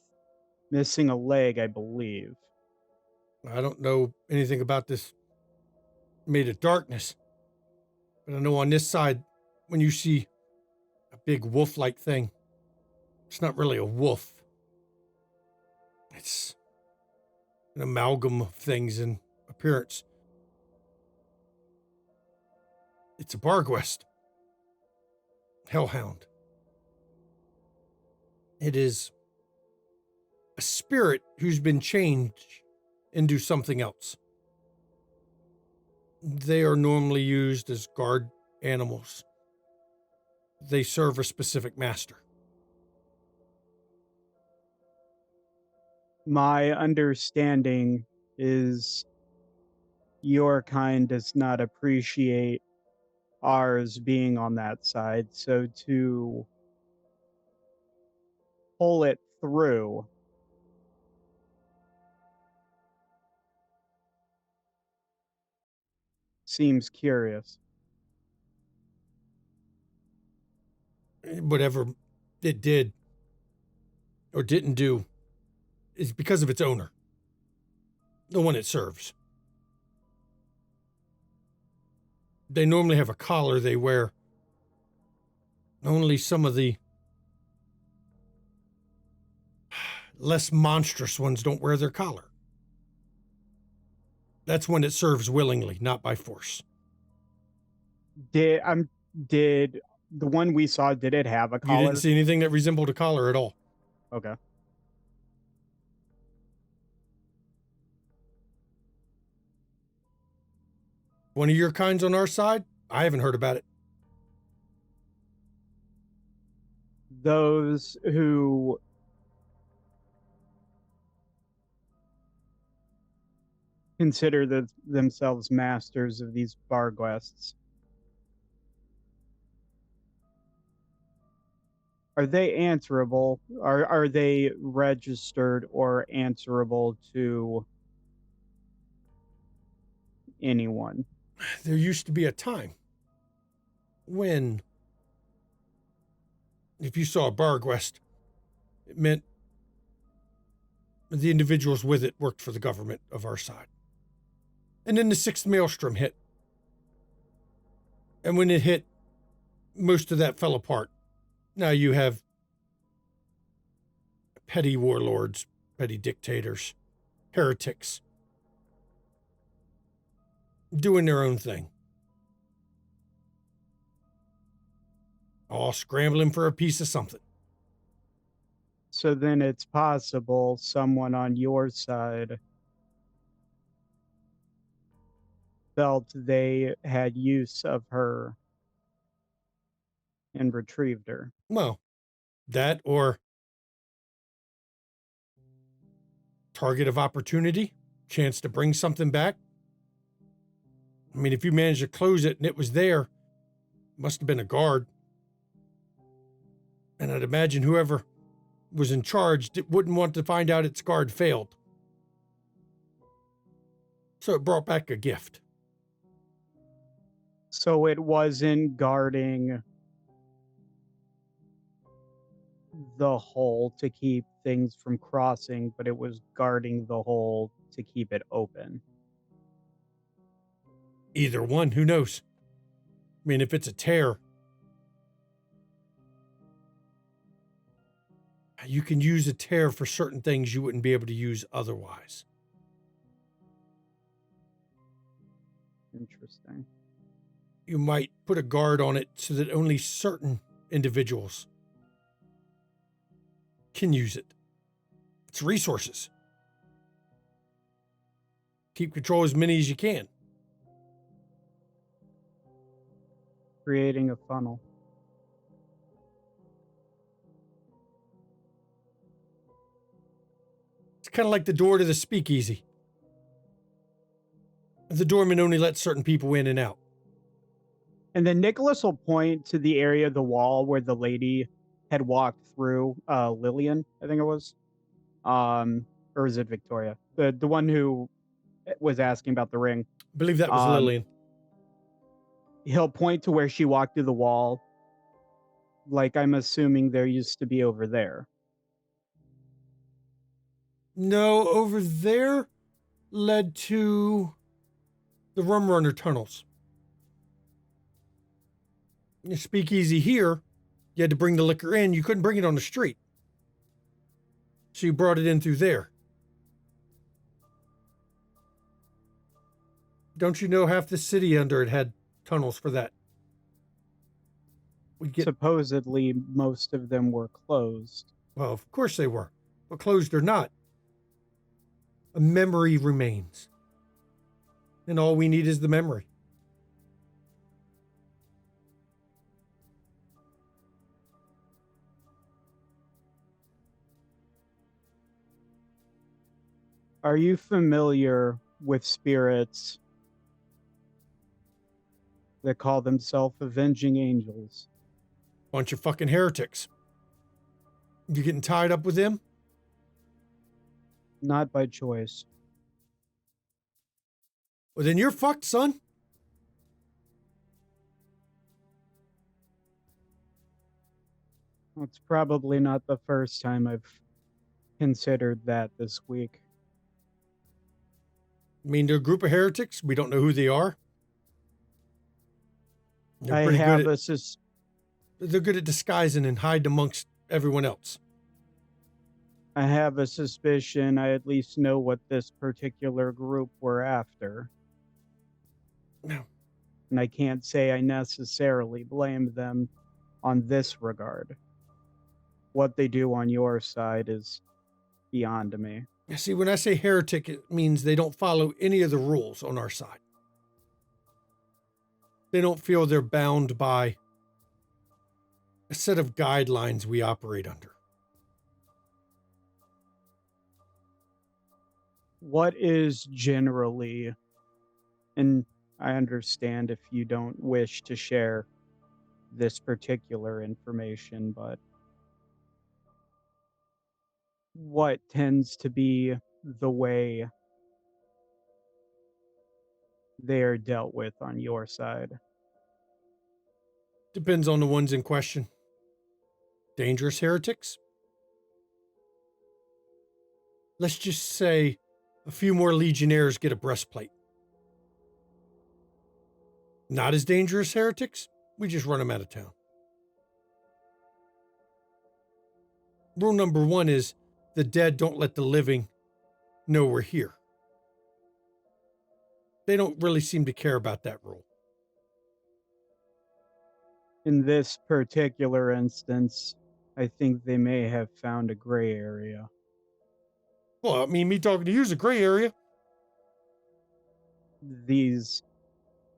Missing a leg, I believe. I don't know anything about this made of darkness. But I know on this side, when you see a big wolf-like thing, it's not really a wolf. It's an amalgam of things in appearance. It's a Barguest. Hellhound. It is a spirit who's been changed into something else. They are normally used as guard animals. They serve a specific master. My understanding is your kind does not appreciate ours being on that side, so to pull it through seems curious. Whatever it did or didn't do is because of its owner, the one it serves. They normally have a collar they wear. Only some of the less monstrous ones don't wear their collar. That's when it serves willingly, not by force. Did the one we saw, did it have a collar? You didn't see anything that resembled a collar at all. Okay. One of your kinds on our side? I haven't heard about it. Those who consider themselves masters of these Barguests, are they answerable? Are they registered or answerable to anyone? There used to be a time when, if you saw a Barguest, it meant the individuals with it worked for the government of our side. And then the sixth maelstrom hit. And when it hit, most of that fell apart. Now you have petty warlords, petty dictators, heretics, doing their own thing. All scrambling for a piece of something. So then it's possible someone on your side felt they had use of her and retrieved her. Well, that or target of opportunity, chance to bring something back. I mean, if you managed to close it and it was there, must have been a guard. And I'd imagine whoever was in charge wouldn't want to find out its guard failed. So it brought back a gift. So it wasn't guarding the hole to keep things from crossing, but it was guarding the hole to keep it open. Either one, who knows? I mean, if it's a tear, you can use a tear for certain things you wouldn't be able to use otherwise. Interesting. You might put a guard on it so that only certain individuals can use it. It's resources. Keep control as many as you can. Creating a funnel. It's kind of like the door to the speakeasy. The doorman only lets certain people in and out. And then Nicholas will point to the area of the wall where the lady had walked through, Lillian, I think it was. Or is it Victoria? The one who was asking about the ring. I believe that was Lillian. He'll point to where she walked through the wall. Like, I'm assuming there used to be over there. No, over there led to the Rum Runner tunnels. The speakeasy here, you had to bring the liquor in. You couldn't bring it on the street. So you brought it in through there. Don't you know half the city under it had tunnels for that? Supposedly, most of them were closed. Well, of course they were. But closed or not, a memory remains. And all we need is the memory. Are you familiar with spirits that call themselves avenging angels? Bunch of fucking heretics. You getting tied up with them? Not by choice. Well, then you're fucked, son. It's probably not the first time I've considered that this week. I mean, they're a group of heretics. We don't know who they are. They're good at disguising and hiding amongst everyone else. I have a suspicion I at least know what this particular group were after. No. And I can't say I necessarily blame them on this regard. What they do on your side is beyond me. See, when I say heretic, it means they don't follow any of the rules on our side. They don't feel they're bound by a set of guidelines we operate under. What is generally, and I understand if you don't wish to share this particular information, but what tends to be the way they are dealt with on your side. Depends on the ones in question. Dangerous heretics? Let's just say a few more legionnaires get a breastplate. Not as dangerous heretics, we just run them out of town. Rule number 1 is the dead don't let the living know we're here. They don't really seem to care about that rule. In this particular instance, I think they may have found a gray area. Well, I mean, me talking to you is a gray area. These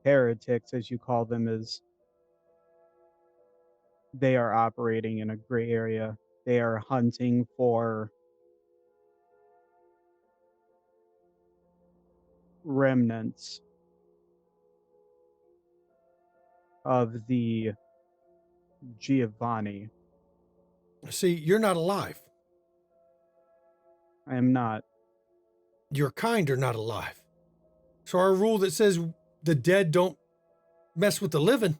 heretics, as you call them, they are operating in a gray area. They are hunting for remnants of the Giovanni. See, you're not alive. I am not. Your kind are not alive. So our rule that says the dead don't mess with the living,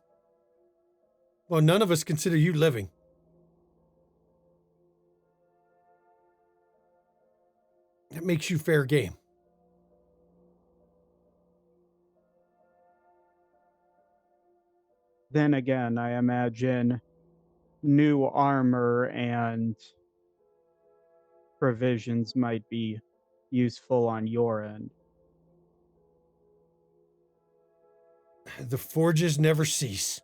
well, none of us consider you living. That makes you fair game. Then again, I imagine new armor and provisions might be useful on your end. The forges never cease.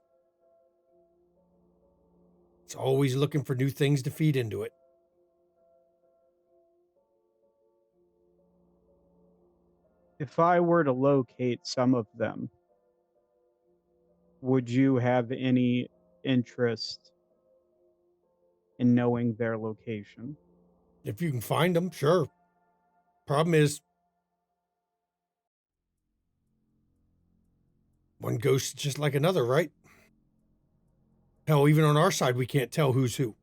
It's always looking for new things to feed into it. If I were to locate some of them, would you have any interest in knowing their location? If you can find them, sure. Problem is, one ghost is just like another, right? Hell, even on our side, we can't tell who's who.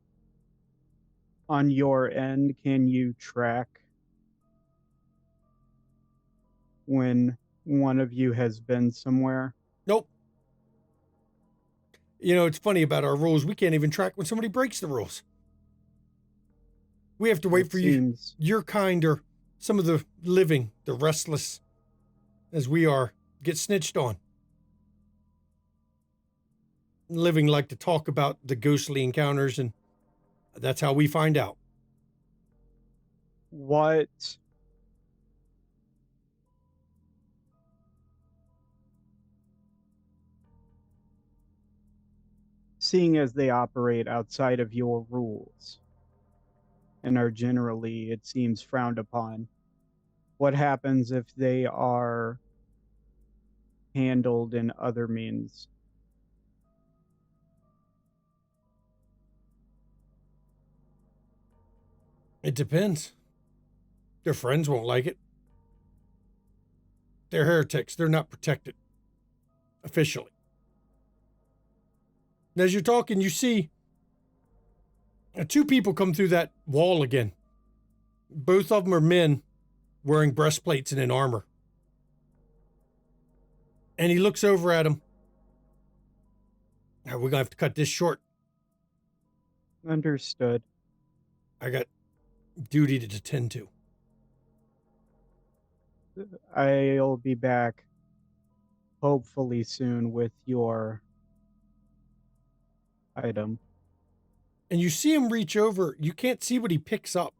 On your end, can you track when one of you has been somewhere? Nope. You know, it's funny about our rules. We can't even track when somebody breaks the rules. We have to wait for you, your kind, or some of the living, the restless, as we are, get snitched on. Living like to talk about the ghostly encounters, and that's how we find out. What seeing as they operate outside of your rules and are generally, it seems, frowned upon, what happens if they are handled in other means? It depends. Their friends won't like it. They're heretics. They're not protected officially. And as you're talking, you see two people come through that wall again. Both of them are men wearing breastplates and in armor. And he looks over at him. Now, we're going to have to cut this short. Understood. I got duty to attend to. I'll be back hopefully soon with your item. And you see him reach over. You can't see what he picks up.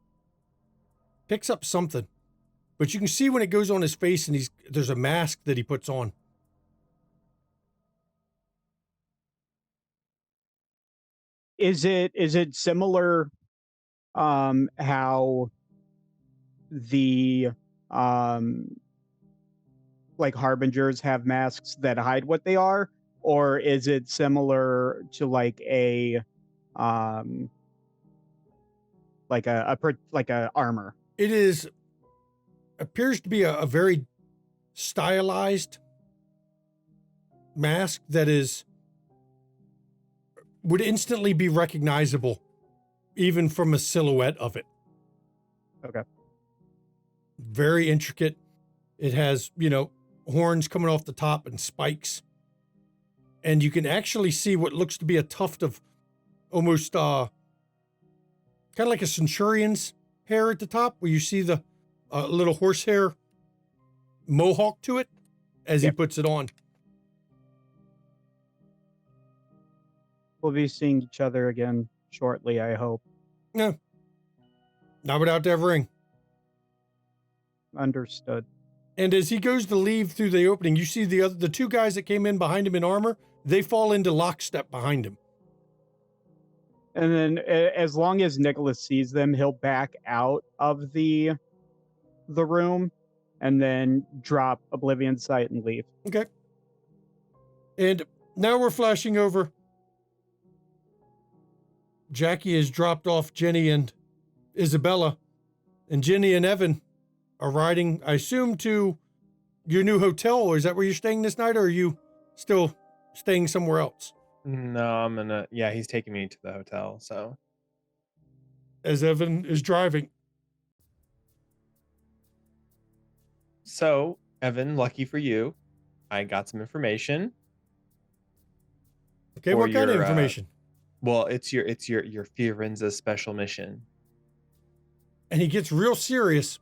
Picks up something. But you can see when it goes on his face and there's a mask that he puts on. Is it similar how the like harbingers have masks that hide what they are, or is it similar to like a armor? It appears to be a very stylized mask that would instantly be recognizable even from a silhouette of it. Okay. Very intricate. It has, horns coming off the top and spikes. And you can actually see what looks to be a tuft of almost kind of like a centurion's hair at the top, where you see the little horsehair mohawk to it as he puts it on. We'll be seeing each other again shortly, I hope. Yeah. Not without that ring. Understood. And as he goes to leave through the opening, you see the two guys that came in behind him in armor, they fall into lockstep behind him. And then as long as Nicholas sees them, he'll back out of the room and then drop Oblivion Sight and leave. Okay. And now we're flashing over. Jackie has dropped off Jenny and Isabella, and Jenny and Evan are riding, I assume, to your new hotel. Or is that where you're staying this night, or are you still staying somewhere else? No, he's taking me to the hotel, so. As Evan is driving. So, Evan, lucky for you, I got some information. Okay, for what kind of your, information? Well, it's your Fiorenza special mission. And he gets real serious.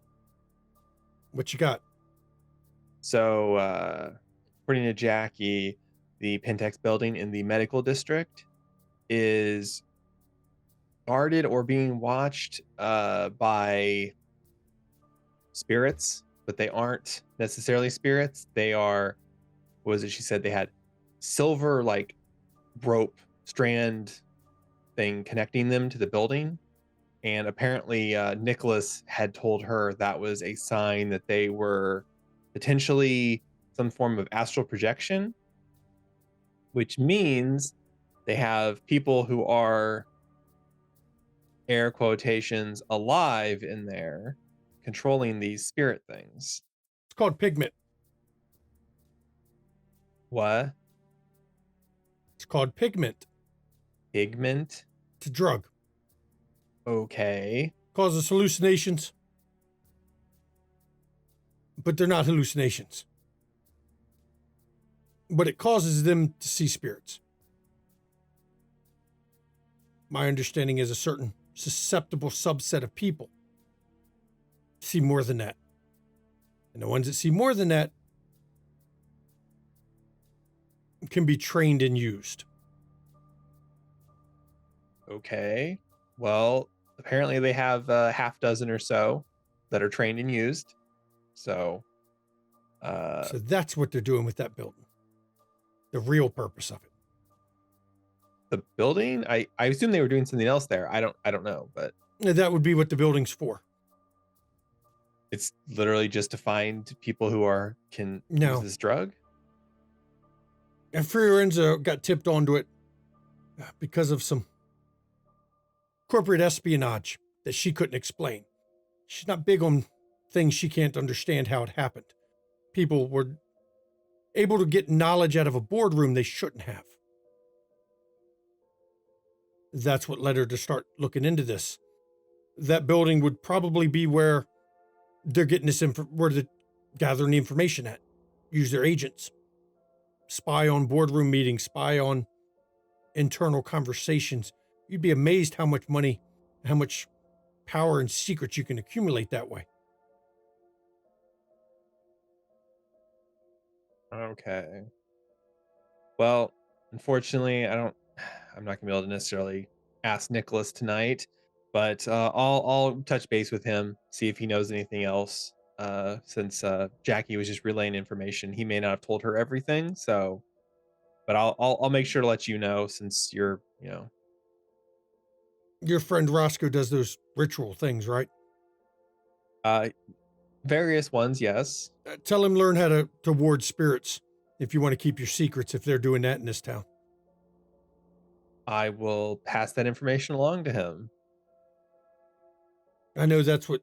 What you got? So, according to Jackie, the Pentex building in the medical district is guarded or being watched by spirits, but they aren't necessarily spirits. They are, what was it she said? They had silver like rope strand thing connecting them to the building. And apparently Nicholas had told her that was a sign that they were potentially some form of astral projection, which means they have people who are, air quotations, alive in there controlling these spirit things. It's called pigment. What? It's called pigment. Pigment? It's a drug. Okay. Causes hallucinations. But they're not hallucinations. But it causes them to see spirits. My understanding is a certain susceptible subset of people see more than that. And the ones that see more than that can be trained and used. Okay. Well, apparently they have a half dozen or so that are trained and used. So that's what they're doing with that building. The real purpose of it. the building, I assume they were doing something else there. I don't know, but That would be what the building's for. it's literally just to find people who can No. use this drug. And Fiorenza got tipped onto it because of some corporate espionage that she couldn't explain. She's not big on things she can't understand how it happened. People were able to get knowledge out of a boardroom they shouldn't have. That's what led her to start looking into this. That building would probably be where they're getting this where they're gathering the information at. Use their agents. Spy on boardroom meetings, spy on internal conversations. You'd be amazed how much money, how much power and secrets you can accumulate that way. Okay. Well, unfortunately, I'm not gonna be able to necessarily ask Nicholas tonight, but I'll touch base with him, see if he knows anything else. Since Jackie was just relaying information, he may not have told her everything. So, but I'll make sure to let you know, since you're, Your friend Roscoe does those ritual things, right? various ones, yes. Tell him learn how to ward spirits if you want to keep your secrets, if they're doing that in this town. I will pass that information along to him. I know that's what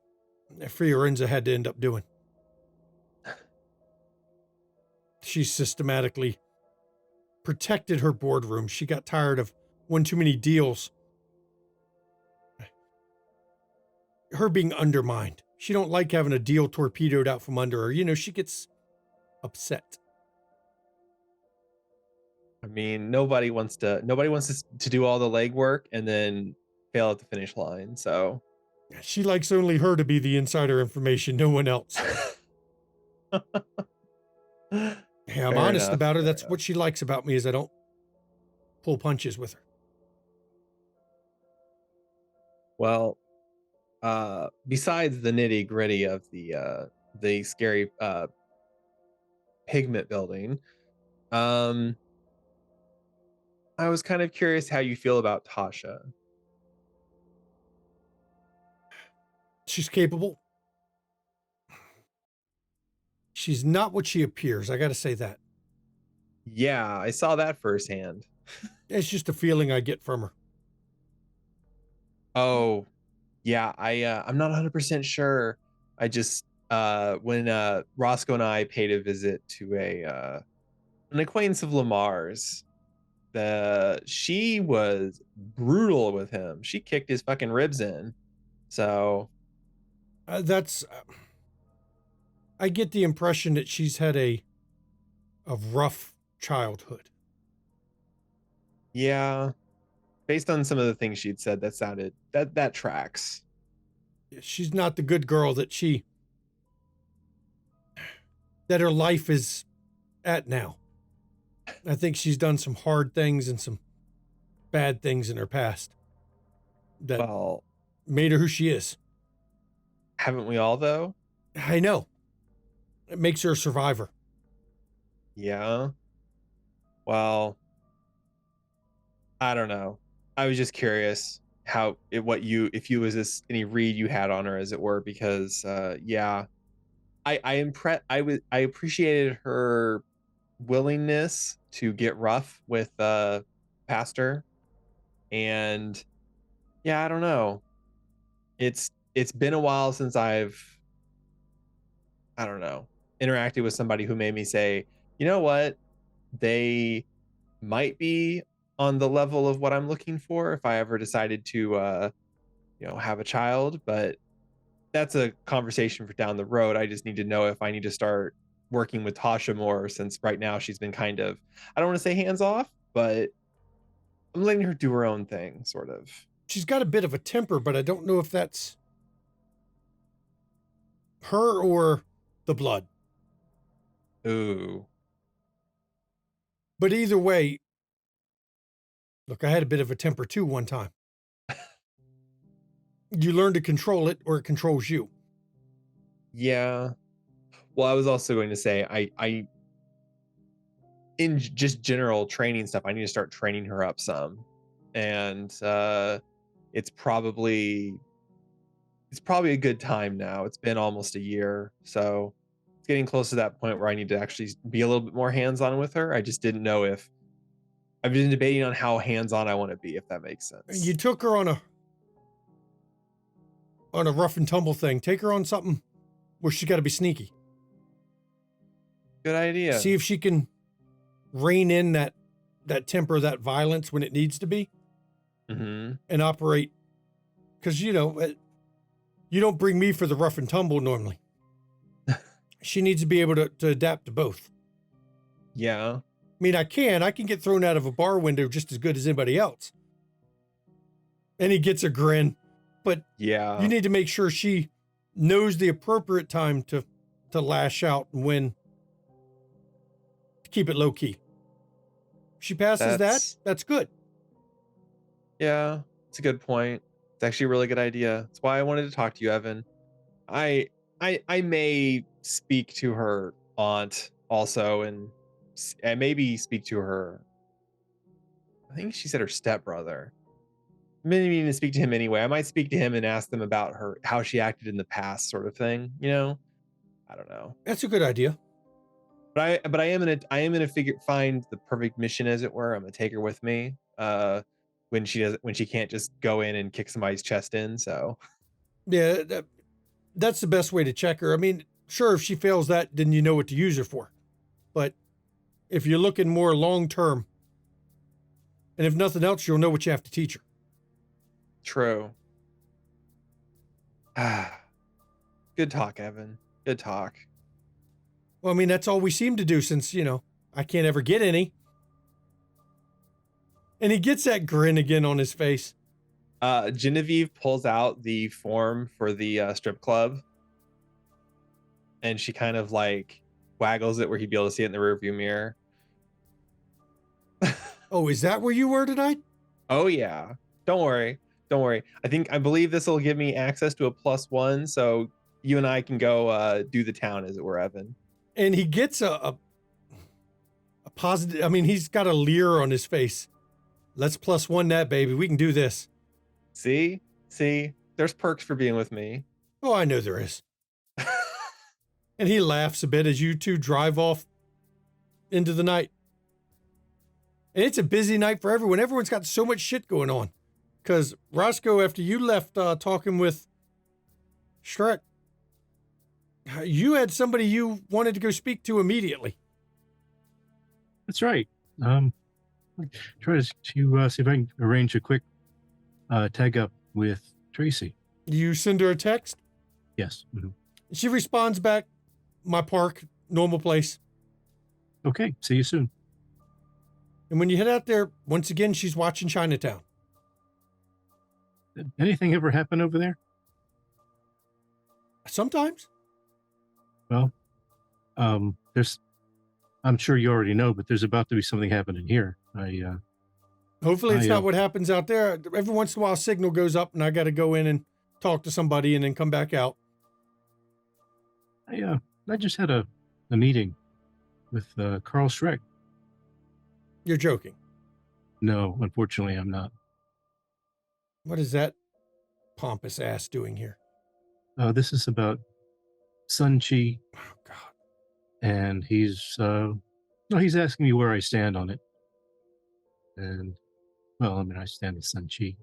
Fiorenza had to end up doing. She systematically protected her boardroom. She got tired of one too many deals. Her being undermined. She don't like having a deal torpedoed out from under her. She gets upset. I mean, nobody wants to do all the legwork and then fail at the finish line. So She likes only her to be the insider information, no one else. Yeah, I'm Fair honest enough, about her. fair That's enough. what she likes about me is I don't pull punches with her. Well, besides the nitty gritty of the scary pigment building, um, I was kind of curious how you feel about Tasha. She's capable. She's not what she appears. I got to say that. Yeah, I saw that firsthand. It's just a feeling I get from her. Oh, yeah, I'm not 100% sure. I just when Roscoe and I paid a visit to an acquaintance of Lamar's, she was brutal with him. She kicked his fucking ribs in. So That's. I get the impression that she's had a rough childhood. yeah, based on some of the things she'd said, that tracks. She's not the good girl that her life is at now. I think she's done some hard things and some bad things in her past that Well, made her who she is. haven't we all though? I know. It makes her a survivor. Yeah. Well, I don't know. I was just curious if you was this any read you had on her, as it were, because yeah, I appreciated her willingness to get rough with Pastor, and yeah, I don't know. It's been a while since I don't know, interacted with somebody who made me say, you know what, they might be on the level of what I'm looking for if I ever decided to have a child, but that's a conversation for down the road. I just need to know if I need to start working with Tasha more, since right now she's been kind of, I don't want to say hands off, but I'm letting her do her own thing, sort of. She's got a bit of a temper, but I don't know if that's her or the blood. Ooh. But either way, look, I had a bit of a temper too one time. You learn to control it or it controls you. Yeah. Well, I was also going to say, I in just general training stuff, I need to start training her up some, and it's probably a good time now. It's been almost a year, so it's getting close to that point where I need to actually be a little bit more hands-on with her. I just didn't know if I've been debating on how hands-on I want to be, if that makes sense. You took her on a rough and tumble thing. Take her on something where she's got to be sneaky. Good idea. See if she can rein in that temper, that violence when it needs to be, Mm-hmm. and operate. Because, you don't bring me for the rough and tumble normally. She needs to be able to adapt to both. Yeah. I mean, I can get thrown out of a bar window just as good as anybody else. And he gets a grin, but Yeah. you need to make sure she knows the appropriate time to lash out and when to keep it low key. If she passes that's good. Yeah, it's a good point. It's actually a really good idea. That's why I wanted to talk to you, Evan. I may speak to her aunt also, and maybe speak to her. I think she said her stepbrother. Maybe even speak to him anyway. I might speak to him and ask them about how she acted in the past, sort of thing. I don't know. That's a good idea. But I am gonna find the perfect mission, as it were. I'm gonna take her with me. When she can't just go in and kick somebody's chest in. So Yeah, that's the best way to check her. I mean, sure, if she fails that, then you know what to use her for. But if you're looking more long term, and if nothing else, you'll know what you have to teach her. true. Good talk, Evan. Good talk. Well, I mean, that's all we seem to do since, I can't ever get any. And he gets that grin again on his face. Genevieve pulls out the form for the strip club, and she kind of like waggles it where he'd be able to see it in the rearview mirror. Oh, is that where you were tonight? Oh yeah. Don't worry. I believe this will give me access to a +1, so you and I can go do the town, as it were, Evan. And he gets a positive. I mean, he's got a leer on his face. Let's +1 that, baby. We can do this. See, there's perks for being with me. Oh, I know there is. And he laughs a bit as you two drive off into the night. And it's a busy night for everyone. Everyone's got so much shit going on. Because Roscoe, after you left talking with Shrek, you had somebody you wanted to go speak to immediately. That's right. Try to see if I can arrange a quick tag up with Tracy. You send her a text? Yes. Mm-hmm. She responds back, my park, normal place. Okay, see you soon. And when you head out there, once again, she's watching Chinatown. Anything ever happen over there? Sometimes. Well, I'm sure you already know, but there's about to be something happening here. Hopefully it's not what happens out there. Every once in a while, a signal goes up and I got to go in and talk to somebody and then come back out. I just had a meeting with Carl Schreck. You're joking. No, unfortunately, I'm not. What is that pompous ass doing here? This is about Sun Chi. Oh, God. And he's asking me where I stand on it. And, well, I mean, I stand with Sun Chi.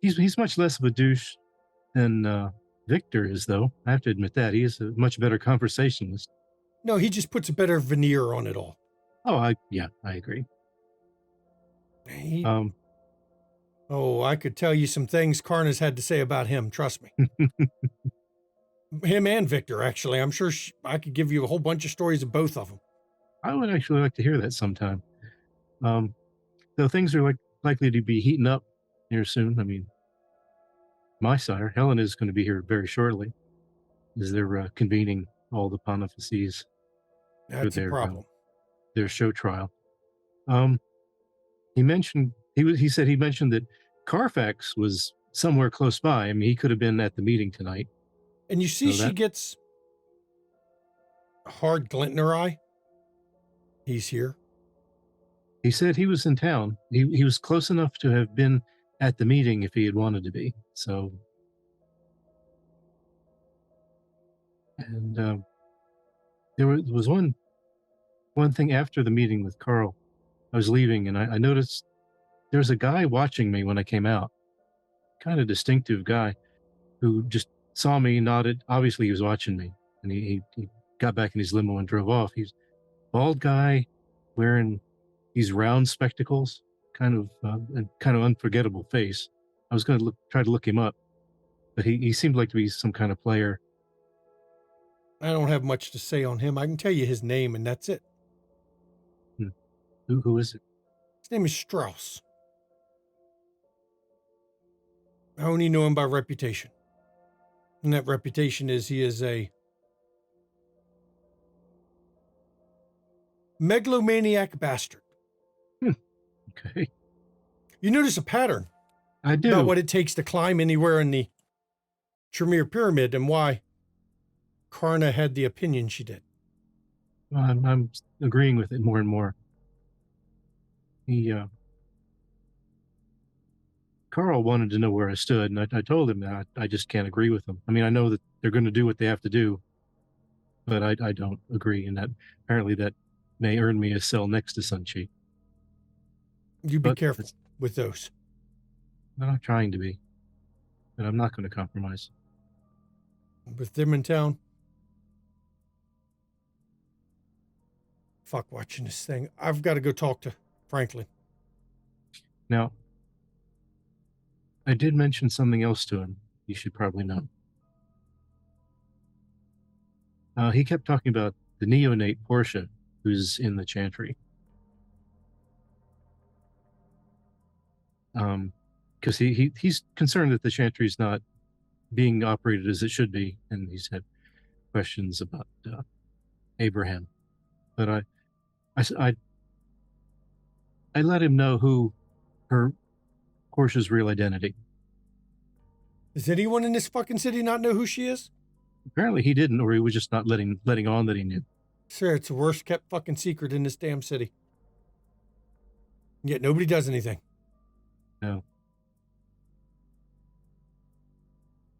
He's much less of a douche than Victor is, though. I have to admit that. He is a much better conversationalist. No, he just puts a better veneer on it all. Oh, I agree. I could tell you some things Karna's had to say about him. Trust me. Him and Victor, actually. I'm sure I could give you a whole bunch of stories of both of them. I would actually like to hear that sometime. Though things are likely to be heating up here soon. I mean, my sire, Helen, is going to be here very shortly, as they're convening all the Pontifices for That's a problem. Their show trial. He mentioned he said that Carfax was somewhere close by. I mean, he could have been at the meeting tonight. And you see, she gets a hard glint in her eye. He's here. He said he was in town. He was close enough to have been at the meeting if he had wanted to be. So, and there was one thing after the meeting with Carl. I was leaving and I noticed there's a guy watching me when I came out. Kind of distinctive guy who just saw me, nodded. Obviously, he was watching me, and he got back in his limo and drove off. He's a bald guy wearing these round spectacles, kind of unforgettable face. I was going to try to look him up, but he seemed like to be some kind of player. I don't have much to say on him. I can tell you his name, and that's it. Who is it? His name is Strauss. I only know him by reputation. And that reputation is he is a megalomaniac bastard. Okay. You notice a pattern. I do. About what it takes to climb anywhere in the Tremere Pyramid and why Karna had the opinion she did. Well, I'm agreeing with it more and more. Carl wanted to know where I stood, and I told him that I just can't agree with them. I mean, I know that they're going to do what they have to do, but I don't agree, and that apparently that may earn me a cell next to Sun Chi. You be careful with those. I'm not trying to be, but I'm not going to compromise. With them in town, fuck watching this thing. I've got to go talk to Franklin. Now, I did mention something else to him. You should probably know. He kept talking about the neonate Portia who's in the chantry. Because he's concerned that the chantry's not being operated as it should be, and he's had questions about Abraham. But I let him know who Portia's real identity. Does anyone in this fucking city not know who she is? Apparently he didn't, or he was just not letting on that he knew. Sir, it's the worst kept fucking secret in this damn city. Yet nobody does anything. No.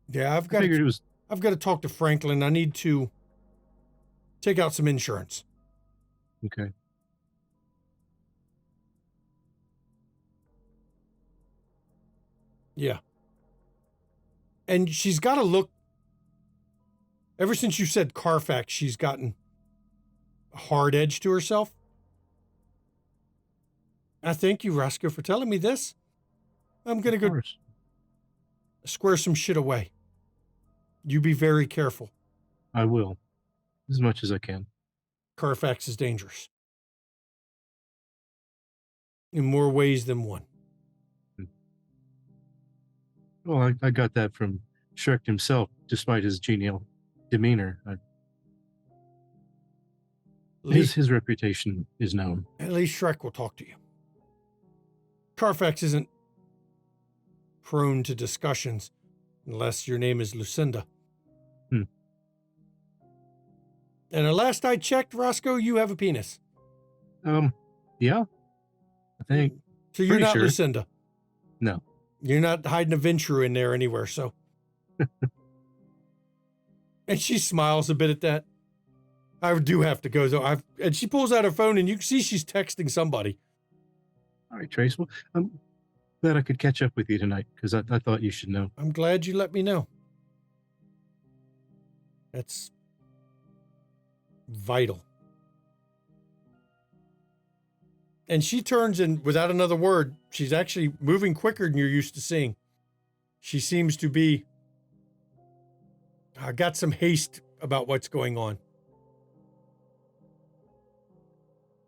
Yeah, I've I figured it was. got to talk to Franklin. I need to take out some insurance. Okay. Yeah. And she's got to look. Ever since you said Carfax, she's gotten a hard edge to herself. I thank you, Roscoe, for telling me this. I'm going to go square some shit away. You be very careful. I will. As much as I can. Carfax is dangerous. In more ways than one. Well, I got that from Shrek himself, despite his genial demeanor. His reputation is known. At least Shrek will talk to you. Carfax isn't prone to discussions unless your name is Lucinda. And at last I checked, Roscoe, you have a penis. Yeah. I think. So you're not sure. Lucinda. No. You're not hiding a Ventrue in there anywhere, so. And she smiles a bit at that. I do have to go, though. And she pulls out her phone, and you can see she's texting somebody. All right, Trace. Well, I'm glad I could catch up with you tonight, because I thought you should know. I'm glad you let me know. That's vital. And she turns and without another word, she's actually moving quicker than you're used to seeing. She seems to be got some haste about what's going on.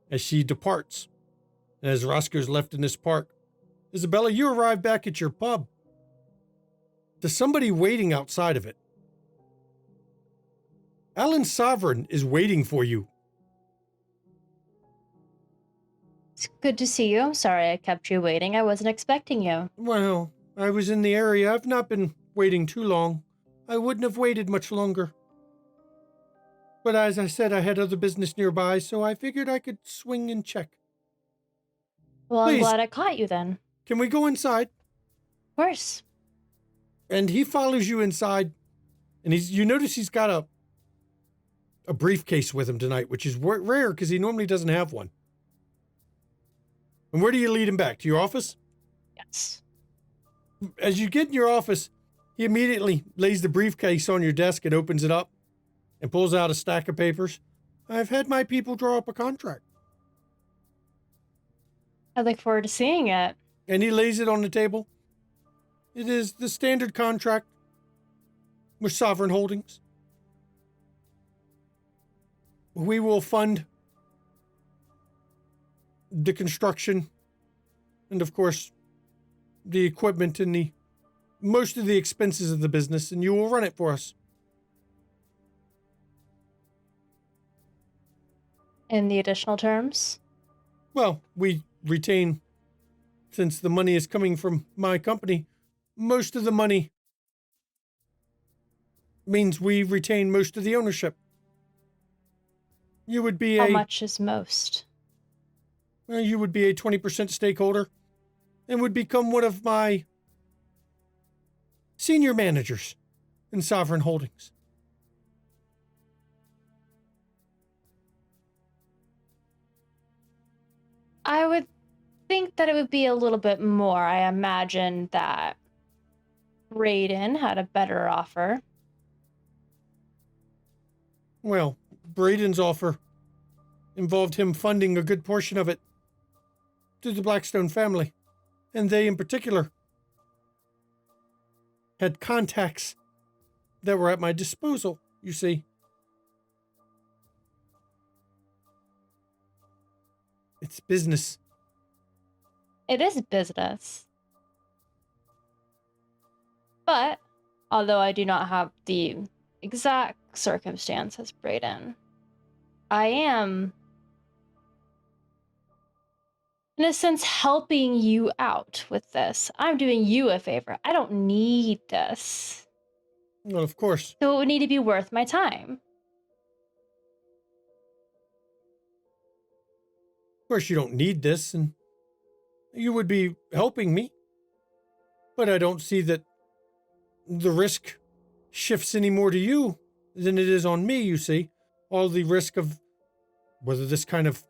As she departs, and as Roscoe's left in this park, Isabella, you arrive back at your pub. There's somebody waiting outside of it. Alan Sovereign is waiting for you. It's good to see you. I'm sorry I kept you waiting. I wasn't expecting you. Well, I was in the area. I've not been waiting too long. I wouldn't have waited much longer. But as I said, I had other business nearby, so I figured I could swing and check. Well, Please. I'm glad I caught you then. Can we go inside? Of course. And he follows you inside, and you notice he's got a briefcase with him tonight, which is rare because he normally doesn't have one. And where do you lead him back? To your office? Yes. As you get in your office, he immediately lays the briefcase on your desk and opens it up and pulls out a stack of papers. I've had my people draw up a contract. I look forward to seeing it. And he lays it on the table. It is the standard contract with Sovereign Holdings. We will fund the construction and, of course, the equipment and most of the expenses of the business, and you will run it for us. In the additional terms? Well, we retain, since the money is coming from my company, most of the money means we retain most of the ownership. You would be How much is most? Well, you would be a 20% stakeholder and would become one of my senior managers in Sovereign Holdings. I would think that it would be a little bit more. I imagine that Raiden had a better offer. Well, Braden's offer involved him funding a good portion of it to the Blackstone family, and they in particular had contacts that were at my disposal, you see. It's business. It is business. But, although I do not have the exact circumstances, Brayden, I am, in a sense, helping you out with this. I'm doing you a favor. I don't need this. Well, of course. So it would need to be worth my time. Of course, you don't need this, and you would be helping me. But I don't see that the risk shifts any more to you than it is on me, you see. All the risk of whether this kind of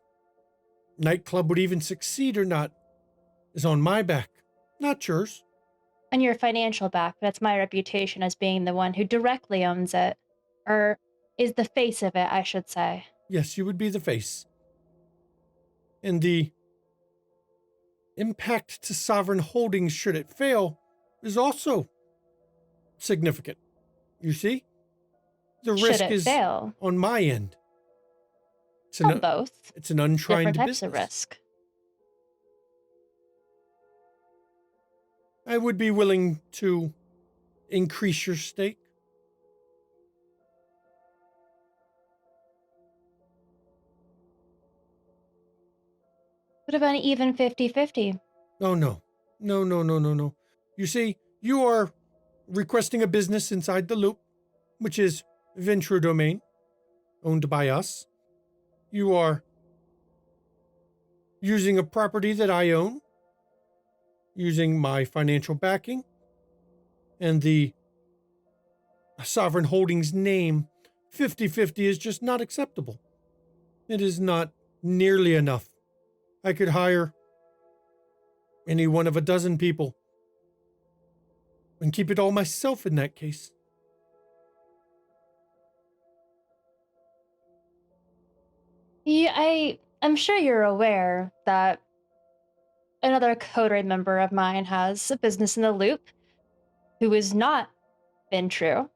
nightclub would even succeed or not is on my back, not yours. And your financial back, but it's my reputation as being the one who directly owns it. Or is the face of it, I should say. Yes, you would be the face. And the impact to Sovereign Holdings should it fail is also significant. You see? The Should risk it is fail? on my end. It's On both. It's an untried Different types business. of risk. I would be willing to increase your stake. What about an even 50-50? Oh, no. No. You see, you are requesting a business inside the loop, which is Venture Domain, owned by us. You are using a property that I own, using my financial backing, and the Sovereign Holdings name. 50-50 is just not acceptable. It is not nearly enough. I could hire any one of a dozen people and keep it all myself in that case. Yeah, I'm sure you're aware that another coterie member of mine has a business in the loop who has not been true.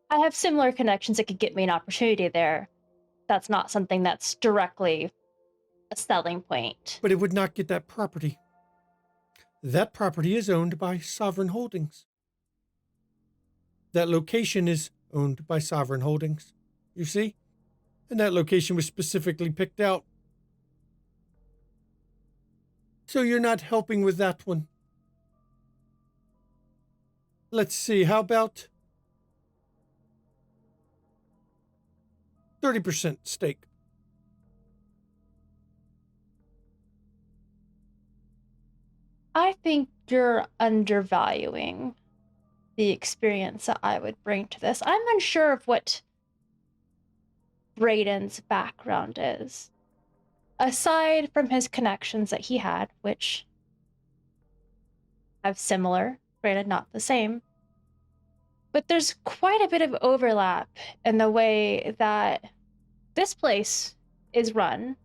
I have similar connections that could get me an opportunity there. That's not something that's directly a selling point. But it would not get that property. That property is owned by Sovereign Holdings. That location is owned by Sovereign Holdings. You see? And that location was specifically picked out. So you're not helping with that one. Let's see, how about 30% stake? I think you're undervaluing the experience that I would bring to this. I'm unsure of what Brayden's background is. Aside from his connections that he had, which have similar, granted not the same, but there's quite a bit of overlap in the way that this place is run,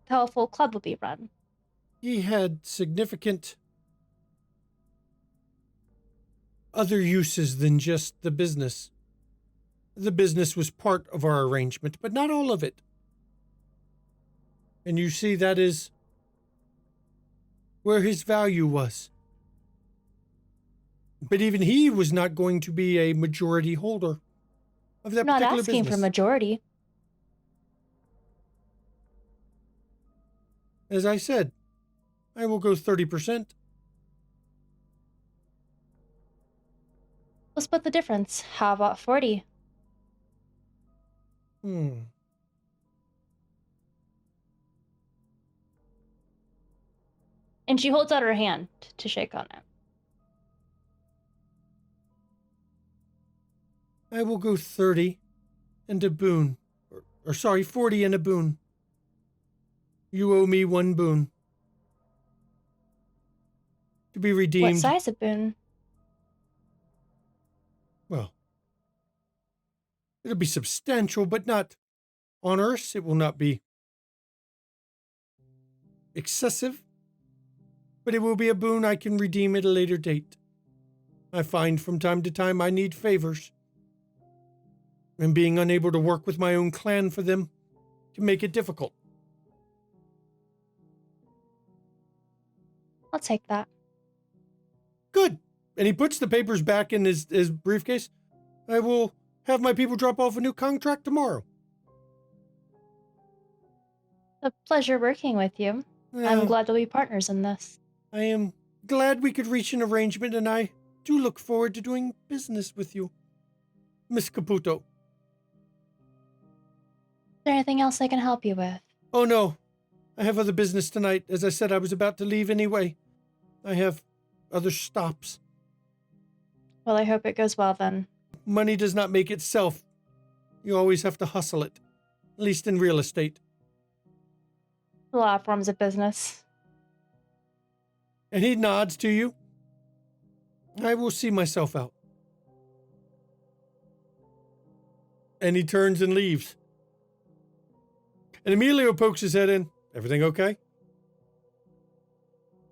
how a full club will be run. He had significant other uses than just the business. The business was part of our arrangement, but not all of it. And you see, that is where his value was. But even he was not going to be a majority holder of that I'm not particular asking business. for majority. As I said, I will go 30%. We'll split the difference. How about 40? Hmm. And she holds out her hand to shake on it. I will go 30 and a boon. Or sorry, 40 and a boon. You owe me one boon. To be redeemed. What size of boon? Well, it'll be substantial, but not onerous. It will not be excessive, but it will be a boon I can redeem at a later date. I find from time to time I need favors, and being unable to work with my own clan for them can make it difficult. I'll take that. Good. And he puts the papers back in his briefcase. I will have my people drop off a new contract tomorrow. A pleasure working with you. I'm glad to be partners in this. I am glad we could reach an arrangement, and I do look forward to doing business with you, Miss Caputo. Is there anything else I can help you with? Oh, no. I have other business tonight. As I said, I was about to leave anyway. I have other stops. Well, I hope it goes well then. Money does not make itself. You always have to hustle it, at least in real estate. A lot of forms of business. And he nods to you. I will see myself out. And he turns and leaves. And Emilio pokes his head in. Everything okay?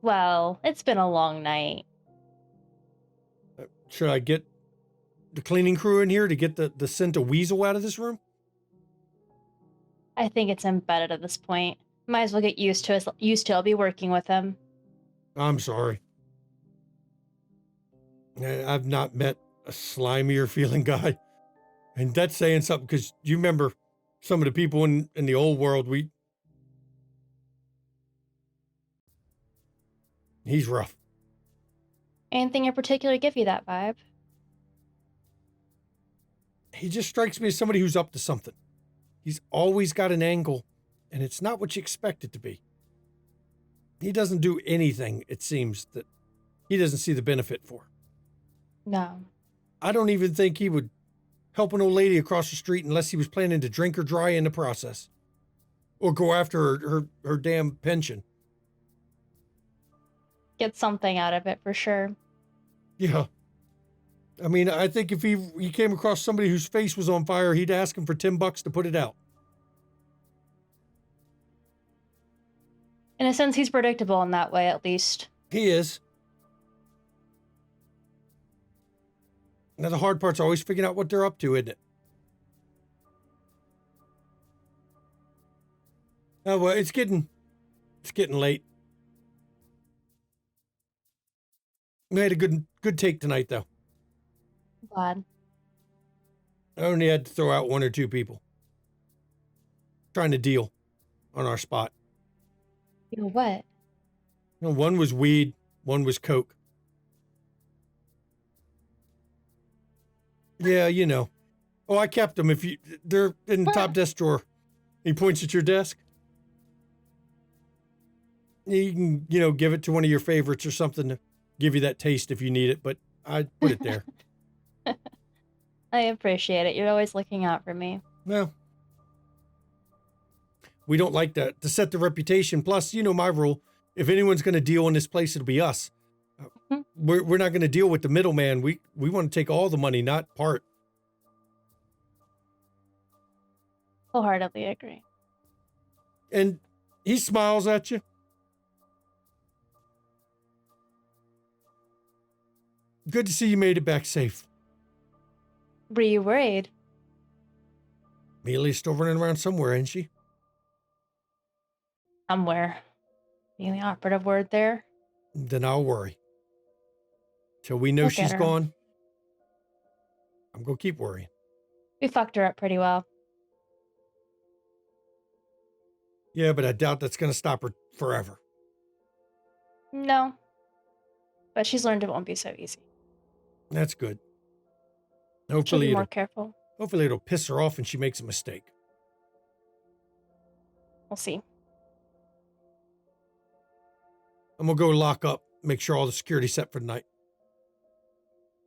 Well, it's been a long night. Should I get the cleaning crew in here to get the scent of weasel out of this room? I think it's embedded at this point. Might as well get used to it. I'll be working with him. I'm sorry. I've not met a slimier feeling guy. And that's saying something, because you remember some of the people in the old world, he's rough. Anything in particular give you that vibe? He just strikes me as somebody who's up to something. He's always got an angle, and it's not what you expect it to be. He doesn't do anything, it seems, that he doesn't see the benefit for. No. I don't even think he would help an old lady across the street unless he was planning to drink her dry in the process. Or go after her damn pension. Get something out of it for sure. Yeah. I mean, I think if he came across somebody whose face was on fire, he'd ask him for $10 to put it out. In a sense, he's predictable in that way, at least. He is. Now, the hard part's always figuring out what they're up to, isn't it? Oh, well, it's getting late. We had a good take tonight, though. Glad. I only had to throw out one or two people. Trying to deal on our spot. You know what? You know, one was weed, one was coke. Yeah, you know. Oh, I kept them. They're in the top desk drawer. He points at your desk. You can, give it to one of your favorites or something to give you that taste if you need it, but I'd put it there. I appreciate it. You're always looking out for me. Well, we don't like that to set the reputation. Plus, you know my rule. If anyone's going to deal in this place, it'll be us. We're not going to deal with the middleman. We want to take all the money, not part. Wholeheartedly agree. And he smiles at you. Good to see you made it back safe. Were you worried? Amelia's still running around somewhere, isn't she? Somewhere. Being the operative word there. Then I'll worry. Till we know Look at she's her. gone, I'm going to keep worrying. We fucked her up pretty well. Yeah, but I doubt that's going to stop her forever. No. But she's learned it won't be so easy. That's good. She'll Hopefully be more careful. it'll piss her off and she makes a mistake. We'll see. I'm going to go lock up, make sure all the security's set for the night.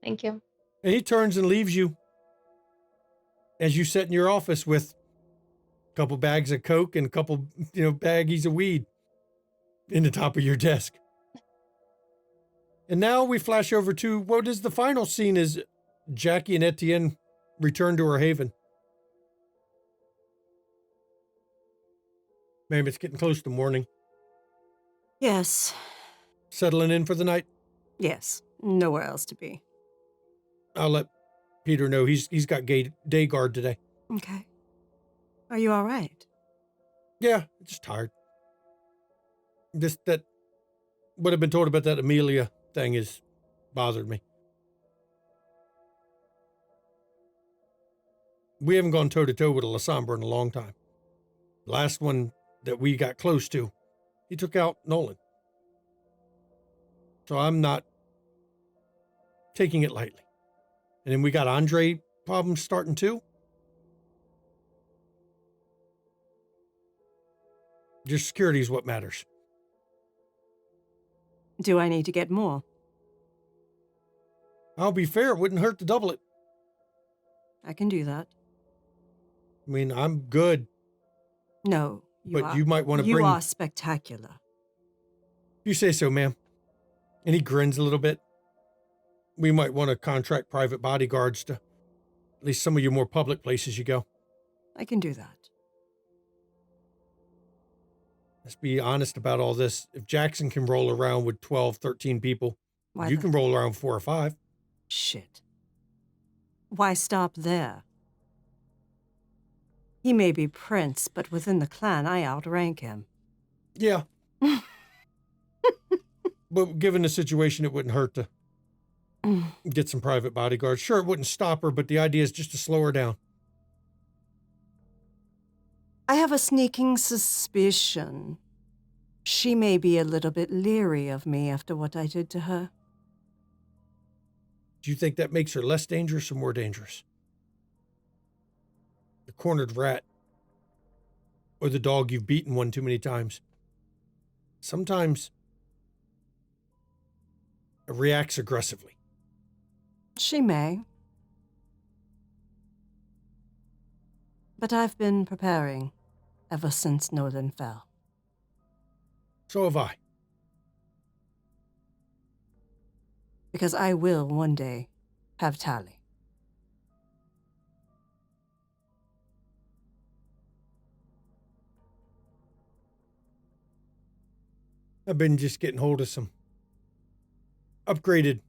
Thank you. And he turns and leaves you as you sit in your office with a couple bags of coke and a couple, baggies of weed in the top of your desk. And now we flash over to what is the final scene is Jackie and Etienne return to her haven. Ma'am, it's getting close to morning. Yes. Settling in for the night? Yes. Nowhere else to be. I'll let Peter know he's got day guard today. Okay. Are you all right? Yeah, just tired. Just that what I've been told about that Amelia thing has bothered me. We haven't gone toe-to-toe with a Lasombra in a long time. Last one that we got close to, he took out Nolan. So I'm not taking it lightly. And then we got Andre problems starting too. Your security is what matters. Do I need to get more? I'll be fair, it wouldn't hurt to double it. I can do that. I mean, I'm good, No, but you might want to you bring... are spectacular. You say so, ma'am. And he grins a little bit. We might want to contract private bodyguards to at least some of your more public places you go. I can do that. Let's be honest about all this. If Jackson can roll around with 12, 13 people, you can roll around 4 or 5. Shit. Why stop there? He may be prince, but within the clan, I outrank him. Yeah. But given the situation, it wouldn't hurt to get some private bodyguards. Sure, it wouldn't stop her, but the idea is just to slow her down. I have a sneaking suspicion. She may be a little bit leery of me after what I did to her. Do you think that makes her less dangerous or more dangerous? The cornered rat or the dog you've beaten one too many times. Sometimes it reacts aggressively. She may. But I've been preparing ever since Nolan fell. So have I. Because I will one day have Tally. I've been just getting hold of some upgraded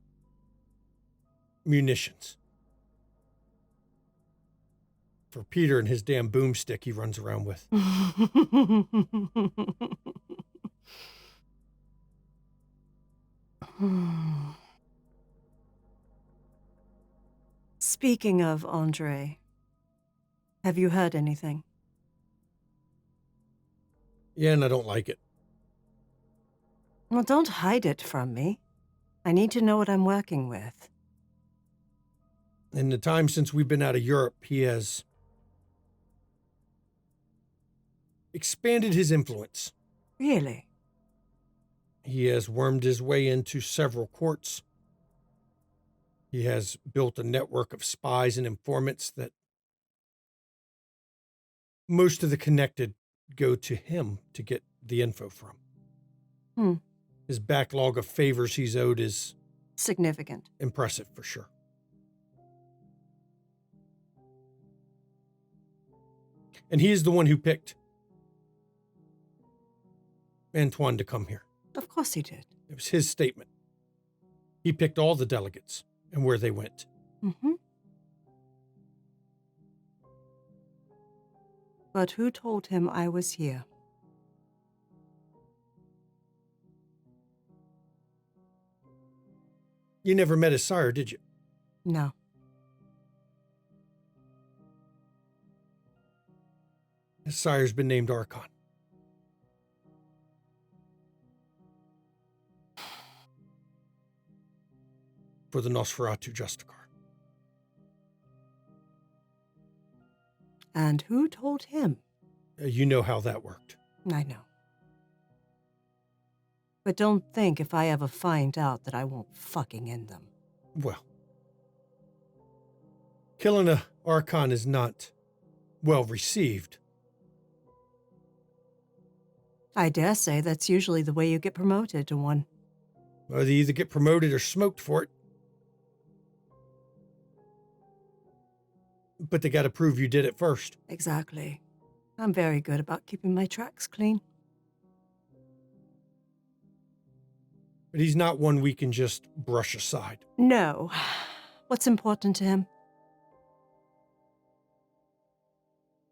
munitions for Peter and his damn boomstick he runs around with. Speaking of Andre, have you heard anything? Yeah, and I don't like it. Well, don't hide it from me. I need to know what I'm working with. In the time since we've been out of Europe, he has expanded his influence. Really? He has wormed his way into several courts. He has built a network of spies and informants that most of the connected go to him to get the info from. His backlog of favors he's owed is significant. Impressive, for sure. And he is the one who picked Antoine to come here. Of course he did. It was his statement. He picked all the delegates and where they went. Mm-hmm. But who told him I was here? You never met his sire, did you? No. His sire's been named Archon. For the Nosferatu Justicar. And who told him? You know how that worked. I know. But don't think if I ever find out that I won't fucking end them. Well, killing a Archon is not well received. I dare say that's usually the way you get promoted to one. Well, they either get promoted or smoked for it. But they got to prove you did it first. Exactly. I'm very good about keeping my tracks clean. But he's not one we can just brush aside. No. What's important to him?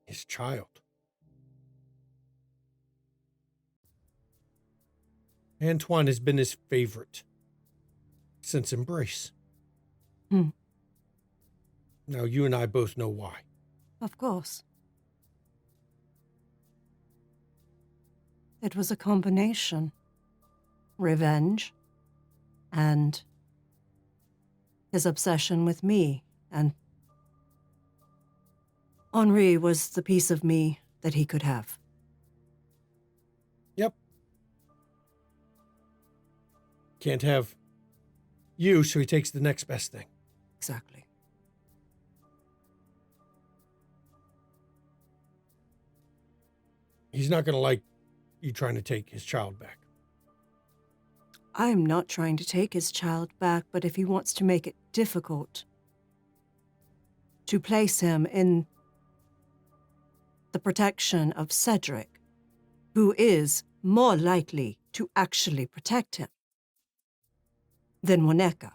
His child. Antoine has been his favorite since Embrace. Hmm. Now, you and I both know why. Of course. It was a combination. Revenge and his obsession with me, and Henri was the piece of me that he could have. Yep. Can't have you, so he takes the next best thing. Exactly. He's not going to like you trying to take his child back. I'm not trying to take his child back, but if he wants to make it difficult to place him in the protection of Cedric, who is more likely to actually protect him than Waneka.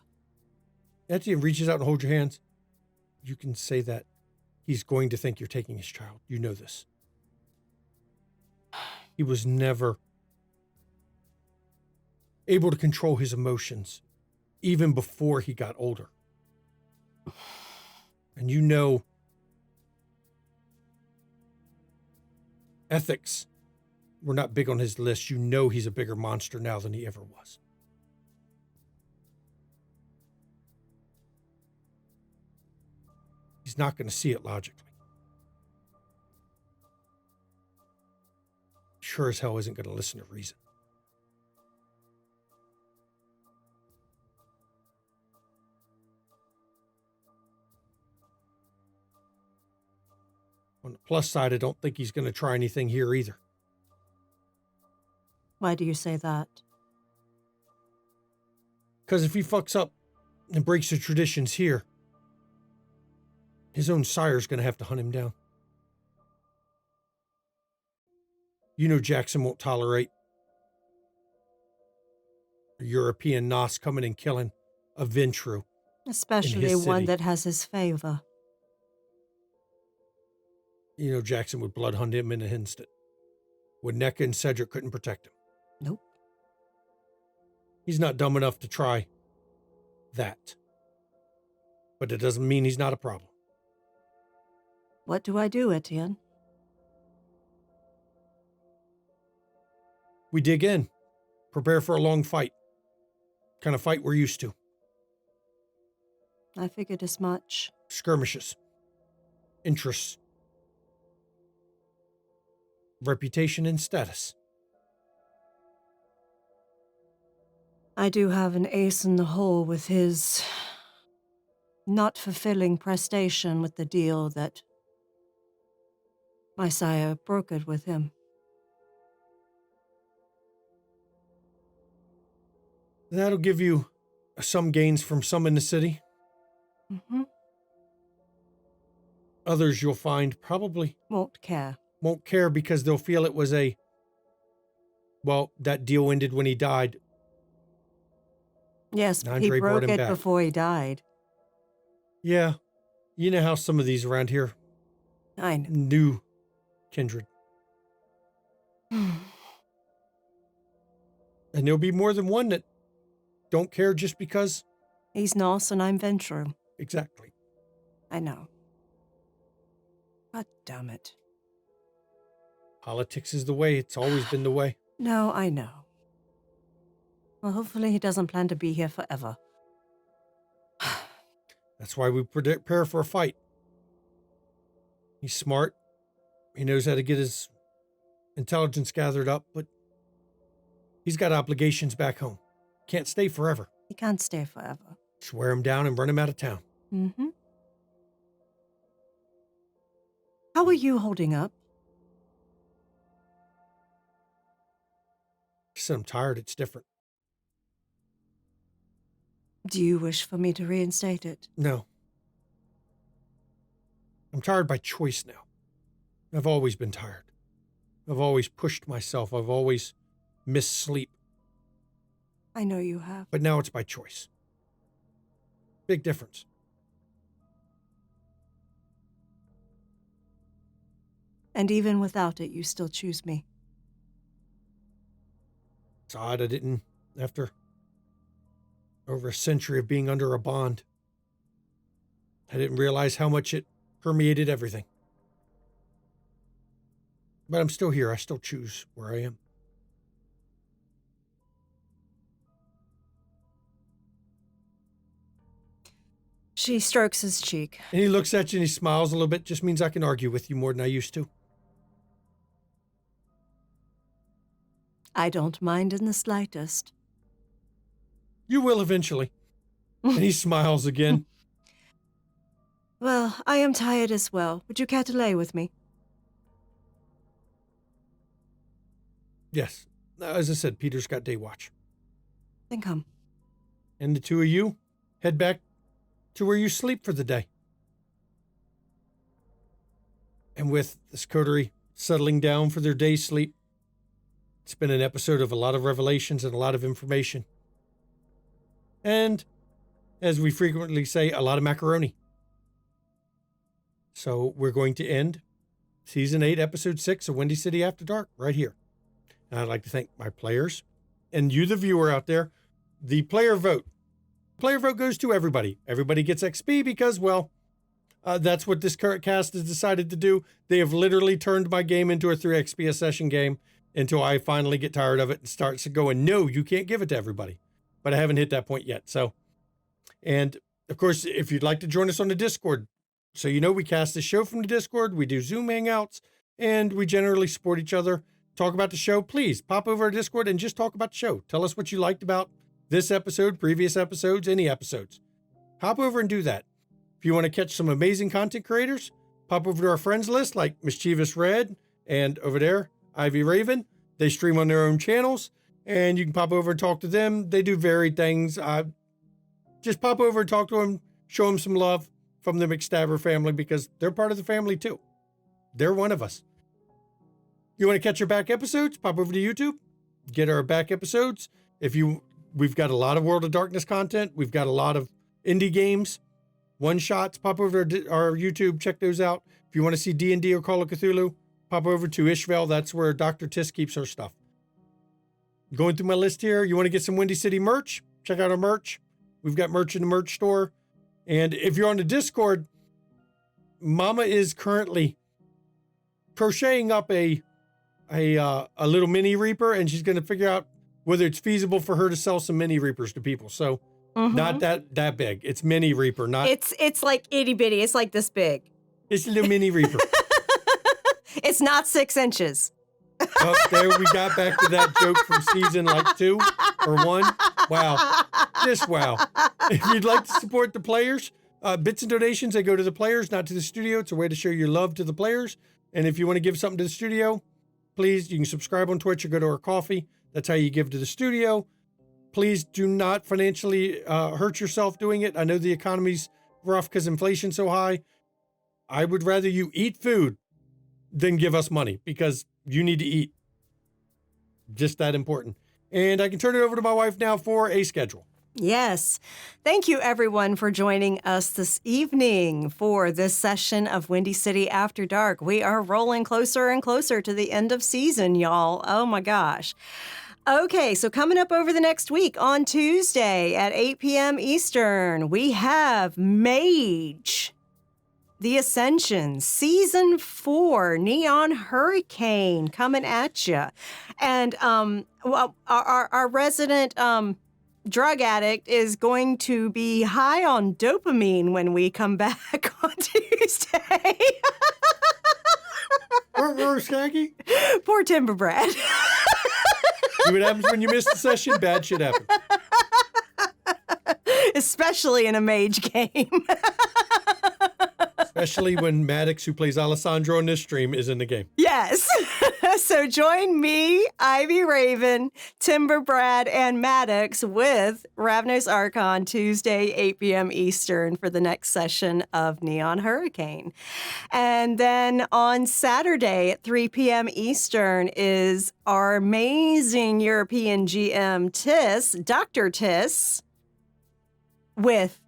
Etienne reaches out and holds your hands. You can say that. He's going to think you're taking his child. You know this. He was never able to control his emotions, even before he got older. And you know, ethics were not big on his list. You know he's a bigger monster now than he ever was. He's not going to see it logically. Sure as hell isn't going to listen to reason. On the plus side, I don't think he's going to try anything here either. Why do you say that? Because if he fucks up and breaks the traditions here, his own sire's going to have to hunt him down. You know Jackson won't tolerate a European Nos coming and killing a Ventru. Especially his one city. that has his favor. You know Jackson would blood hunt him in an instant. When Neka and Cedric couldn't protect him. Nope. He's not dumb enough to try that. But it doesn't mean he's not a problem. What do I do, Etienne? We dig in. Prepare for a long fight. Kind of fight we're used to. I figured as much. Skirmishes. Interests. Reputation and status. I do have an ace in the hole with his not fulfilling prestation with the deal that my sire brokered with him. That'll give you some gains from some in the city. Mm-hmm. Others you'll find probably Won't care. won't care because they'll feel it was that deal ended when he died. Yes, but Andre he brought broke him it back. before he died. Yeah. You know how some of these around here I know. knew kindred. And there'll be more than one that don't care just because. He's Nos and I'm Ventru. Exactly. I know. God damn it. Politics is the way. It's always been the way. No, I know. Well, hopefully he doesn't plan to be here forever. That's why we prepare for a fight. He's smart. He knows how to get his intelligence gathered up, but he's got obligations back home. Can't stay forever. He can't stay forever. Swear him down and run him out of town. Mm-hmm. How are you holding up? I said I'm tired. It's different. Do you wish for me to reinstate it? No. I'm tired by choice now. I've always been tired. I've always pushed myself. I've always missed sleep. I know you have. But now it's by choice. Big difference. And even without it, you still choose me. It's It's odd I didn't, after over a century of being under a bond, I didn't realize how much it permeated everything. But I'm still here. I still choose where I am. She strokes his cheek. And he looks at you and he smiles a little bit. Just means I can argue with you more than I used to. I don't mind in the slightest. You will eventually. And he smiles again. Well, I am tired as well. Would you care to lay with me? Yes. As I said, Peter's got day watch. Then come. And the two of you head back to where you sleep for the day. And with this coterie settling down for their day's sleep, it's been an episode of a lot of revelations and a lot of information. And, as we frequently say, a lot of macaroni. So we're going to end Season 8, Episode 6 of Windy City After Dark right here. And I'd like to thank my players and you, the viewer out there. The player vote. Player vote goes to everybody. Everybody gets XP because, well, that's what this current cast has decided to do. They have literally turned my game into a 3 XP a session game until I finally get tired of it and starts going, no, you can't give it to everybody. But I haven't hit that point yet. So, and of course, if you'd like to join us on the Discord, so you know we cast the show from the Discord, we do Zoom hangouts, and we generally support each other, talk about the show. Please pop over to Discord and just talk about the show. Tell us what you liked about this episode, previous episodes, any episodes. Hop over and do that. If you want to catch some amazing content creators, pop over to our friends list like Mischievous Red and over there, Ivy Raven. They stream on their own channels, and you can pop over and talk to them. They do varied things. Just pop over and talk to them, show them some love from the McStabber family because they're part of the family too. They're one of us. You want to catch our back episodes? Pop over to YouTube, get our back episodes. We've got a lot of World of Darkness content. We've got a lot of indie games, one-shots. Pop over to our YouTube, check those out. If you want to see D&D or Call of Cthulhu, pop over to Ishvel. That's where Dr. Tisk keeps her stuff. Going through my list here, you want to get some Windy City merch? Check out our merch. We've got merch in the merch store. And if you're on the Discord, Mama is currently crocheting up a little mini Reaper, and she's going to figure out whether it's feasible for her to sell some mini Reapers to people. So not that big. It's mini Reaper, not. It's like itty bitty. It's like this big. It's a little mini Reaper. It's not 6 inches. Oh, there we got back to that joke from season 2 or 1. Wow. Just wow. If you'd like to support the players, bits and donations, they go to the players, not to the studio. It's a way to show your love to the players. And if you want to give something to the studio, please, you can subscribe on Twitch or go to our Ko-fi. That's how you give to the studio. Please do not financially hurt yourself doing it. I know the economy's rough because inflation's so high. I would rather you eat food than give us money because you need to eat. Just that important. And I can turn it over to my wife now for a schedule. Yes. Thank you, everyone, for joining us this evening for this session of Windy City After Dark. We are rolling closer and closer to the end of season, y'all. Oh, my gosh. Okay, so coming up over the next week on Tuesday at 8 p.m. Eastern, we have Mage, The Ascension, Season 4, Neon Hurricane coming at you. And well, our resident drug addict is going to be high on dopamine when we come back on Tuesday. Or Skaggy. Poor Timber Brad. See what happens when you miss the session? Bad shit happens. Especially in a mage game. Especially when Maddox, who plays Alessandro in this stream, is in the game. Yes. So join me, Ivy Raven, Timber Brad, and Maddox with Ravnos Archon Tuesday, 8 p.m. Eastern for the next session of Neon Hurricane. And then on Saturday at 3 p.m. Eastern is our amazing European GM Tiss, Dr. Tiss, with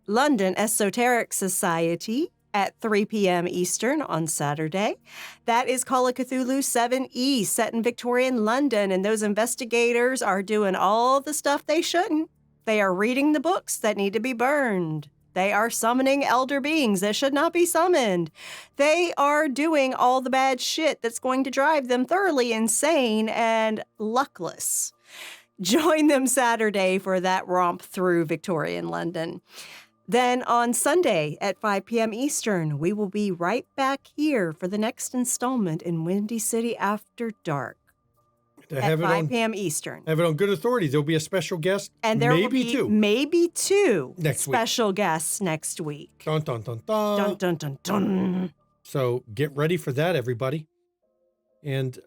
London Esoteric Society at 3 p.m. Eastern on Saturday. That is Call of Cthulhu 7E, set in Victorian London, and those investigators are doing all the stuff they shouldn't. They are reading the books that need to be burned. They are summoning elder beings that should not be summoned. They are doing all the bad shit that's going to drive them thoroughly insane and luckless. Join them Saturday for that romp through Victorian London. Then on Sunday at 5 p.m. Eastern, we will be right back here for the next installment in Windy City After Dark at 5 p.m. Eastern. I have it on good authority. There'll be a special guest, And there maybe will be two. maybe two Next week. special guests next week. Dun, dun, dun, dun. Dun, dun, dun, dun. So get ready for that, everybody. And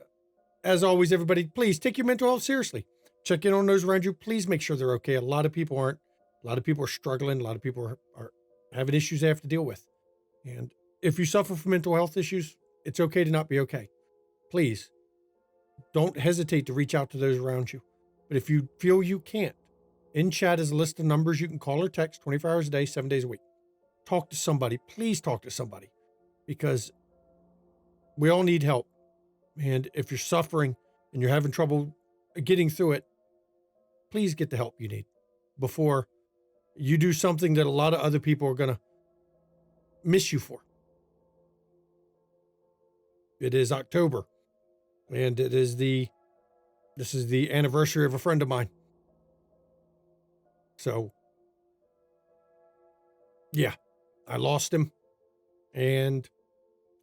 as always, everybody, please take your mental health seriously. Check in on those around you. Please make sure they're okay. A lot of people aren't. A lot of people are struggling. A lot of people are having issues they have to deal with. And if you suffer from mental health issues, it's okay to not be okay. Please don't hesitate to reach out to those around you. But if you feel you can't, in chat is a list of numbers you can call or text 24 hours a day, 7 days a week. Talk to somebody. Please talk to somebody, because we all need help. And if you're suffering and you're having trouble getting through it, please get the help you need before you do something that a lot of other people are going to miss you for. It is October, and this is the anniversary of a friend of mine. So, yeah, I lost him, and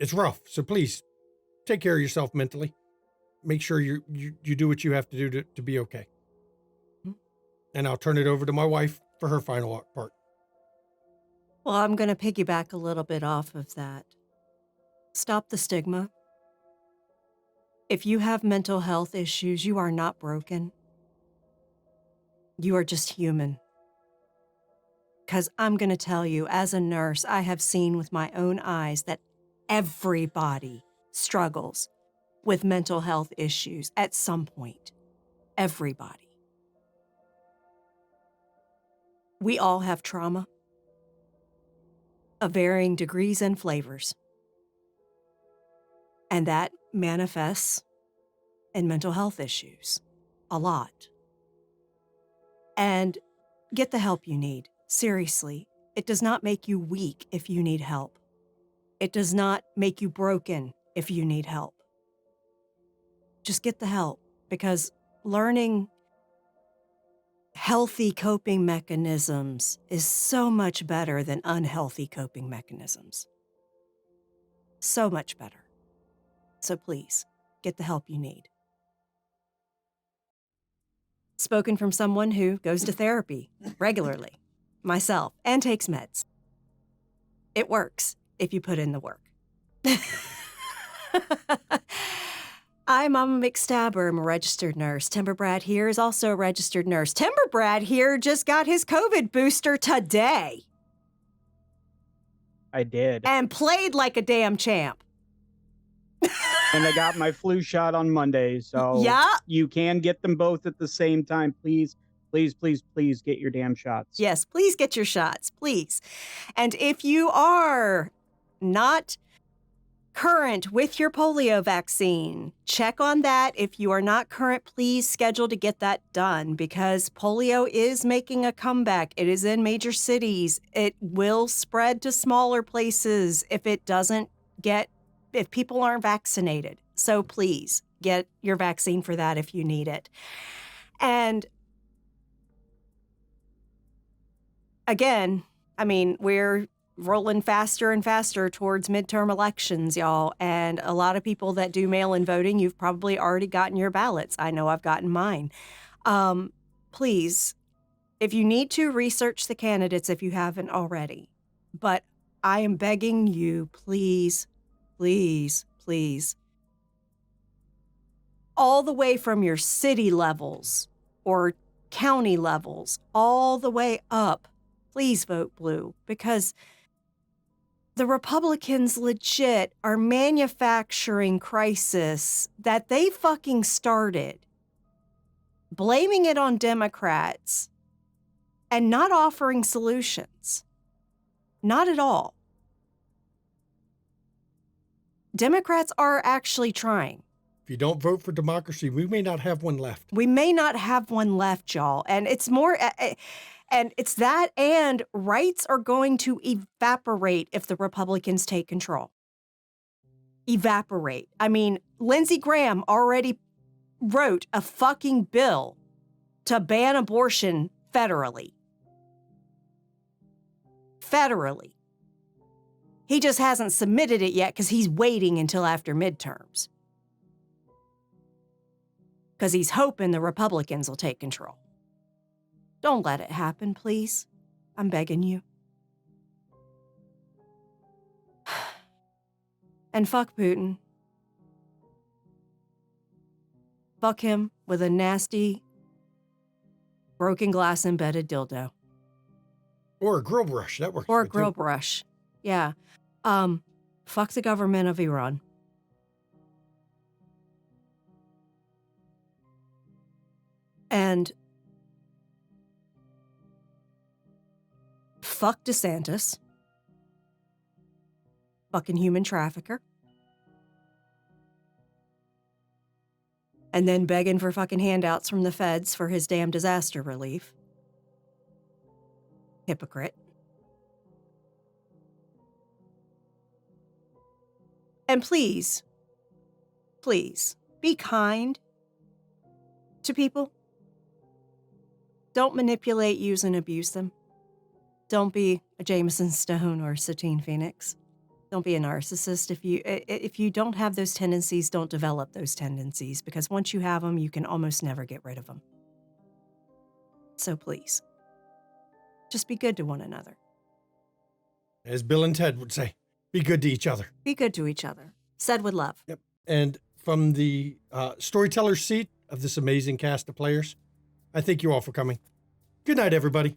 it's rough. So please take care of yourself mentally. Make sure you do what you have to do to be okay. And I'll turn it over to my wife for her final part. Well, I'm going to piggyback a little bit off of that. Stop the stigma. If you have mental health issues, you are not broken. You are just human. Because I'm going to tell you, as a nurse, I have seen with my own eyes that everybody struggles with mental health issues at some point. Everybody. We all have trauma of varying degrees and flavors. And that manifests in mental health issues a lot. And get the help you need. Seriously, it does not make you weak if you need help. It does not make you broken if you need help. Just get the help, because learning healthy coping mechanisms is so much better than unhealthy coping mechanisms. So much better. So please, get the help you need. Spoken from someone who goes to therapy regularly, myself, and takes meds. It works if you put in the work. I'm Mama McStabber. I'm a registered nurse. Timber Brad here is also a registered nurse. Timber Brad here just got his COVID booster today. I did. And played like a damn champ. And I got my flu shot on Monday, so Yeah. you can get them both at the same time. Please, please, please, please get your damn shots. Yes, please get your shots, please. And if you are not current with your polio vaccine, check on that. If you are not current, please schedule to get that done, because polio is making a comeback. It is in major cities. It will spread to smaller places if people aren't vaccinated. So please get your vaccine for that if you need it. And again, I mean, we're rolling faster and faster towards midterm elections, y'all. And a lot of people that do mail-in voting, you've probably already gotten your ballots. I know I've gotten mine. Please, if you need to, research the candidates if you haven't already. But I am begging you, please, please, please, all the way from your city levels or county levels, all the way up, please vote blue, because the Republicans legit are manufacturing crisis that they fucking started, blaming it on Democrats and not offering solutions. Not at all. Democrats are actually trying. If you don't vote for democracy, we may not have one left. We may not have one left, y'all. And it's more, and it's that, and rights are going to evaporate if the Republicans take control. Evaporate. I mean, Lindsey Graham already wrote a fucking bill to ban abortion federally. Federally. He just hasn't submitted it yet because he's waiting until after midterms. Because he's hoping the Republicans will take control. Don't let it happen, please. I'm begging you. And fuck Putin. Fuck him with a nasty, broken glass embedded dildo. Or a grill brush. That works. Or a good, grill too. brush. Yeah. Fuck the government of Iran. And fuck DeSantis. Fucking human trafficker. And then begging for fucking handouts from the feds for his damn disaster relief. Hypocrite. And please, please, be kind to people. Don't manipulate, use, and abuse them. Don't be a Jameson Stone or Satine Phoenix. Don't be a narcissist. If you don't have those tendencies, don't develop those tendencies, because once you have them, you can almost never get rid of them. So please, just be good to one another. As Bill and Ted would say, be good to each other. Be good to each other. Said with love. Yep. And from the storyteller's seat of this amazing cast of players, I thank you all for coming. Good night, everybody.